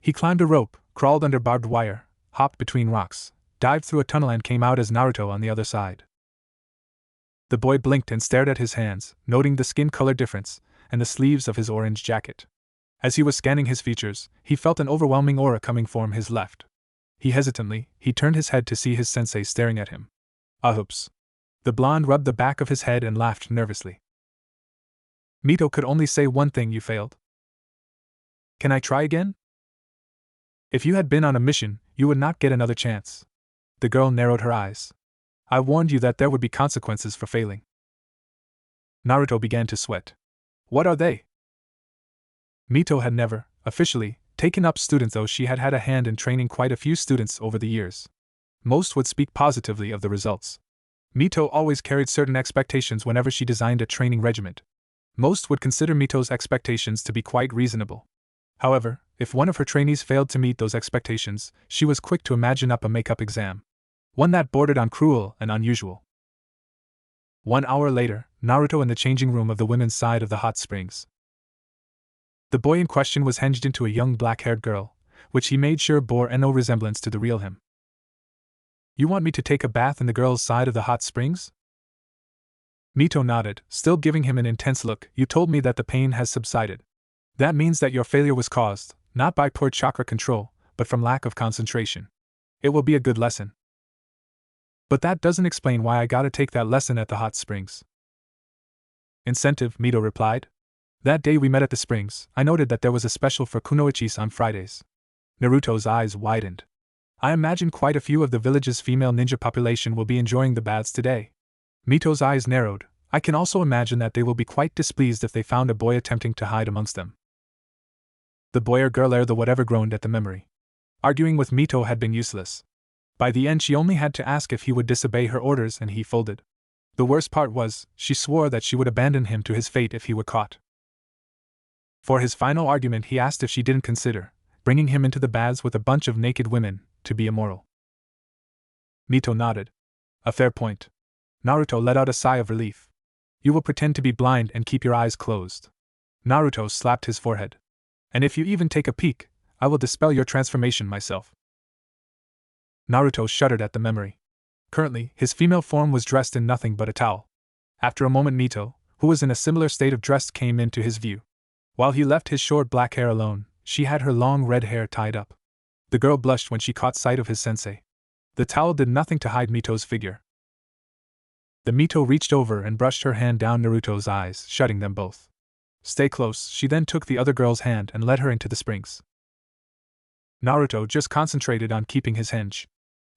He climbed a rope, crawled under barbed wire, hopped between rocks, dived through a tunnel and came out as Naruto on the other side. The boy blinked and stared at his hands, noting the skin color difference, and the sleeves of his orange jacket. As he was scanning his features, he felt an overwhelming aura coming from his left. He turned his head to see his sensei staring at him. Oops. The blonde rubbed the back of his head and laughed nervously. Mito could only say one thing: you failed. Can I try again? If you had been on a mission, you would not get another chance. The girl narrowed her eyes. I warned you that there would be consequences for failing. Naruto began to sweat. What are they? Mito had never, officially, taken up students, though she had had a hand in training quite a few students over the years. Most would speak positively of the results. Mito always carried certain expectations whenever she designed a training regiment. Most would consider Mito's expectations to be quite reasonable. However, if one of her trainees failed to meet those expectations, she was quick to imagine up a make-up exam. One that bordered on cruel and unusual. 1 hour later, Naruto in the changing room of the women's side of the hot springs. The boy in question was hinged into a young black-haired girl, which he made sure bore no resemblance to the real him. You want me to take a bath in the girl's side of the hot springs? Mito nodded, still giving him an intense look. You told me that the pain has subsided. That means that your failure was caused, not by poor chakra control, but from lack of concentration. It will be a good lesson. But that doesn't explain why I gotta take that lesson at the hot springs. Incentive, Mito replied. That day we met at the springs, I noted that there was a special for kunoichis on Fridays. Naruto's eyes widened. I imagine quite a few of the village's female ninja population will be enjoying the baths today. Mito's eyes narrowed. I can also imagine that they will be quite displeased if they found a boy attempting to hide amongst them. The boy or girl or the whatever groaned at the memory. Arguing with Mito had been useless. By the end she only had to ask if he would disobey her orders and he folded. The worst part was, she swore that she would abandon him to his fate if he were caught. For his final argument he asked if she didn't consider bringing him into the baths with a bunch of naked women to be immoral. Mito nodded. A fair point. Naruto let out a sigh of relief. You will pretend to be blind and keep your eyes closed. Naruto slapped his forehead. And if you even take a peek, I will dispel your transformation myself. Naruto shuddered at the memory. Currently, his female form was dressed in nothing but a towel. After a moment Mito, who was in a similar state of dress, came into his view. While he left his short black hair alone, she had her long red hair tied up. The girl blushed when she caught sight of his sensei. The towel did nothing to hide Mito's figure. The Mito reached over and brushed her hand down Naruto's eyes, shutting them both. Stay close. She then took the other girl's hand and led her into the springs. Naruto just concentrated on keeping his hinge.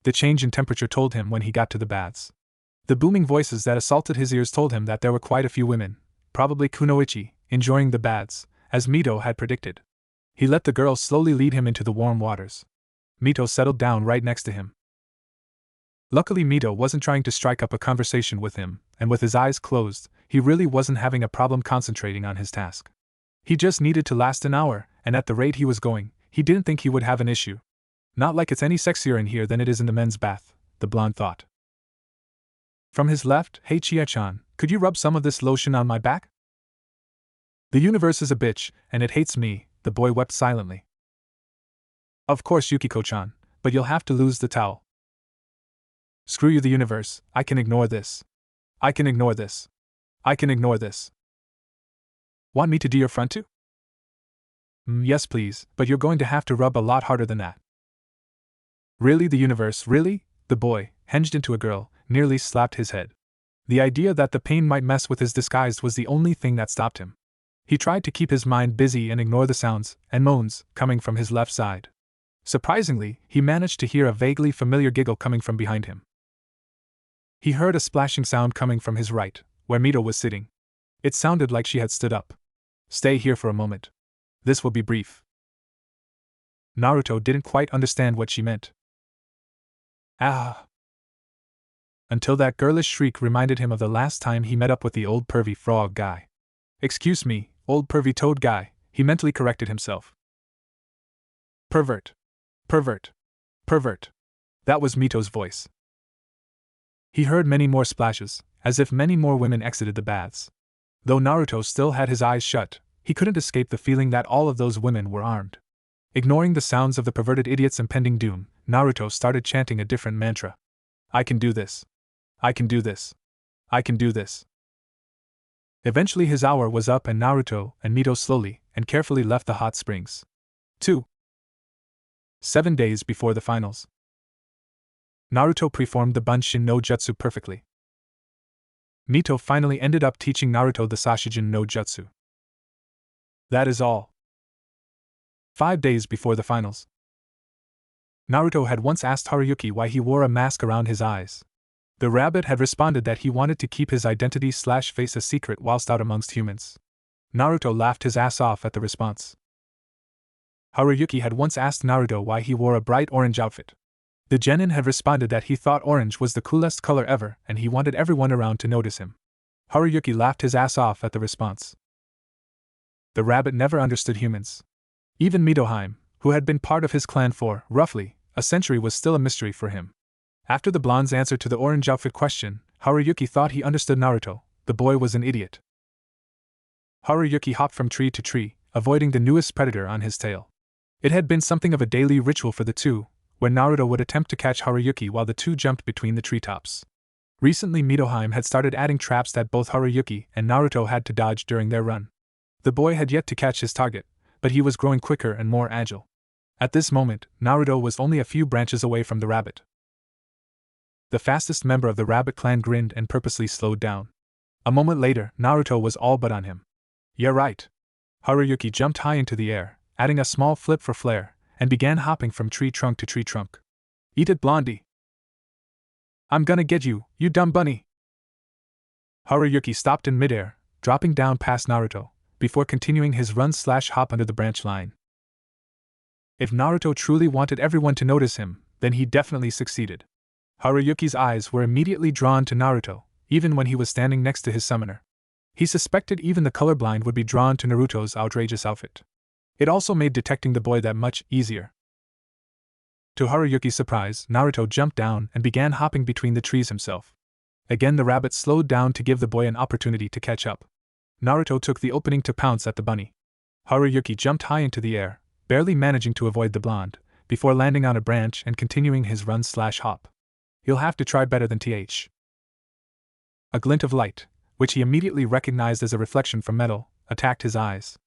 The change in temperature told him when he got to the baths. The booming voices that assaulted his ears told him that there were quite a few women, probably kunoichi, enjoying the baths, as Mito had predicted. He let the girl slowly lead him into the warm waters. Mito settled down right next to him. Luckily Mito wasn't trying to strike up a conversation with him, and with his eyes closed, he really wasn't having a problem concentrating on his task. He just needed to last an hour, and at the rate he was going, he didn't think he would have an issue. Not like it's any sexier in here than it is in the men's bath, the blonde thought. From his left, hey Chia-chan, could you rub some of this lotion on my back? The universe is a bitch, and it hates me, the boy wept silently. Of course Yukiko-chan, but you'll have to lose the towel. Screw you the universe, I can ignore this. I can ignore this. I can ignore this. Want me to do your front too? Yes please, but you're going to have to rub a lot harder than that. Really the universe, really? The boy, hinged into a girl, nearly slapped his head. The idea that the pain might mess with his disguise was the only thing that stopped him. He tried to keep his mind busy and ignore the sounds and moans coming from his left side. Surprisingly, he managed to hear a vaguely familiar giggle coming from behind him. He heard a splashing sound coming from his right, where Mito was sitting. It sounded like she had stood up. Stay here for a moment. This will be brief. Naruto didn't quite understand what she meant. Ah! Until that girlish shriek reminded him of the last time he met up with the old pervy frog guy. Excuse me, old pervy toad guy, he mentally corrected himself. Pervert. Pervert. Pervert. That was Mito's voice. He heard many more splashes, as if many more women exited the baths. Though Naruto still had his eyes shut, he couldn't escape the feeling that all of those women were armed. Ignoring the sounds of the perverted idiot's impending doom, Naruto started chanting a different mantra. I can do this. I can do this. I can do this. Eventually his hour was up and Naruto and Mito slowly and carefully left the hot springs. 7 days before the finals. Naruto performed the Bunshin no Jutsu perfectly. Mito finally ended up teaching Naruto the Sashijin no Jutsu. That is all. 5 days before the finals. Naruto had once asked Haruyuki why he wore a mask around his eyes. The rabbit had responded that he wanted to keep his identity/face a secret whilst out amongst humans. Naruto laughed his ass off at the response. Haruyuki had once asked Naruto why he wore a bright orange outfit. The genin had responded that he thought orange was the coolest color ever and he wanted everyone around to notice him. Haruyuki laughed his ass off at the response. The rabbit never understood humans. Even Mitoheim, who had been part of his clan for, roughly, a century, was still a mystery for him. After the blonde's answer to the orange outfit question, Haruyuki thought he understood Naruto. The boy was an idiot. Haruyuki hopped from tree to tree, avoiding the newest predator on his tail. It had been something of a daily ritual for the two, where Naruto would attempt to catch Haruyuki while the two jumped between the treetops. Recently Mitoheim had started adding traps that both Haruyuki and Naruto had to dodge during their run. The boy had yet to catch his target, but he was growing quicker and more agile. At this moment, Naruto was only a few branches away from the rabbit. The fastest member of the rabbit clan grinned and purposely slowed down. A moment later, Naruto was all but on him. Yeah, right. Haruyuki jumped high into the air, adding a small flip for flair, and began hopping from tree trunk to tree trunk. Eat it, Blondie. I'm gonna get you, you dumb bunny. Haruyuki stopped in midair, dropping down past Naruto, before continuing his run/hop under the branch line. If Naruto truly wanted everyone to notice him, then he definitely succeeded. Haruyuki's eyes were immediately drawn to Naruto, even when he was standing next to his summoner. He suspected even the colorblind would be drawn to Naruto's outrageous outfit. It also made detecting the boy that much easier. To Haruyuki's surprise, Naruto jumped down and began hopping between the trees himself. Again the rabbit slowed down to give the boy an opportunity to catch up. Naruto took the opening to pounce at the bunny. Haruyuki jumped high into the air, barely managing to avoid the blonde, before landing on a branch and continuing his run/hop. You'll have to try better than th. A glint of light, which he immediately recognized as a reflection from metal, attacked his eyes.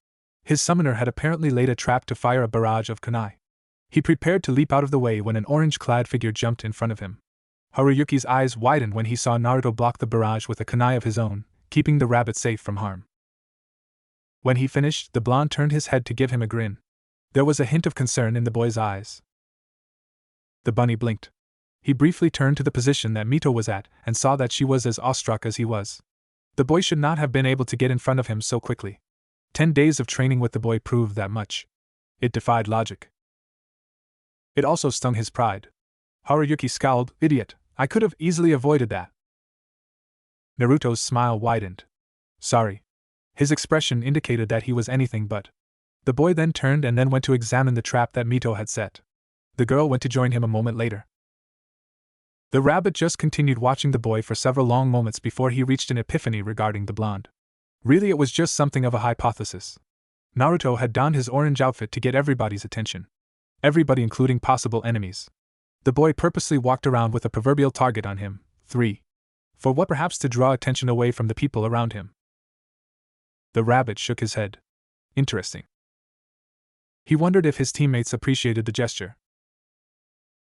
His summoner had apparently laid a trap to fire a barrage of kunai. He prepared to leap out of the way when an orange-clad figure jumped in front of him. Haruyuki's eyes widened when he saw Naruto block the barrage with a kunai of his own, keeping the rabbit safe from harm. When he finished, the blonde turned his head to give him a grin. There was a hint of concern in the boy's eyes. The bunny blinked. He briefly turned to the position that Mito was at and saw that she was as awestruck as he was. The boy should not have been able to get in front of him so quickly. 10 days of training with the boy proved that much. It defied logic. It also stung his pride. Haruyuki scowled. Idiot, I could have easily avoided that. Naruto's smile widened. Sorry. His expression indicated that he was anything but. The boy then turned and then went to examine the trap that Mito had set. The girl went to join him a moment later. The rabbit just continued watching the boy for several long moments before he reached an epiphany regarding the blonde. Really, it was just something of a hypothesis. Naruto had donned his orange outfit to get everybody's attention. Everybody, including possible enemies. The boy purposely walked around with a proverbial target on him. 3. For what? Perhaps to draw attention away from the people around him. The rabbit shook his head. Interesting. He wondered if his teammates appreciated the gesture.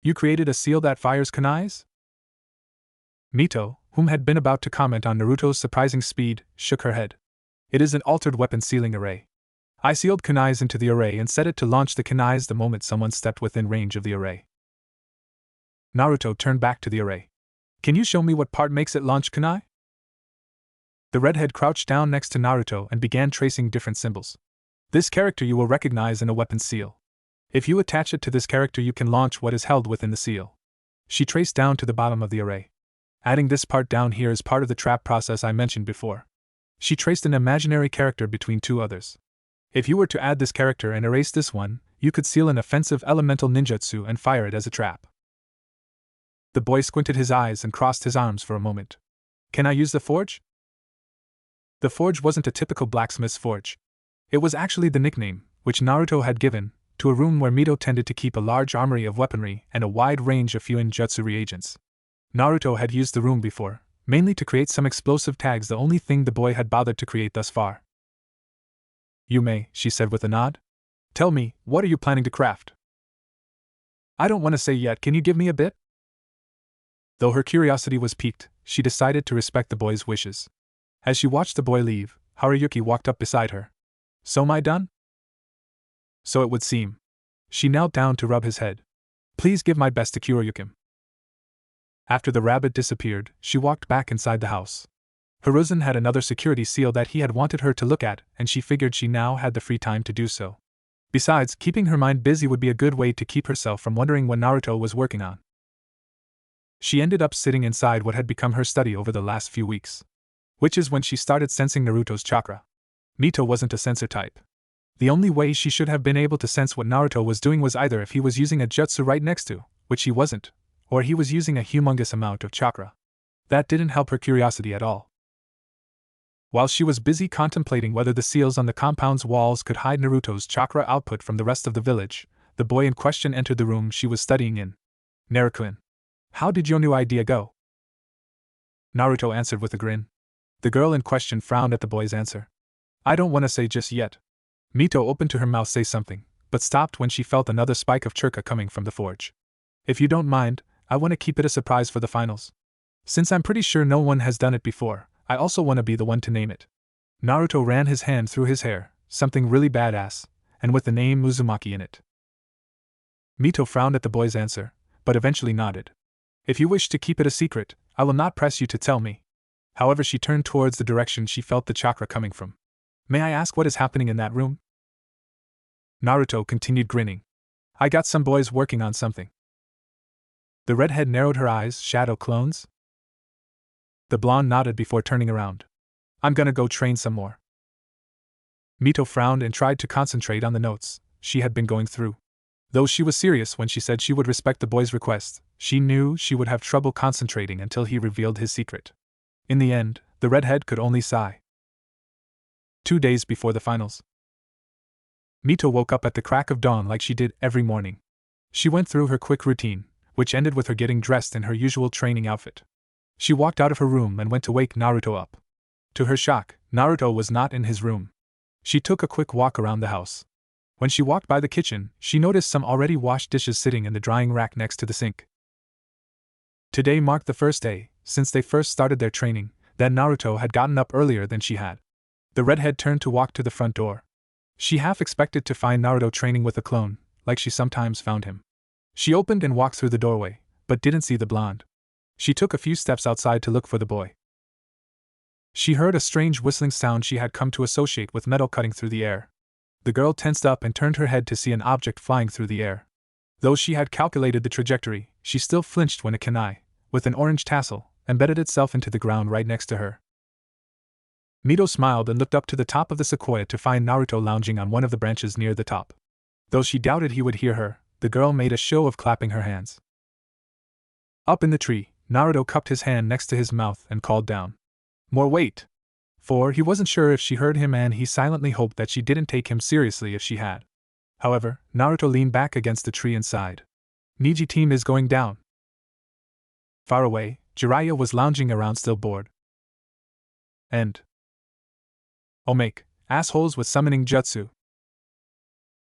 You created a seal that fires kunais? Mito, whom had been about to comment on Naruto's surprising speed, shook her head. It is an altered weapon sealing array. I sealed kunais into the array and set it to launch the kunais the moment someone stepped within range of the array. Naruto turned back to the array. Can you show me what part makes it launch kunai? The redhead crouched down next to Naruto and began tracing different symbols. This character you will recognize in a weapon seal. If you attach it to this character, you can launch what is held within the seal. She traced down to the bottom of the array. Adding this part down here is part of the trap process I mentioned before. She traced an imaginary character between two others. If you were to add this character and erase this one, you could seal an offensive elemental ninjutsu and fire it as a trap. The boy squinted his eyes and crossed his arms for a moment. Can I use the forge? The forge wasn't a typical blacksmith's forge. It was actually the nickname, which Naruto had given, to a room where Mito tended to keep a large armory of weaponry and a wide range of Fuinjutsu reagents. Naruto had used the room before, mainly to create some explosive tags, the only thing the boy had bothered to create thus far. You may, she said with a nod. Tell me, what are you planning to craft? I don't want to say yet, can you give me a bit? Though her curiosity was piqued, she decided to respect the boy's wishes. As she watched the boy leave, Haruyuki walked up beside her. So am I done? So it would seem. She knelt down to rub his head. Please give my best to Kuroyukim. After the rabbit disappeared, she walked back inside the house. Hiruzen had another security seal that he had wanted her to look at, and she figured she now had the free time to do so. Besides, keeping her mind busy would be a good way to keep herself from wondering what Naruto was working on. She ended up sitting inside what had become her study over the last few weeks. Which is when she started sensing Naruto's chakra. Mito wasn't a sensor type. The only way she should have been able to sense what Naruto was doing was either if he was using a jutsu right next to, which he wasn't, or he was using a humongous amount of chakra. That didn't help her curiosity at all. While she was busy contemplating whether the seals on the compound's walls could hide Naruto's chakra output from the rest of the village, the boy in question entered the room she was studying in. Naruto-kun, how did your new idea go? Naruto answered with a grin. The girl in question frowned at the boy's answer. I don't want to say just yet. Mito opened to her mouth say something, but stopped when she felt another spike of churka coming from the forge. If you don't mind, I want to keep it a surprise for the finals. Since I'm pretty sure no one has done it before, I also want to be the one to name it. Naruto ran his hand through his hair, something really badass, and with the name Uzumaki in it. Mito frowned at the boy's answer, but eventually nodded. If you wish to keep it a secret, I will not press you to tell me. However, she turned towards the direction she felt the chakra coming from. May I ask what is happening in that room? Naruto continued grinning. I got some boys working on something. The redhead narrowed her eyes. Shadow clones? The blonde nodded before turning around. I'm gonna go train some more. Mito frowned and tried to concentrate on the notes she had been going through. Though she was serious when she said she would respect the boy's request, she knew she would have trouble concentrating until he revealed his secret. In the end, the redhead could only sigh. 2 days before the finals. Mito woke up at the crack of dawn like she did every morning. She went through her quick routine, which ended with her getting dressed in her usual training outfit. She walked out of her room and went to wake Naruto up. To her shock, Naruto was not in his room. She took a quick walk around the house. When she walked by the kitchen, she noticed some already washed dishes sitting in the drying rack next to the sink. Today marked the first day, since they first started their training, that Naruto had gotten up earlier than she had. The redhead turned to walk to the front door. She half expected to find Naruto training with a clone, like she sometimes found him. She opened and walked through the doorway, but didn't see the blonde. She took a few steps outside to look for the boy. She heard a strange whistling sound she had come to associate with metal cutting through the air. The girl tensed up and turned her head to see an object flying through the air. Though she had calculated the trajectory, she still flinched when a kunai, with an orange tassel, embedded itself into the ground right next to her. Mito smiled and looked up to the top of the sequoia to find Naruto lounging on one of the branches near the top. Though she doubted he would hear her, the girl made a show of clapping her hands. Up in the tree, Naruto cupped his hand next to his mouth and called down. More weight! For he wasn't sure if she heard him and he silently hoped that she didn't take him seriously if she had. However, Naruto leaned back against the tree and sighed. Niji team is going down. Far away, Jiraiya was lounging around still bored. And Omake, assholes with summoning jutsu.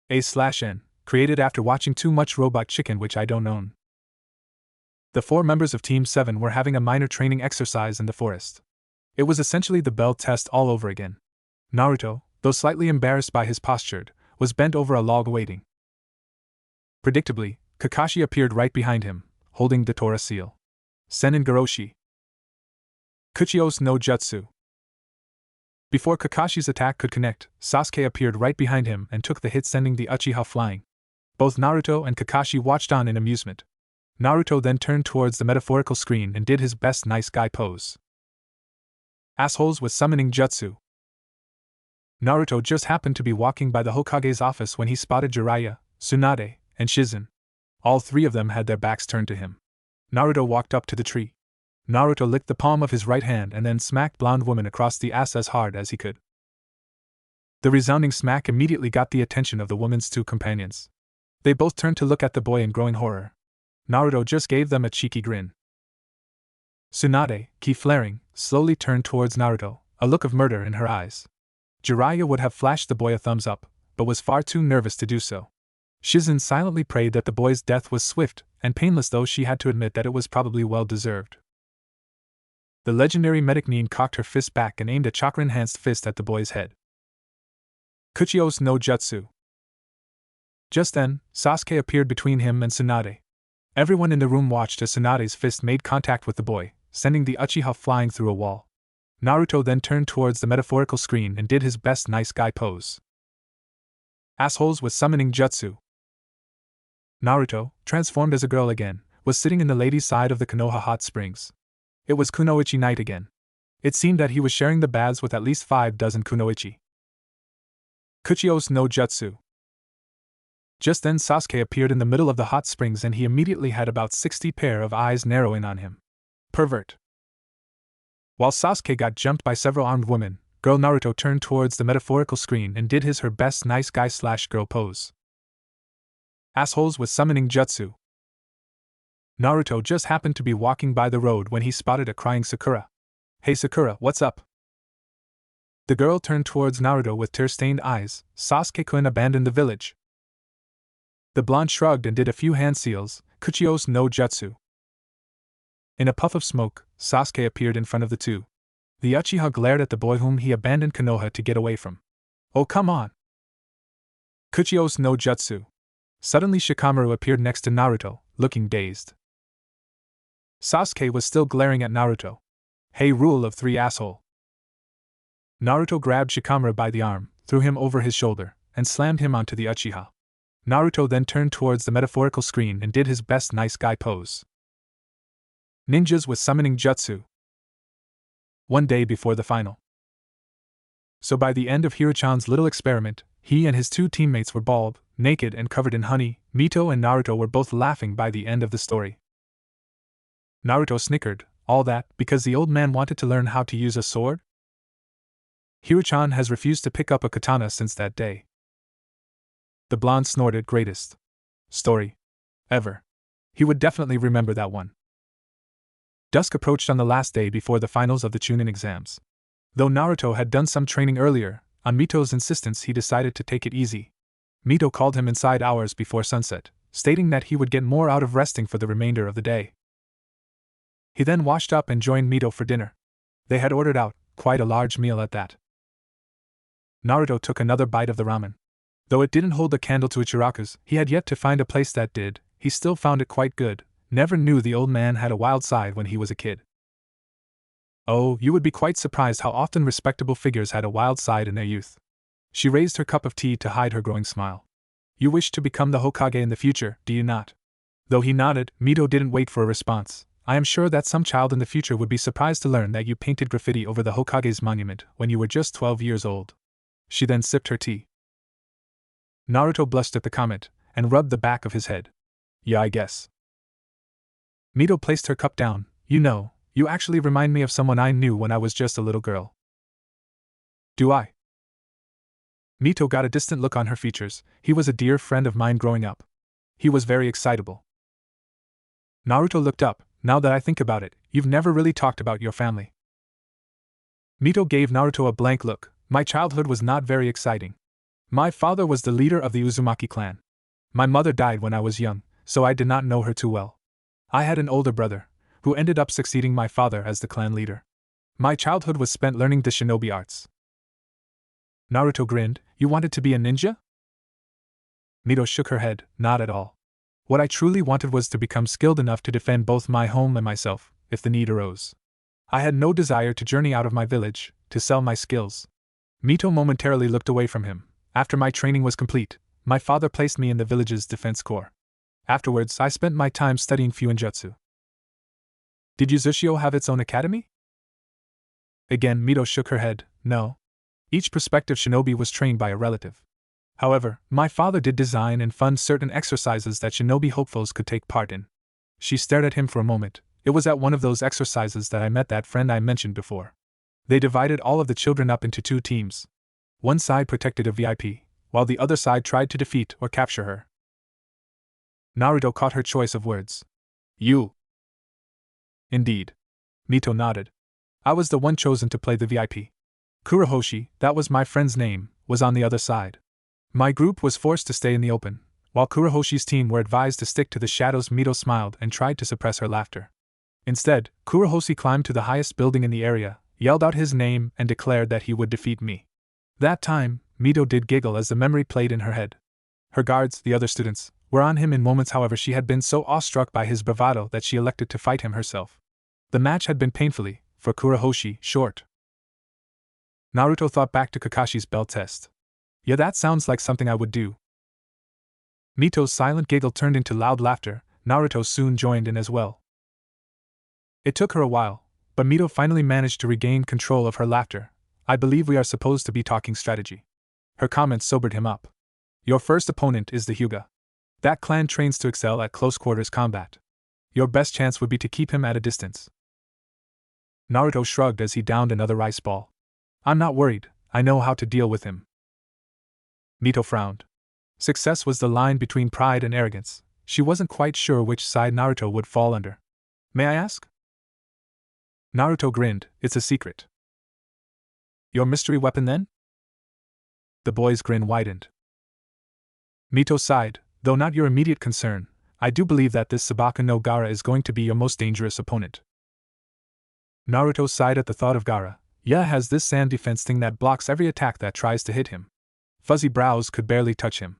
A/N, created after watching too much Robot Chicken which I don't own. The 4 members of Team 7 were having a minor training exercise in the forest. It was essentially the bell test all over again. Naruto, though slightly embarrassed by his posture, was bent over a log waiting. Predictably, Kakashi appeared right behind him, holding the Tora seal. Senin Goroshi. Kuchiyos no Jutsu. Before Kakashi's attack could connect, Sasuke appeared right behind him and took the hit, sending the Uchiha flying. Both Naruto and Kakashi watched on in amusement. Naruto then turned towards the metaphorical screen and did his best nice guy pose. Assholes with summoning jutsu. Naruto just happened to be walking by the Hokage's office when he spotted Jiraiya, Tsunade, and Shizen. All three of them had their backs turned to him. Naruto walked up to the tree. Naruto licked the palm of his right hand and then smacked blonde woman across the ass as hard as he could. The resounding smack immediately got the attention of the woman's two companions. They both turned to look at the boy in growing horror. Naruto just gave them a cheeky grin. Tsunade, ki flaring, slowly turned towards Naruto, a look of murder in her eyes. Jiraiya would have flashed the boy a thumbs up, but was far too nervous to do so. Shizen silently prayed that the boy's death was swift and painless, though she had to admit that it was probably well deserved. The legendary medic Nin cocked her fist back and aimed a chakra-enhanced fist at the boy's head. Kuchiyos no Jutsu. Just then, Sasuke appeared between him and Tsunade. Everyone in the room watched as Tsunade's fist made contact with the boy, sending the Uchiha flying through a wall. Naruto then turned towards the metaphorical screen and did his best nice guy pose. Assholes with summoning jutsu. Naruto, transformed as a girl again, was sitting in the ladies' side of the Konoha hot springs. It was kunoichi night again. It seemed that he was sharing the baths with at least 5 dozen kunoichi. Kuchiyos no Jutsu. Just then Sasuke appeared in the middle of the hot springs and he immediately had about 60 pair of eyes narrowing on him. Pervert. While Sasuke got jumped by several armed women, girl Naruto turned towards the metaphorical screen and did her best nice guy / girl pose. Assholes with summoning jutsu. Naruto just happened to be walking by the road when he spotted a crying Sakura. Hey Sakura, what's up? The girl turned towards Naruto with tear-stained eyes. Sasuke-kun abandoned the village. The blonde shrugged and did a few hand seals. Kuchiyos no Jutsu. In a puff of smoke, Sasuke appeared in front of the two. The Uchiha glared at the boy whom he abandoned Konoha to get away from. Oh, come on! Kuchiyos no Jutsu. Suddenly Shikamaru appeared next to Naruto, looking dazed. Sasuke was still glaring at Naruto. Hey, rule of 3 asshole. Naruto grabbed Shikamaru by the arm, threw him over his shoulder, and slammed him onto the Uchiha. Naruto then turned towards the metaphorical screen and did his best nice guy pose. Ninjas with summoning jutsu. One day before the final. So by the end of Hiro-chan's little experiment, he and his 2 teammates were bald, naked and covered in honey. Mito and Naruto were both laughing by the end of the story. Naruto snickered, all that because the old man wanted to learn how to use a sword? Hiro-chan has refused to pick up a katana since that day. The blonde snorted, greatest story ever. He would definitely remember that one. Dusk approached on the last day before the finals of the Chunin exams. Though Naruto had done some training earlier, on Mito's insistence he decided to take it easy. Mito called him inside hours before sunset, stating that he would get more out of resting for the remainder of the day. He then washed up and joined Mito for dinner. They had ordered out, quite a large meal at that. Naruto took another bite of the ramen. Though it didn't hold a candle to Ichiraku's, he had yet to find a place that did. He still found it quite good. Never knew the old man had a wild side when he was a kid. Oh, you would be quite surprised how often respectable figures had a wild side in their youth. She raised her cup of tea to hide her growing smile. You wish to become the Hokage in the future, do you not? Though he nodded, Mito didn't wait for a response. I am sure that some child in the future would be surprised to learn that you painted graffiti over the Hokage's monument when you were just 12 years old. She then sipped her tea. Naruto blushed at the comment, and rubbed the back of his head. Yeah, I guess. Mito placed her cup down. You know, you actually remind me of someone I knew when I was just a little girl. Do I? Mito got a distant look on her features. He was a dear friend of mine growing up. He was very excitable. Naruto looked up. Now that I think about it, you've never really talked about your family. Mito gave Naruto a blank look. My childhood was not very exciting. My father was the leader of the Uzumaki clan. My mother died when I was young, so I did not know her too well. I had an older brother, who ended up succeeding my father as the clan leader. My childhood was spent learning the shinobi arts. Naruto grinned. You wanted to be a ninja? Mito shook her head. Not at all. What I truly wanted was to become skilled enough to defend both my home and myself. if the need arose. I had no desire to journey out of my village, to sell my skills. Mito momentarily looked away from him. After my training was complete, my father placed me in the village's defense corps. Afterwards, I spent my time studying Fuinjutsu. Did Uzushio have its own academy? Again, Mito shook her head. No. Each prospective shinobi was trained by a relative. However, my father did design and fund certain exercises that shinobi hopefuls could take part in. She stared at him for a moment. It was at one of those exercises that I met that friend I mentioned before. They divided all of the children up into 2 teams. One side protected a VIP, while the other side tried to defeat or capture her. Naruto caught her choice of words. You. Indeed. Mito nodded. I was the one chosen to play the VIP. Kurohoshi, that was my friend's name, was on the other side. My group was forced to stay in the open, while Kurohoshi's team were advised to stick to the shadows. Mito smiled and tried to suppress her laughter. Instead, Kurohoshi climbed to the highest building in the area, yelled out his name, and declared that he would defeat me. That time, Mito did giggle as the memory played in her head. Her guards, the other students, were on him in moments. However, she had been so awestruck by his bravado that she elected to fight him herself. The match had been painfully, for Kurohoshi, short. Naruto thought back to Kakashi's bell test. Yeah, that sounds like something I would do. Mito's silent giggle turned into loud laughter. Naruto soon joined in as well. It took her a while, but Mito finally managed to regain control of her laughter. I believe we are supposed to be talking strategy. Her comments sobered him up. Your first opponent is the Hyuga. That clan trains to excel at close quarters combat. Your best chance would be to keep him at a distance. Naruto shrugged as he downed another rice ball. I'm not worried, I know how to deal with him. Mito frowned. Success was the line between pride and arrogance. She wasn't quite sure which side Naruto would fall under. May I ask? Naruto grinned. It's a secret. Your mystery weapon then? The boy's grin widened. Mito sighed. Though not your immediate concern, I do believe that this Sabaka no Gaara is going to be your most dangerous opponent. Naruto sighed at the thought of Gaara. Yeah, has this sand defense thing that blocks every attack that tries to hit him. Fuzzy brows could barely touch him.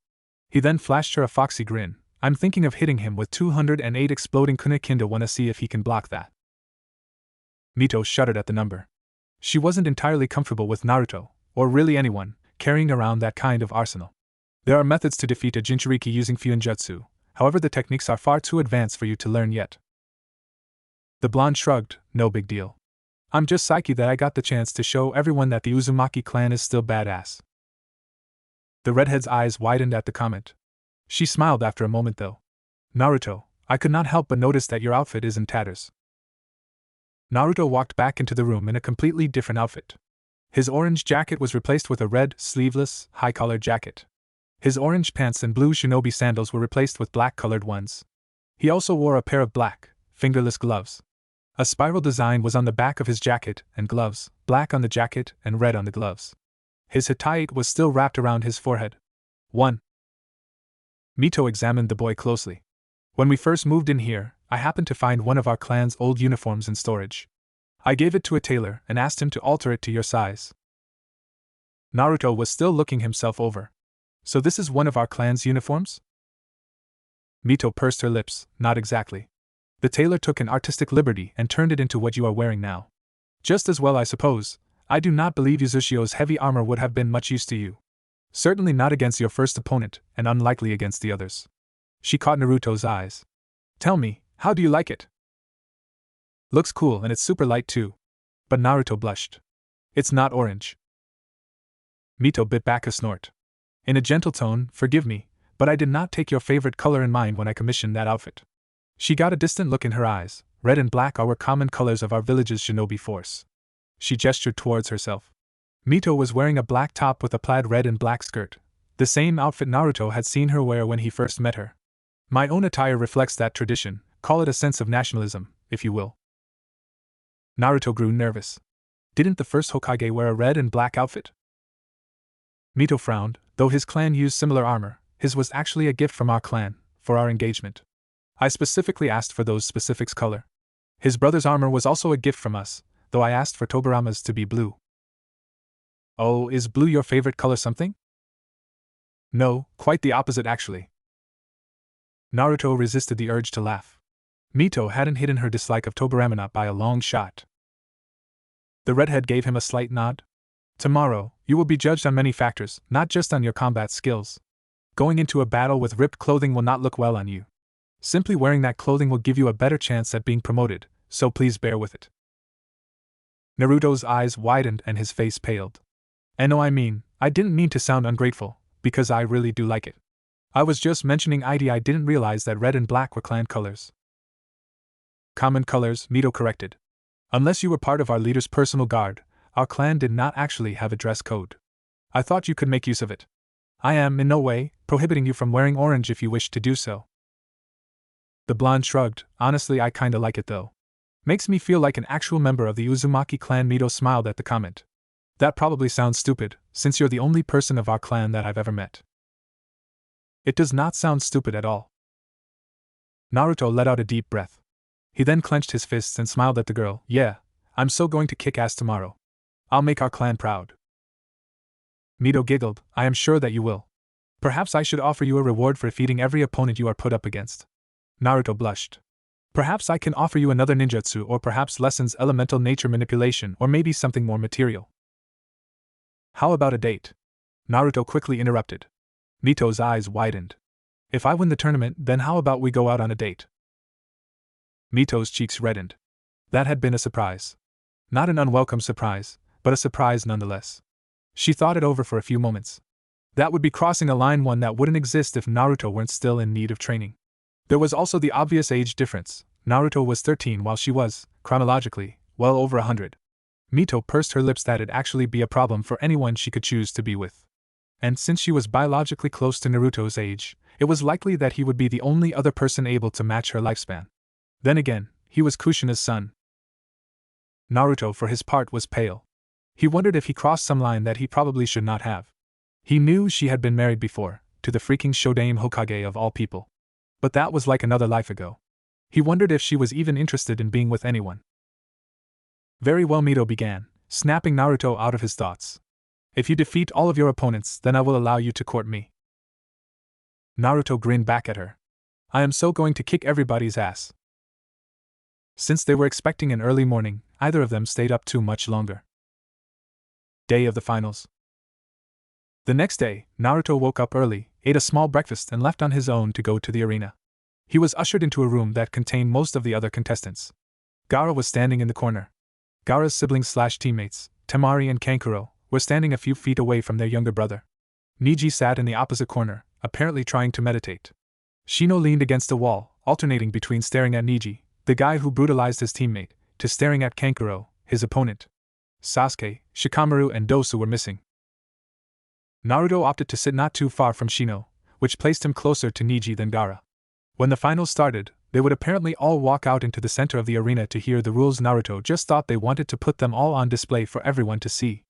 He then flashed her a foxy grin. I'm thinking of hitting him with 208 exploding kunekindo. Wanna see if he can block that. Mito shuddered at the number. She wasn't entirely comfortable with Naruto, or really anyone, carrying around that kind of arsenal. There are methods to defeat a Jinchuriki using Fuinjutsu, however the techniques are far too advanced for you to learn yet. The blonde shrugged. No big deal. I'm just psyche that I got the chance to show everyone that the Uzumaki clan is still badass. The redhead's eyes widened at the comment. She smiled after a moment though. Naruto, I could not help but notice that your outfit is in tatters. Naruto walked back into the room in a completely different outfit. His orange jacket was replaced with a red, sleeveless, high-collared jacket. His orange pants and blue shinobi sandals were replaced with black-colored ones. He also wore a pair of black, fingerless gloves. A spiral design was on the back of his jacket and gloves, black on the jacket and red on the gloves. His hataite was still wrapped around his forehead. 1. Mito examined the boy closely. When we first moved in here, I happened to find one of our clan's old uniforms in storage. I gave it to a tailor and asked him to alter it to your size. Naruto was still looking himself over. So this is one of our clan's uniforms? Mito pursed her lips. Not exactly. The tailor took an artistic liberty and turned it into what you are wearing now. Just as well, I suppose. I do not believe Uzushio's heavy armor would have been much use to you. Certainly not against your first opponent, and unlikely against the others. She caught Naruto's eyes. Tell me, how do you like it? Looks cool and it's super light too. But Naruto blushed. It's not orange. Mito bit back a snort. In a gentle tone, forgive me, but I did not take your favorite color in mind when I commissioned that outfit. She got a distant look in her eyes. Red and black are common colors of our village's shinobi force. She gestured towards herself. Mito was wearing a black top with a plaid red and black skirt, the same outfit Naruto had seen her wear when he first met her. My own attire reflects that tradition, call it a sense of nationalism, if you will. Naruto grew nervous. Didn't the first Hokage wear a red and black outfit? Mito frowned. Though his clan used similar armor, his was actually a gift from our clan, for our engagement. I specifically asked for those specifics color. His brother's armor was also a gift from us, though I asked for Tobarama's to be blue. Oh, is blue your favorite color something? No, quite the opposite actually. Naruto resisted the urge to laugh. Mito hadn't hidden her dislike of Tobaramina by a long shot. The redhead gave him a slight nod. Tomorrow, you will be judged on many factors, not just on your combat skills. Going into a battle with ripped clothing will not look well on you. Simply wearing that clothing will give you a better chance at being promoted, so please bear with it. Naruto's eyes widened and his face paled. And no, I didn't mean to sound ungrateful, because I really do like it. I was just mentioning I didn't realize that red and black were clan colors. Common colors, Mito corrected. Unless you were part of our leader's personal guard, our clan did not actually have a dress code. I thought you could make use of it. I am, in no way, prohibiting you from wearing orange if you wish to do so. The blonde shrugged. Honestly, I kinda like it though. Makes me feel like an actual member of the Uzumaki clan. Mito smiled at the comment. That probably sounds stupid, since you're the only person of our clan that I've ever met. It does not sound stupid at all. Naruto let out a deep breath. He then clenched his fists and smiled at the girl. Yeah, I'm so going to kick ass tomorrow. I'll make our clan proud. Mito giggled. I am sure that you will. Perhaps I should offer you a reward for defeating every opponent you are put up against. Naruto blushed. Perhaps I can offer you another ninjutsu, or perhaps lessons elemental nature manipulation, or maybe something more material. How about a date? Naruto quickly interrupted. Mito's eyes widened. If I win the tournament, then how about we go out on a date? Mito's cheeks reddened. That had been a surprise. Not an unwelcome surprise, but a surprise nonetheless. She thought it over for a few moments. That would be crossing a line, one that wouldn't exist if Naruto weren't still in need of training. There was also the obvious age difference. Naruto was 13 while she was, chronologically, well over 100. Mito pursed her lips. That'd actually be a problem for anyone she could choose to be with. And since she was biologically close to Naruto's age, it was likely that he would be the only other person able to match her lifespan. Then again, he was Kushina's son. Naruto, for his part, was pale. He wondered if he crossed some line that he probably should not have. He knew she had been married before, to the freaking Shodaime Hokage of all people. But that was like another life ago. He wondered if she was even interested in being with anyone. Very well, Mito began, snapping Naruto out of his thoughts. If you defeat all of your opponents, then I will allow you to court me. Naruto grinned back at her. I am so going to kick everybody's ass. Since they were expecting an early morning, either of them stayed up too much longer. Day of the finals. The next day, Naruto woke up early, ate a small breakfast, and left on his own to go to the arena. He was ushered into a room that contained most of the other contestants. Gaara was standing in the corner. Gaara's siblings/teammates, Temari and Kankuro, were standing a few feet away from their younger brother. Niji sat in the opposite corner, apparently trying to meditate. Shino leaned against a wall, alternating between staring at Niji, the guy who brutalized his teammate, to staring at Kankuro, his opponent. Sasuke, Shikamaru, and Dosu were missing. Naruto opted to sit not too far from Shino, which placed him closer to Niji than Gaara. When the finals started, they would apparently all walk out into the center of the arena to hear the rules. Naruto just thought they wanted to put them all on display for everyone to see.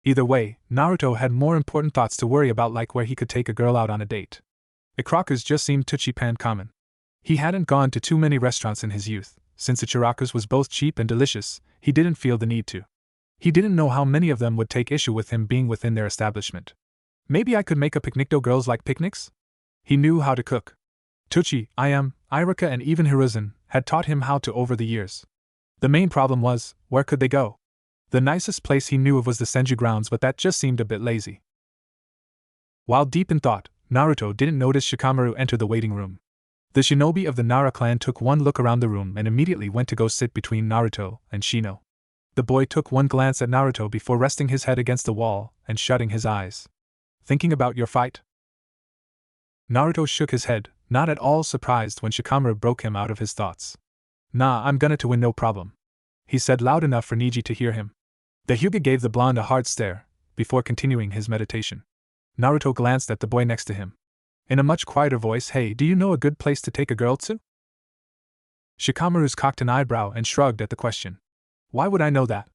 Either way, Naruto had more important thoughts to worry about, like where he could take a girl out on a date. Ichiraku's just seemed touchy-pan common. He hadn't gone to too many restaurants in his youth. Since Ichiraku's was both cheap and delicious, he didn't feel the need to. He didn't know how many of them would take issue with him being within their establishment. Maybe I could make a picnic. Do girls like picnics? He knew how to cook. Tuchi, Irika, and even Hiruzen had taught him how to over the years. The main problem was, where could they go? The nicest place he knew of was the Senju grounds, but that just seemed a bit lazy. While deep in thought, Naruto didn't notice Shikamaru enter the waiting room. The shinobi of the Nara clan took one look around the room and immediately went to go sit between Naruto and Shino. The boy took one glance at Naruto before resting his head against the wall and shutting his eyes. Thinking about your fight? Naruto shook his head, not at all surprised when Shikamaru broke him out of his thoughts. Nah, I'm gonna to win, no problem, he said loud enough for Niji to hear him. The Hyuga gave the blonde a hard stare, before continuing his meditation. Naruto glanced at the boy next to him. In a much quieter voice, hey, do you know a good place to take a girl to? Shikamaru's cocked an eyebrow and shrugged at the question. Why would I know that?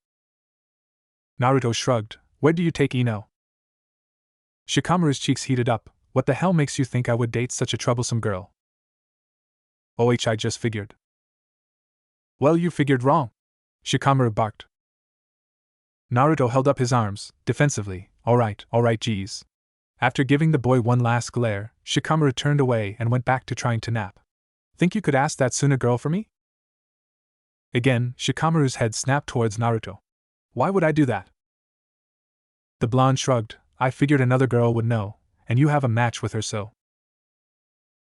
Naruto shrugged. Where do you take Ino? Shikamaru's cheeks heated up. What the hell makes you think I would date such a troublesome girl? I just figured. Well, you figured wrong, Shikamaru barked. Naruto held up his arms, defensively. Alright, geez. After giving the boy one last glare, Shikamaru turned away and went back to trying to nap. Think you could ask that Suna girl for me? Again, Shikamaru's head snapped towards Naruto. Why would I do that? The blonde shrugged. I figured another girl would know, and you have a match with her, so.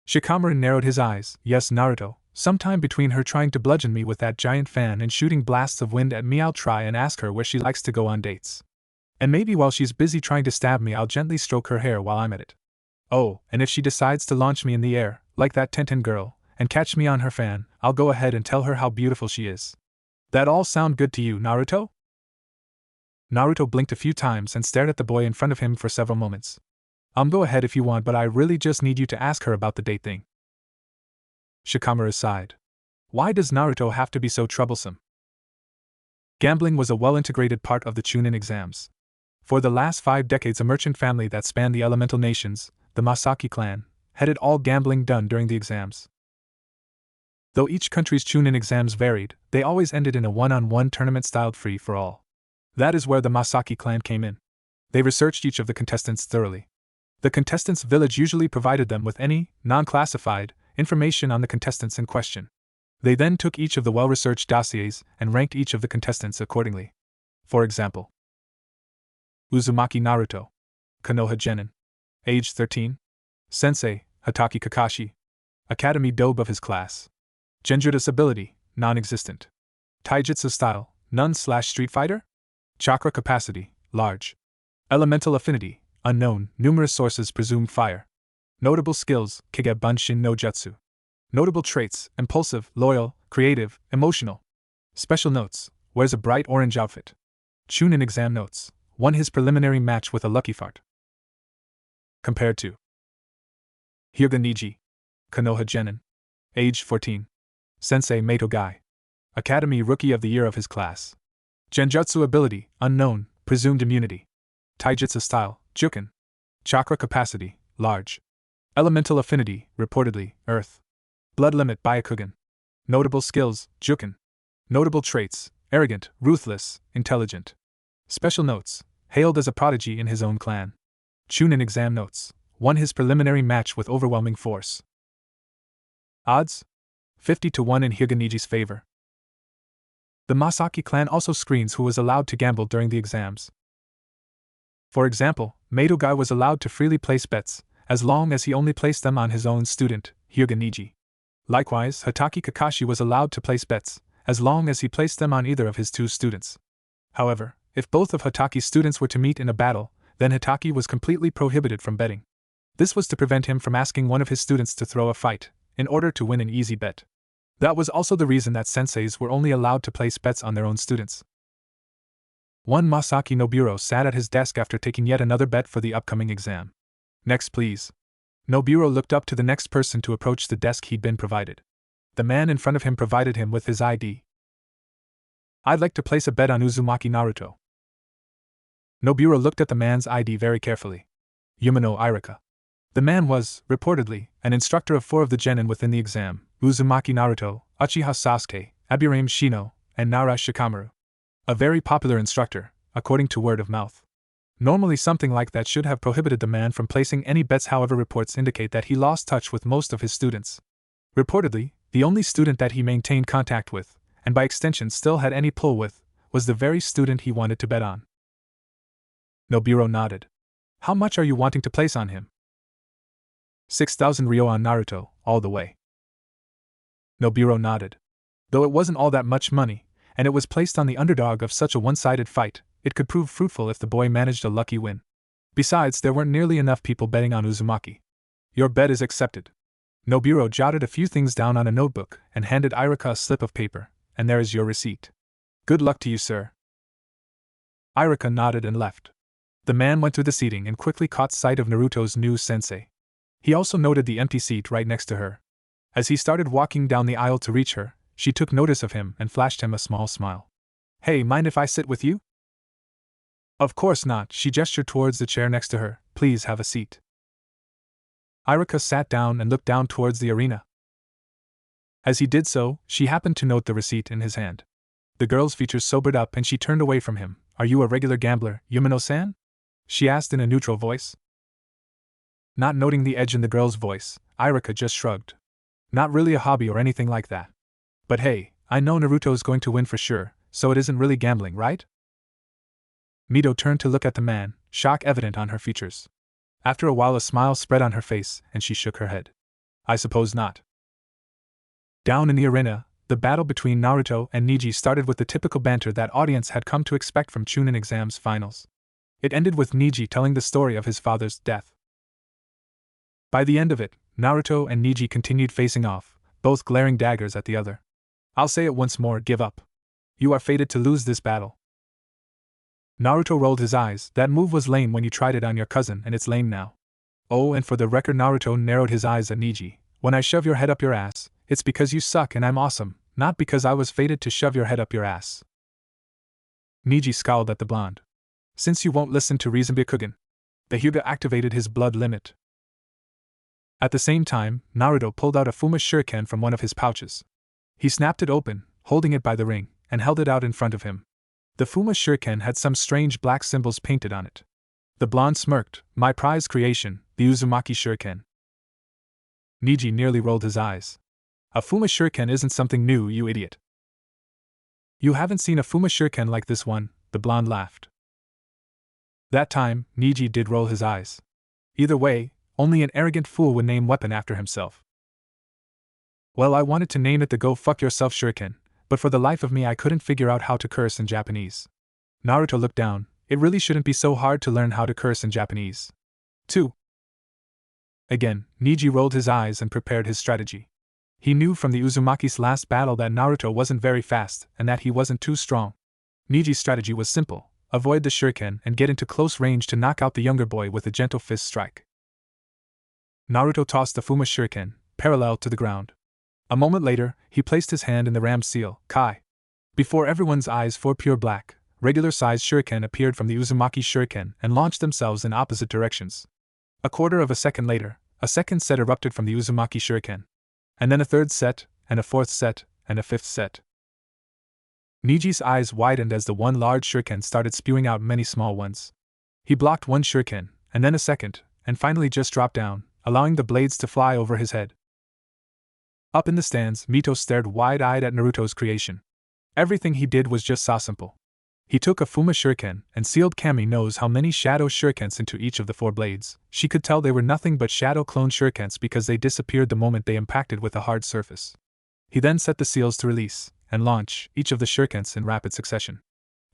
Shikamaru narrowed his eyes. Yes, Naruto, sometime between her trying to bludgeon me with that giant fan and shooting blasts of wind at me, I'll try and ask her where she likes to go on dates. And maybe while she's busy trying to stab me, I'll gently stroke her hair while I'm at it. Oh, and if she decides to launch me in the air, like that Tenten girl, and catch me on her fan, I'll go ahead and tell her how beautiful she is. That all sound good to you, Naruto? Naruto blinked a few times and stared at the boy in front of him for several moments. Go ahead if you want, but I really just need you to ask her about the date thing. Shikamaru sighed. Why does Naruto have to be so troublesome? Gambling was a well-integrated part of the Chunin exams. For the last 5 decades, a merchant family that spanned the elemental nations, the Masaki clan, headed all gambling done during the exams. Though each country's Chunin exams varied, they always ended in a one-on-one tournament-styled free-for-all. That is where the Masaki clan came in. They researched each of the contestants thoroughly. The contestants' village usually provided them with any, non-classified, information on the contestants in question. They then took each of the well-researched dossiers and ranked each of the contestants accordingly. For example, Uzumaki Naruto, Konoha Genin, age 13, Sensei, Hatake Kakashi, Academy Dobe of his class, Genjutsu ability, non-existent, Taijutsu style, none/Street Fighter, Chakra capacity, large, Elemental affinity, unknown, numerous sources presumed fire, notable skills, Kage Bunshin no Jutsu, notable traits, impulsive, loyal, creative, emotional, special notes, wears a bright orange outfit, Chunin exam notes, won his preliminary match with a lucky fart. Compared to Hyuga Niji, Konoha Genin, age 14, Sensei Mito Guy, Academy Rookie of the Year of his class, Genjutsu ability, unknown, presumed immunity, Taijutsu style, Juken, Chakra capacity, large, Elemental affinity, reportedly, earth, blood limit Byakugan, notable skills, Juken, notable traits, arrogant, ruthless, intelligent, special notes, hailed as a prodigy in his own clan, Chunin exam notes, won his preliminary match with overwhelming force. Odds? 50-1 in Hyuga Niji's favor. The Masaki clan also screens who was allowed to gamble during the exams. For example, Mito Guy was allowed to freely place bets, as long as he only placed them on his own student, Hyuga Niji. Likewise, Hatake Kakashi was allowed to place bets, as long as he placed them on either of his 2 students. However, if both of Hatake's students were to meet in a battle, then Hatake was completely prohibited from betting. This was to prevent him from asking one of his students to throw a fight, in order to win an easy bet. That was also the reason that senseis were only allowed to place bets on their own students. One Masaki Noburo sat at his desk after taking yet another bet for the upcoming exam. Next, please. Noburo looked up to the next person to approach the desk he'd been provided. The man in front of him provided him with his ID. I'd like to place a bet on Uzumaki Naruto. Noburo looked at the man's ID very carefully. Yumino Irika. The man was, reportedly, an instructor of 4 of the genin within the exam, Uzumaki Naruto, Uchiha Sasuke, Aburame Shino, and Nara Shikamaru. A very popular instructor, according to word of mouth. Normally something like that should have prohibited the man from placing any bets, however reports indicate that he lost touch with most of his students. Reportedly, the only student that he maintained contact with, and by extension still had any pull with, was the very student he wanted to bet on. Noburo nodded. How much are you wanting to place on him? 6,000 ryo on Naruto, all the way. Noburo nodded. Though it wasn't all that much money, and it was placed on the underdog of such a one-sided fight, it could prove fruitful if the boy managed a lucky win. Besides, there weren't nearly enough people betting on Uzumaki. Your bet is accepted. Noburo jotted a few things down on a notebook and handed Irika a slip of paper, and there is your receipt. Good luck to you, sir. Irika nodded and left. The man went through the seating and quickly caught sight of Naruto's new sensei. He also noted the empty seat right next to her. As he started walking down the aisle to reach her, she took notice of him and flashed him a small smile. Hey, mind if I sit with you? Of course not, she gestured towards the chair next to her. Please have a seat. Irika sat down and looked down towards the arena. As he did so, she happened to note the receipt in his hand. The girl's features sobered up and she turned away from him. Are you a regular gambler, Yumino-san? She asked in a neutral voice. Not noting the edge in the girl's voice, Irika just shrugged. Not really a hobby or anything like that. But hey, I know Naruto's going to win for sure, so it isn't really gambling, right? Mito turned to look at the man, shock evident on her features. After a while, a smile spread on her face, and she shook her head. I suppose not. Down in the arena, the battle between Naruto and Neji started with the typical banter that audience had come to expect from Chunin exams finals. It ended with Neji telling the story of his father's death. By the end of it, Naruto and Neji continued facing off, both glaring daggers at the other. I'll say it once more, give up. You are fated to lose this battle. Naruto rolled his eyes. That move was lame when you tried it on your cousin, and it's lame now. Oh, and for the record, Naruto narrowed his eyes at Neji. When I shove your head up your ass, it's because you suck and I'm awesome, not because I was fated to shove your head up your ass. Neji scowled at the blonde. Since you won't listen to reason, Byakugan. The Hyuga activated his blood limit. At the same time, Naruto pulled out a Fuma shuriken from one of his pouches. He snapped it open, holding it by the ring, and held it out in front of him. The Fuma shuriken had some strange black symbols painted on it. The blonde smirked. My prize creation, the Uzumaki shuriken. Neji nearly rolled his eyes. A Fuma shuriken isn't something new, you idiot. You haven't seen a Fuma shuriken like this one, the blonde laughed. That time, Neji did roll his eyes. Either way, only an arrogant fool would name weapon after himself. Well, I wanted to name it the Go Fuck Yourself shuriken, but for the life of me I couldn't figure out how to curse in Japanese. Naruto looked down. It really shouldn't be so hard to learn how to curse in Japanese. 2. Again, Neji rolled his eyes and prepared his strategy. He knew from the Uzumaki's last battle that Naruto wasn't very fast and that he wasn't too strong. Neji's strategy was simple: avoid the shuriken and get into close range to knock out the younger boy with a gentle fist strike. Naruto tossed the Fuma shuriken, parallel to the ground. A moment later, he placed his hand in the ram's seal, Kai. Before everyone's eyes, four pure black, regular-sized shuriken appeared from the Uzumaki shuriken and launched themselves in opposite directions. A quarter of a second later, a second set erupted from the Uzumaki shuriken. And then a third set, and a fourth set, and a fifth set. Neji's eyes widened as the one large shuriken started spewing out many small ones. He blocked one shuriken, and then a second, and finally just dropped down, allowing the blades to fly over his head. Up in the stands, Mito stared wide-eyed at Naruto's creation. Everything he did was just so simple. He took a Fuma shuriken, and sealed Kami knows how many shadow shurikens into each of the four blades. She could tell they were nothing but shadow clone shurikens because they disappeared the moment they impacted with a hard surface. He then set the seals to release, and launch, each of the shurikens in rapid succession.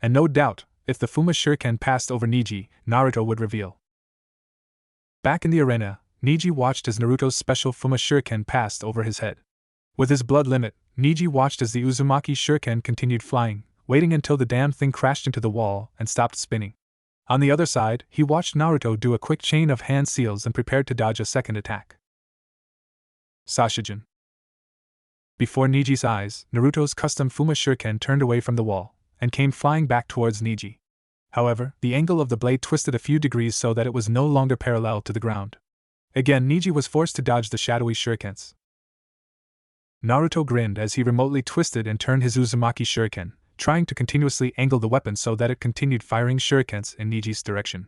And no doubt, if the Fuma shuriken passed over Neji, Naruto would reveal. Back in the arena, Neji watched as Naruto's special Fuma shuriken passed over his head. With his blood limit, Neji watched as the Uzumaki shuriken continued flying, waiting until the damn thing crashed into the wall and stopped spinning. On the other side, he watched Naruto do a quick chain of hand seals and prepared to dodge a second attack. Sashijin. Before Neji's eyes, Naruto's custom Fuma shuriken turned away from the wall and came flying back towards Neji. However, the angle of the blade twisted a few degrees so that it was no longer parallel to the ground. Again, Neji was forced to dodge the shadowy shurikens. Naruto grinned as he remotely twisted and turned his Uzumaki shuriken, trying to continuously angle the weapon so that it continued firing shurikens in Neji's direction.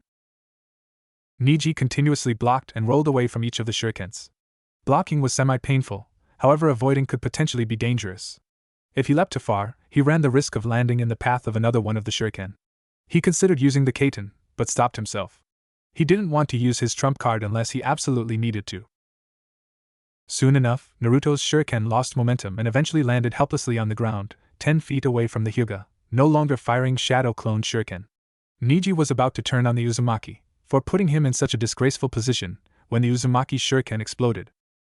Neji continuously blocked and rolled away from each of the shurikens. Blocking was semi-painful, however avoiding could potentially be dangerous. If he leapt too far, he ran the risk of landing in the path of another one of the shuriken. He considered using the Kaiten, but stopped himself. He didn't want to use his trump card unless he absolutely needed to. Soon enough, Naruto's shuriken lost momentum and eventually landed helplessly on the ground, 10 feet away from the Hyuga, no longer firing shadow clone shuriken. Neji was about to turn on the Uzumaki, for putting him in such a disgraceful position, when the Uzumaki shuriken exploded.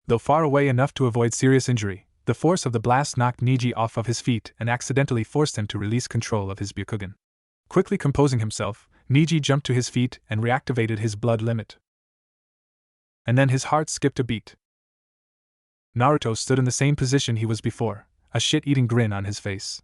Though far away enough to avoid serious injury, the force of the blast knocked Neji off of his feet and accidentally forced him to release control of his Byakugan. Quickly composing himself, Neji jumped to his feet and reactivated his blood limit. And then his heart skipped a beat. Naruto stood in the same position he was before, a shit-eating grin on his face.